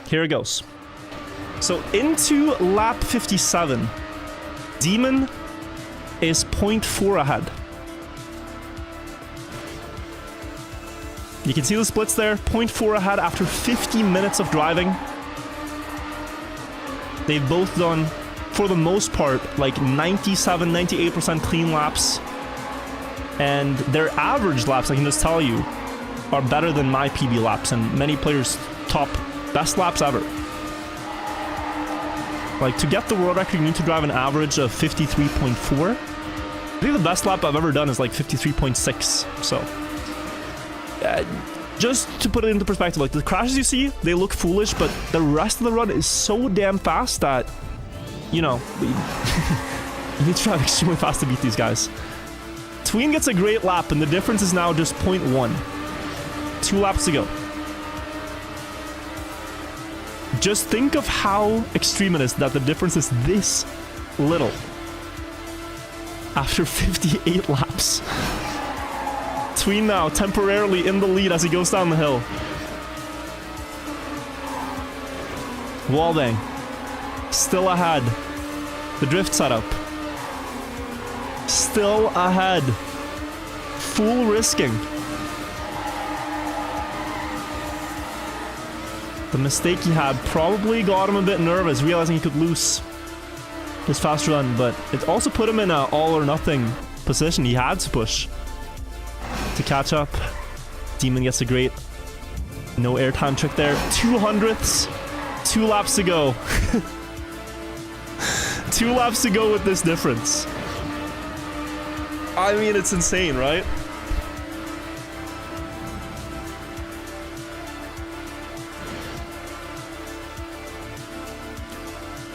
Here it goes. So into lap 57, Demon is 0.4 ahead. You can see the splits there, 0.4 ahead after 50 minutes of driving. They've both done, for the most part, like 97, 98% clean laps. And their average laps, I can just tell you, are better than my PB laps and many players' top best laps ever. Like, to get the world record, you need to drive an average of 53.4. I think the best lap I've ever done is like 53.6. So, just to put it into perspective, like the crashes you see, they look foolish, but the rest of the run is so damn fast that, you know, you need to drive extremely fast to beat these guys. Tween gets a great lap, and the difference is now just 0.1. 2 laps to go. Just think of how extreme it is that the difference is this little after 58 laps. Tween now temporarily in the lead as he goes down the hill. Wallbang still ahead. The drift setup still ahead. Full risking. The mistake he had probably got him a bit nervous, realizing he could lose his fast run, but it also put him in an all-or-nothing position. He had to push to catch up. Demon gets a great no airtime trick there. 200ths, 2 laps to go. 2 laps to go with this difference. I mean, it's insane, right?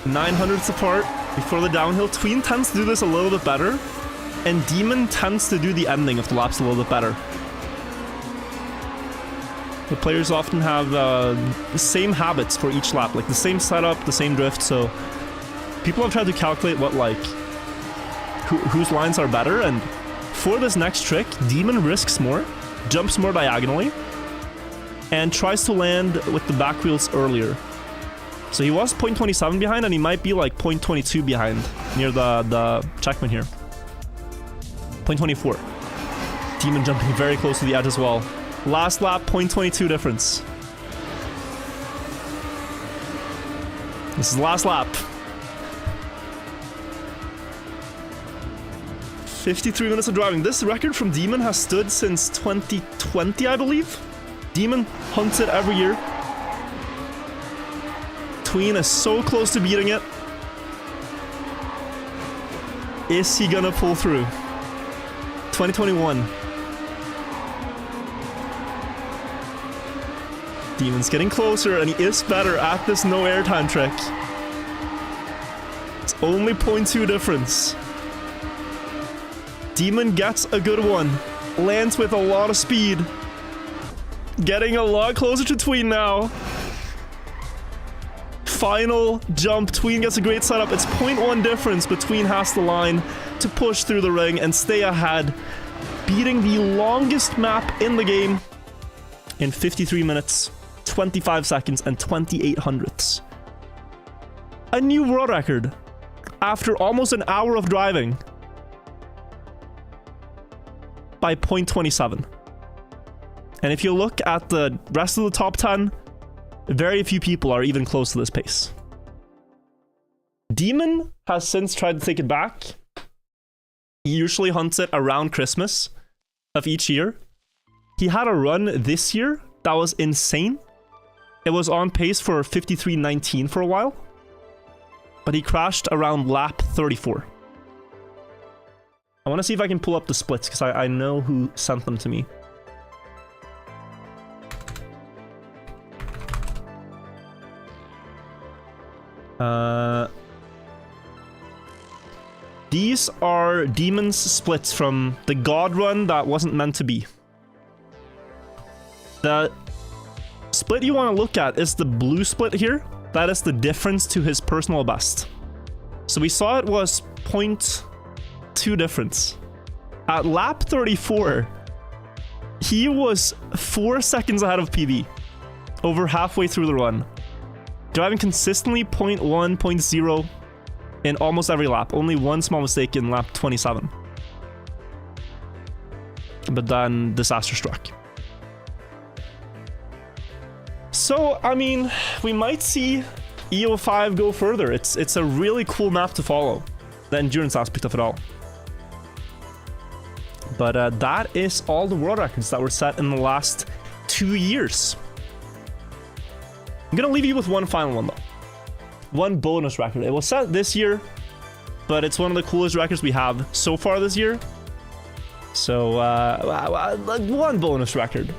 900ths apart before the downhill. Tween tends to do this a little bit better, and Demon tends to do the ending of the laps a little bit better. The players often have the same habits for each lap, like the same setup, the same drift, so people have tried to calculate what, like, whose lines are better, and for this next trick, Demon risks more, jumps more diagonally, and tries to land with the back wheels earlier. So he was 0.27 behind, and he might be like 0.22 behind near the checkpoint here. 0.24. Demon jumping very close to the edge as well. Last lap, 0.22 difference. This is the last lap. 53 minutes of driving. This record from Demon has stood since 2020, I believe. Demon hunts it every year. Tween is so close to beating it. Is he gonna pull through? 2021. Demon's getting closer, and he is better at this no airtime trick. It's only 0.2 difference. Demon gets a good one. Lands with a lot of speed. Getting a lot closer to Tween now. Final jump. Tween gets a great setup. It's 0.1 difference, but Tween has the line to push through the ring and stay ahead, beating the longest map in the game in 53 minutes, 25 seconds, and 28 hundredths. A new world record after almost an hour of driving by 0.27. And if you look at the rest of the top 10, very few people are even close to this pace. Demon has since tried to take it back. He usually hunts it around Christmas of each year. He had a run this year that was insane. It was on pace for 53.19 for a while, but he crashed around lap 34. I want to see if I can pull up the splits, because I know who sent them to me. These are Demon's splits from the God run that wasn't meant to be. The split you want to look at is the blue split here. That is the difference to his personal best. So we saw it was 0.2 difference. At lap 34, he was 4 seconds ahead of PB over halfway through the run, driving consistently 0.1, 0.0 in almost every lap. Only one small mistake in lap 27. But then disaster struck. So, I mean, we might see EO5 go further. It's a really cool map to follow. The endurance aspect of it all. But that is all the world records that were set in the last 2 years. I'm gonna leave you with one final one though. One bonus record. It was set this year, but it's one of the coolest records we have so far this year. So, one bonus record.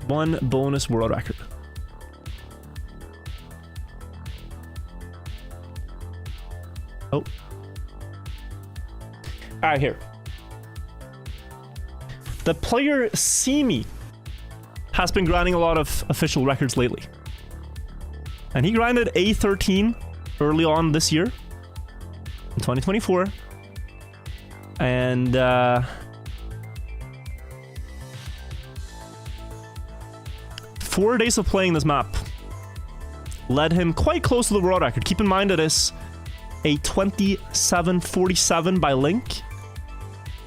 One bonus world record. Oh. Alright, here. The player Simi has been grinding a lot of official records lately. And he grinded A13 early on this year, in 2024. And, 4 days of playing this map led him quite close to the world record. Keep in mind it is a 27:47 by Link,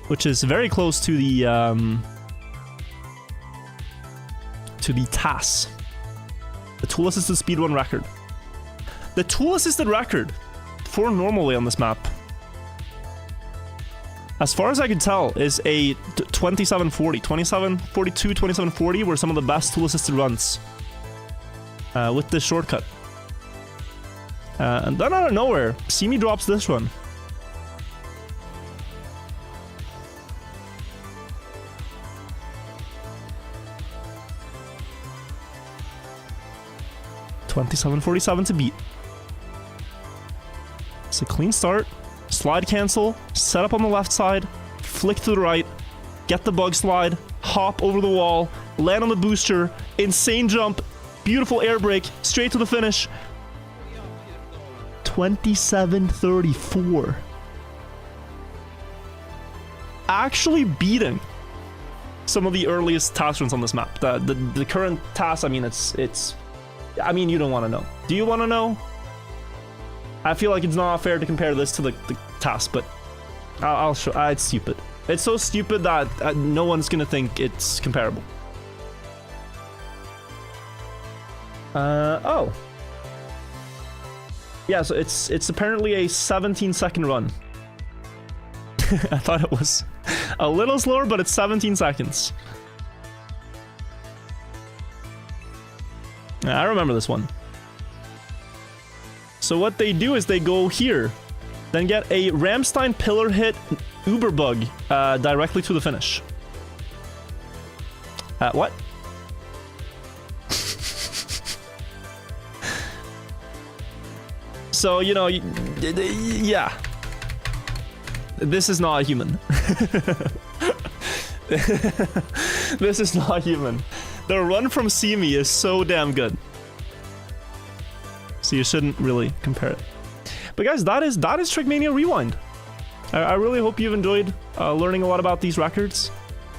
which is very close to the TAS, the tool assisted speedrun record. The tool assisted record for normally on this map, as far as I can tell, is a 2740, 2742, 2740 were some of the best tool assisted runs with this shortcut. And then out of nowhere, Simi drops this run. $27.47 to beat. It's a clean start. Slide cancel, set up on the left side, flick to the right, get the bug slide, hop over the wall, land on the booster, insane jump, beautiful air brake, straight to the finish. 27:34. Actually beating some of the earliest task runs on this map. The current task, I mean, it's I mean, you don't want to know. Do you want to know? I feel like it's not fair to compare this to the task, but I'll show. It's stupid. It's so stupid that no one's gonna think it's comparable. Oh. Yeah, so it's apparently a 17-second run. I thought it was a little slower, but it's 17 seconds. I remember this one. So what they do is they go here then get a Ramstein pillar hit Uber bug directly to the finish. What? So, you know, yeah. This is not human. This is not human. The run from Simi is so damn good. So you shouldn't really compare it. But guys, that is Trackmania Rewind. I really hope you've enjoyed learning a lot about these records.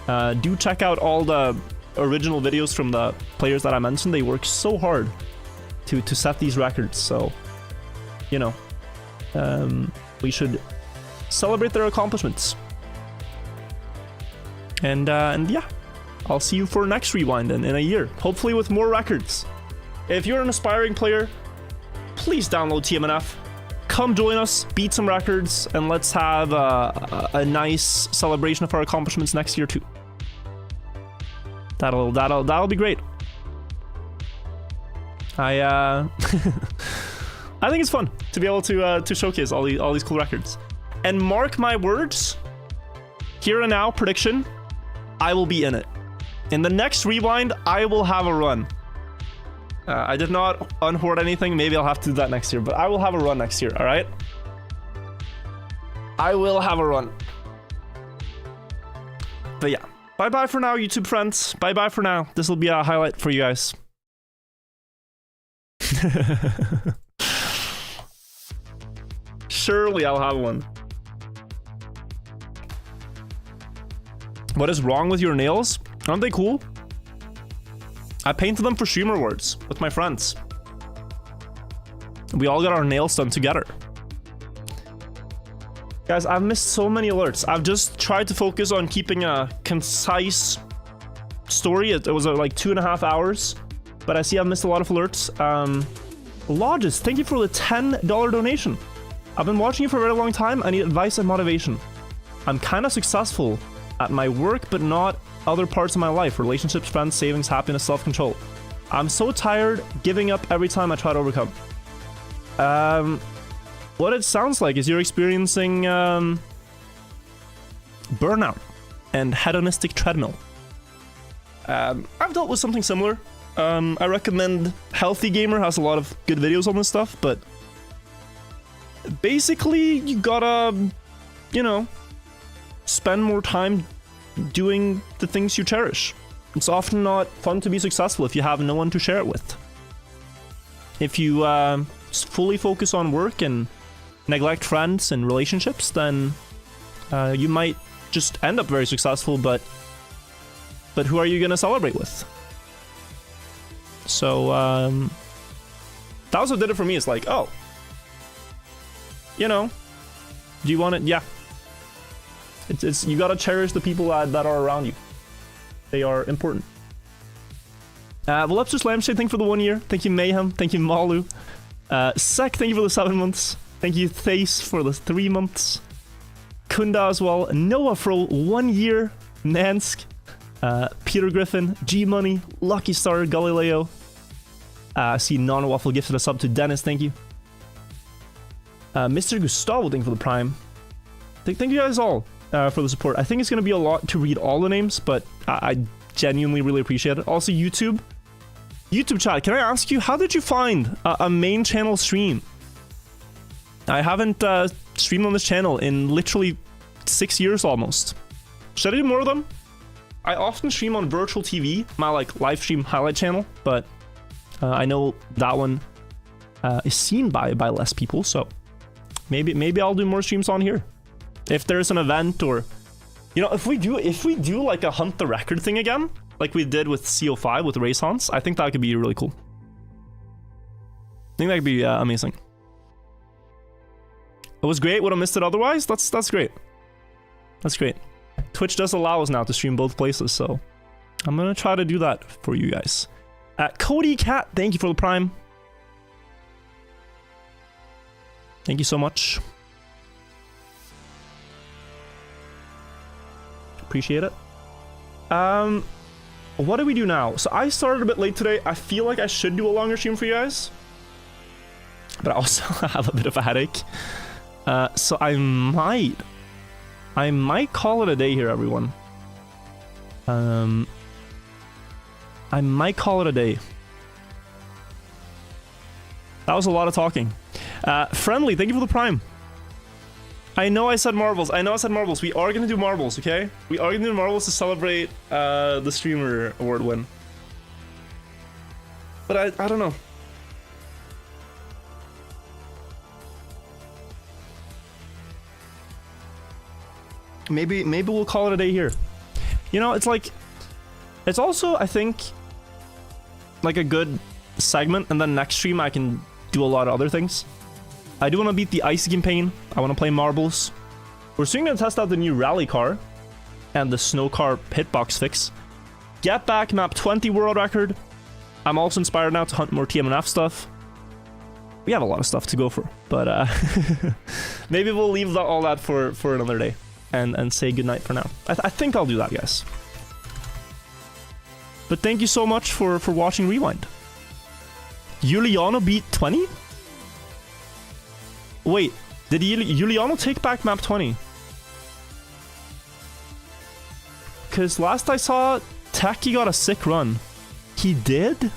Do check out all the original videos from the players that I mentioned. They work so hard to set these records. So, you know, we should celebrate their accomplishments. And yeah, I'll see you for next Rewind in a year, hopefully with more records. If you're an aspiring player, please download TMNF. Come join us, beat some records, and let's have a nice celebration of our accomplishments next year too. That'll be great. I think it's fun to be able to showcase all these cool records. And mark my words, here and now prediction, I will be in it. In the next Rewind, I will have a run. I did not unhoard anything. Maybe I'll have to do that next year, but I will have a run next year, all right? I will have a run. But yeah, bye-bye for now, YouTube friends. Bye-bye for now. This will be a highlight for you guys. Surely I'll have one. What is wrong with your nails? Aren't they cool? I painted them for Streamer Awards with my friends. We all got our nails done together. Guys, I've missed so many alerts. I've just tried to focus on keeping a concise story. It was like 2.5 hours, but I see I've missed a lot of alerts. Lodges, thank you for the $10 donation. I've been watching you for a very long time. I need advice and motivation. I'm kind of successful at my work, but not other parts of my life. Relationships, friends, savings, happiness, self-control. I'm so tired, giving up every time I try to overcome. What it sounds like is you're experiencing burnout and hedonistic treadmill. I've dealt with something similar. I recommend Healthy Gamer, has a lot of good videos on this stuff, but basically you gotta, you know, spend more time doing the things you cherish. It's often not fun to be successful if you have no one to share it with. If you fully focus on work and neglect friends and relationships, then you might just end up very successful, but who are you going to celebrate with? So that was what did it for me. It's like, oh, you know, do you want it? Yeah. It's you gotta cherish the people that are around you. They are important. Voluptuous Lampshade, thank you for the 1 year. Thank you, Mayhem. Thank you, Malu. Sek, thank you for the 7 months. Thank you, Thace, for the 3 months. Kunda as well. Noah for 1 year. Nansk. Peter Griffin. G-Money. Lucky Star. Galileo. I see Non-Waffle gifted a sub to Dennis. Thank you. Mr. Gustavo, thank you for the Prime. Thank you guys all for the support. I think it's going to be a lot to read all the names, but I genuinely really appreciate it. Also, YouTube chat, can I ask you, how did you find a main channel stream? I haven't streamed on this channel in literally 6 years almost. Should I do more of them? I often stream on virtual TV, my like live stream highlight channel, but I know that one is seen by less people, so maybe I'll do more streams on here. If there's an event, or, you know, if we do like a hunt the record thing again, like we did with CO5 with race hunts, I think that could be really cool. I think that could be amazing. It was great. Would have missed it otherwise. That's great. That's great. Twitch does allow us now to stream both places, so I'm gonna try to do that for you guys. Cody Cat, thank you for the Prime. Thank you so much. Appreciate it. What do we do now? So I started a bit late today. I feel like I should do a longer stream for you guys, but I also have a bit of a headache. So I might call it a day here, everyone. I might call it a day. That was a lot of talking. Friendly, thank you for the prime. I know I said marbles. We are gonna do marbles, okay? We are gonna do marbles to celebrate the streamer award win. But I don't know. Maybe we'll call it a day here. You know, it's like, it's also, I think, like a good segment, and then next stream I can do a lot of other things. I do want to beat the icy campaign. I want to play marbles. We're soon going to test out the new rally car and the snow car hitbox fix. Get back map 20 world record. I'm also inspired now to hunt more TMNF stuff. We have a lot of stuff to go for, but maybe we'll leave all that for another day and say goodnight for now. I think I'll do that, guys. But thank you so much for watching Rewind. Juliano beat 20? Wait, did Juliano take back map 20? Because last I saw, Taki got a sick run. He did?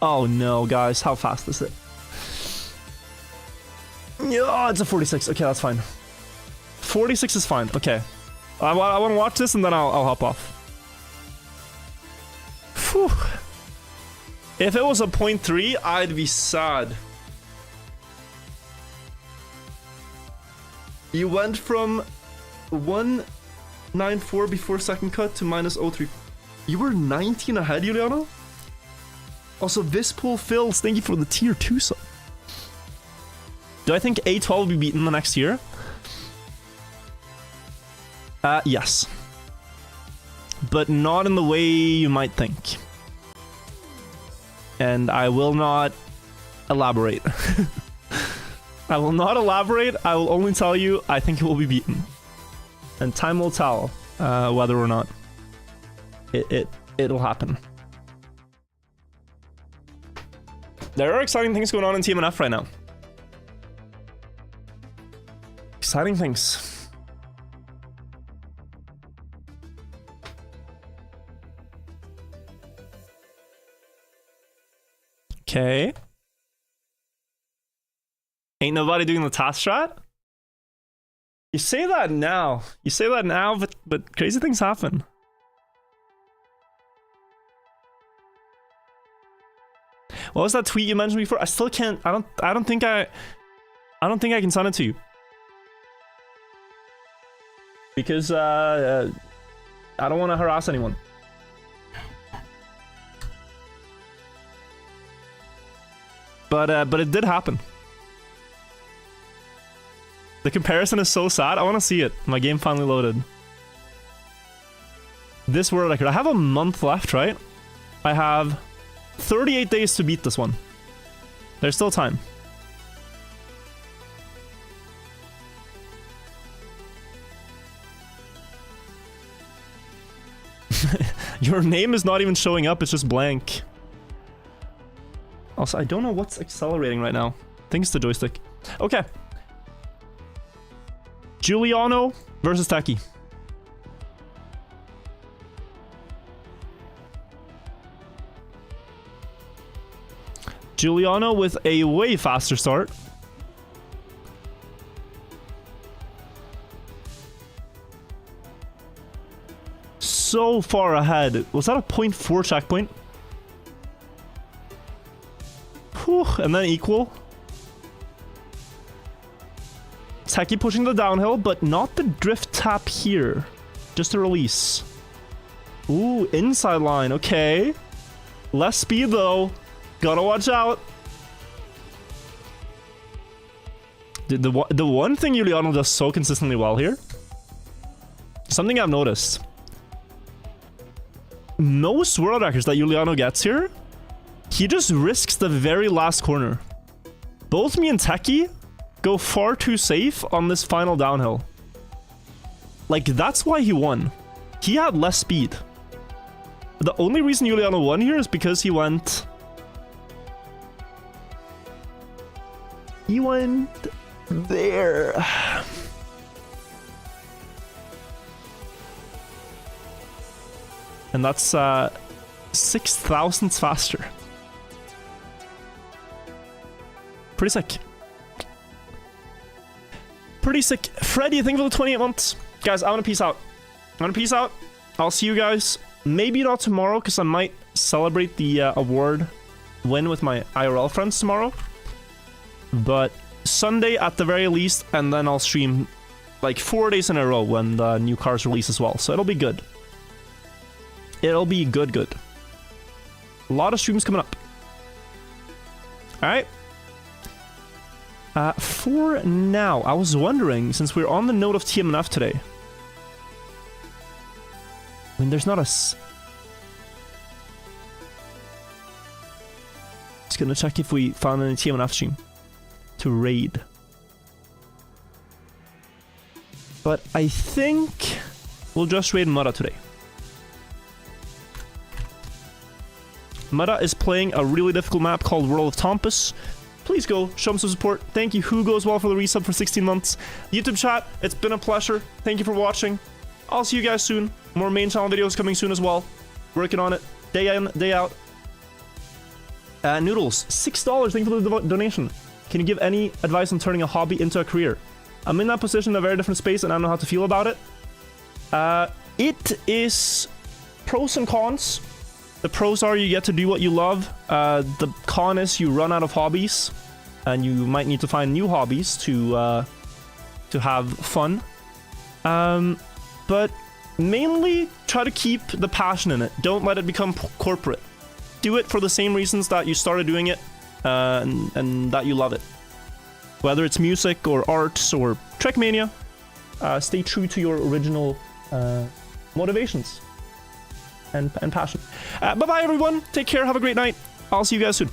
Oh no, guys, how fast is it? Yeah, it's a 46. Okay, that's fine. 46 is fine. Okay. I want to watch this and then I'll hop off. Whew. If it was a 0.3, I'd be sad. You went from 194 before second cut to minus 03. You were 19 ahead, Juliano? Also, Vispool Fills, thank you for the tier 2 sub. Do I think A12 will be beaten the next year? Yes. But not in the way you might think. And I will not elaborate. I will not elaborate. I will only tell you I think it will be beaten. And time will tell whether or not it'll happen. There are exciting things going on in TMNF right now. Exciting things. Okay. Ain't nobody doing the task strat? You say that now. You say that now, but crazy things happen. What was that tweet you mentioned before? I still can't. I don't think I can send it to you. Because I don't want to harass anyone. But it did happen. The comparison is so sad. I want to see it. My game finally loaded. This world record. I have a month left, right? I have 38 days to beat this one. There's still time. Your name is not even showing up. It's just blank. Also, I don't know what's accelerating right now. I think it's the joystick. Okay. Juliano versus Taki. Juliano with a way faster start. So far ahead. Was that a 0.4 checkpoint? Whew, and then equal. Taki pushing the downhill, but not the drift tap here. Just a release. Ooh, inside line. Okay. Less speed, though. Gotta watch out. The one thing Juliano does so consistently well here, something I've noticed. Most world records that Juliano gets here, he just risks the very last corner. Both me and Taki go far too safe on this final downhill. Like, that's why he won. He had less speed. The only reason Juliano won here is because he went Rewind there. And that's 6 thousandths faster. Pretty sick. Pretty sick. Freddy, thank you for the 28 months. Guys, I'm gonna peace out. I'll see you guys. Maybe not tomorrow, because I might celebrate the award win with my IRL friends tomorrow. But Sunday at the very least, and then I'll stream like 4 days in a row when the new cars release as well. So it'll be good. It'll be good. A lot of streams coming up. Alright. For now, I was wondering, since we're on the note of TMNF today. I mean, there's not a... Just gonna check if we found any TMNF stream to raid. But I think we'll just raid Mudda today. Mudda is playing a really difficult map called World of Tompus. Please go, show him some support. Thank you, Hugo, as well, for the resub for 16 months. YouTube chat, it's been a pleasure. Thank you for watching. I'll see you guys soon. More main channel videos coming soon as well. Working on it, day in, day out. Noodles, $6. Thank you for the donation. Can you give any advice on turning a hobby into a career? I'm in that position in a very different space, and I don't know how to feel about it. It is pros and cons. The pros are you get to do what you love. The con is you run out of hobbies, and you might need to find new hobbies to have fun. But mainly try to keep the passion in it. Don't let it become corporate. Do it for the same reasons that you started doing it, and that you love it. Whether it's music or arts or Trackmania, stay true to your original motivations and passion. Bye-bye, everyone. Take care. Have a great night. I'll see you guys soon.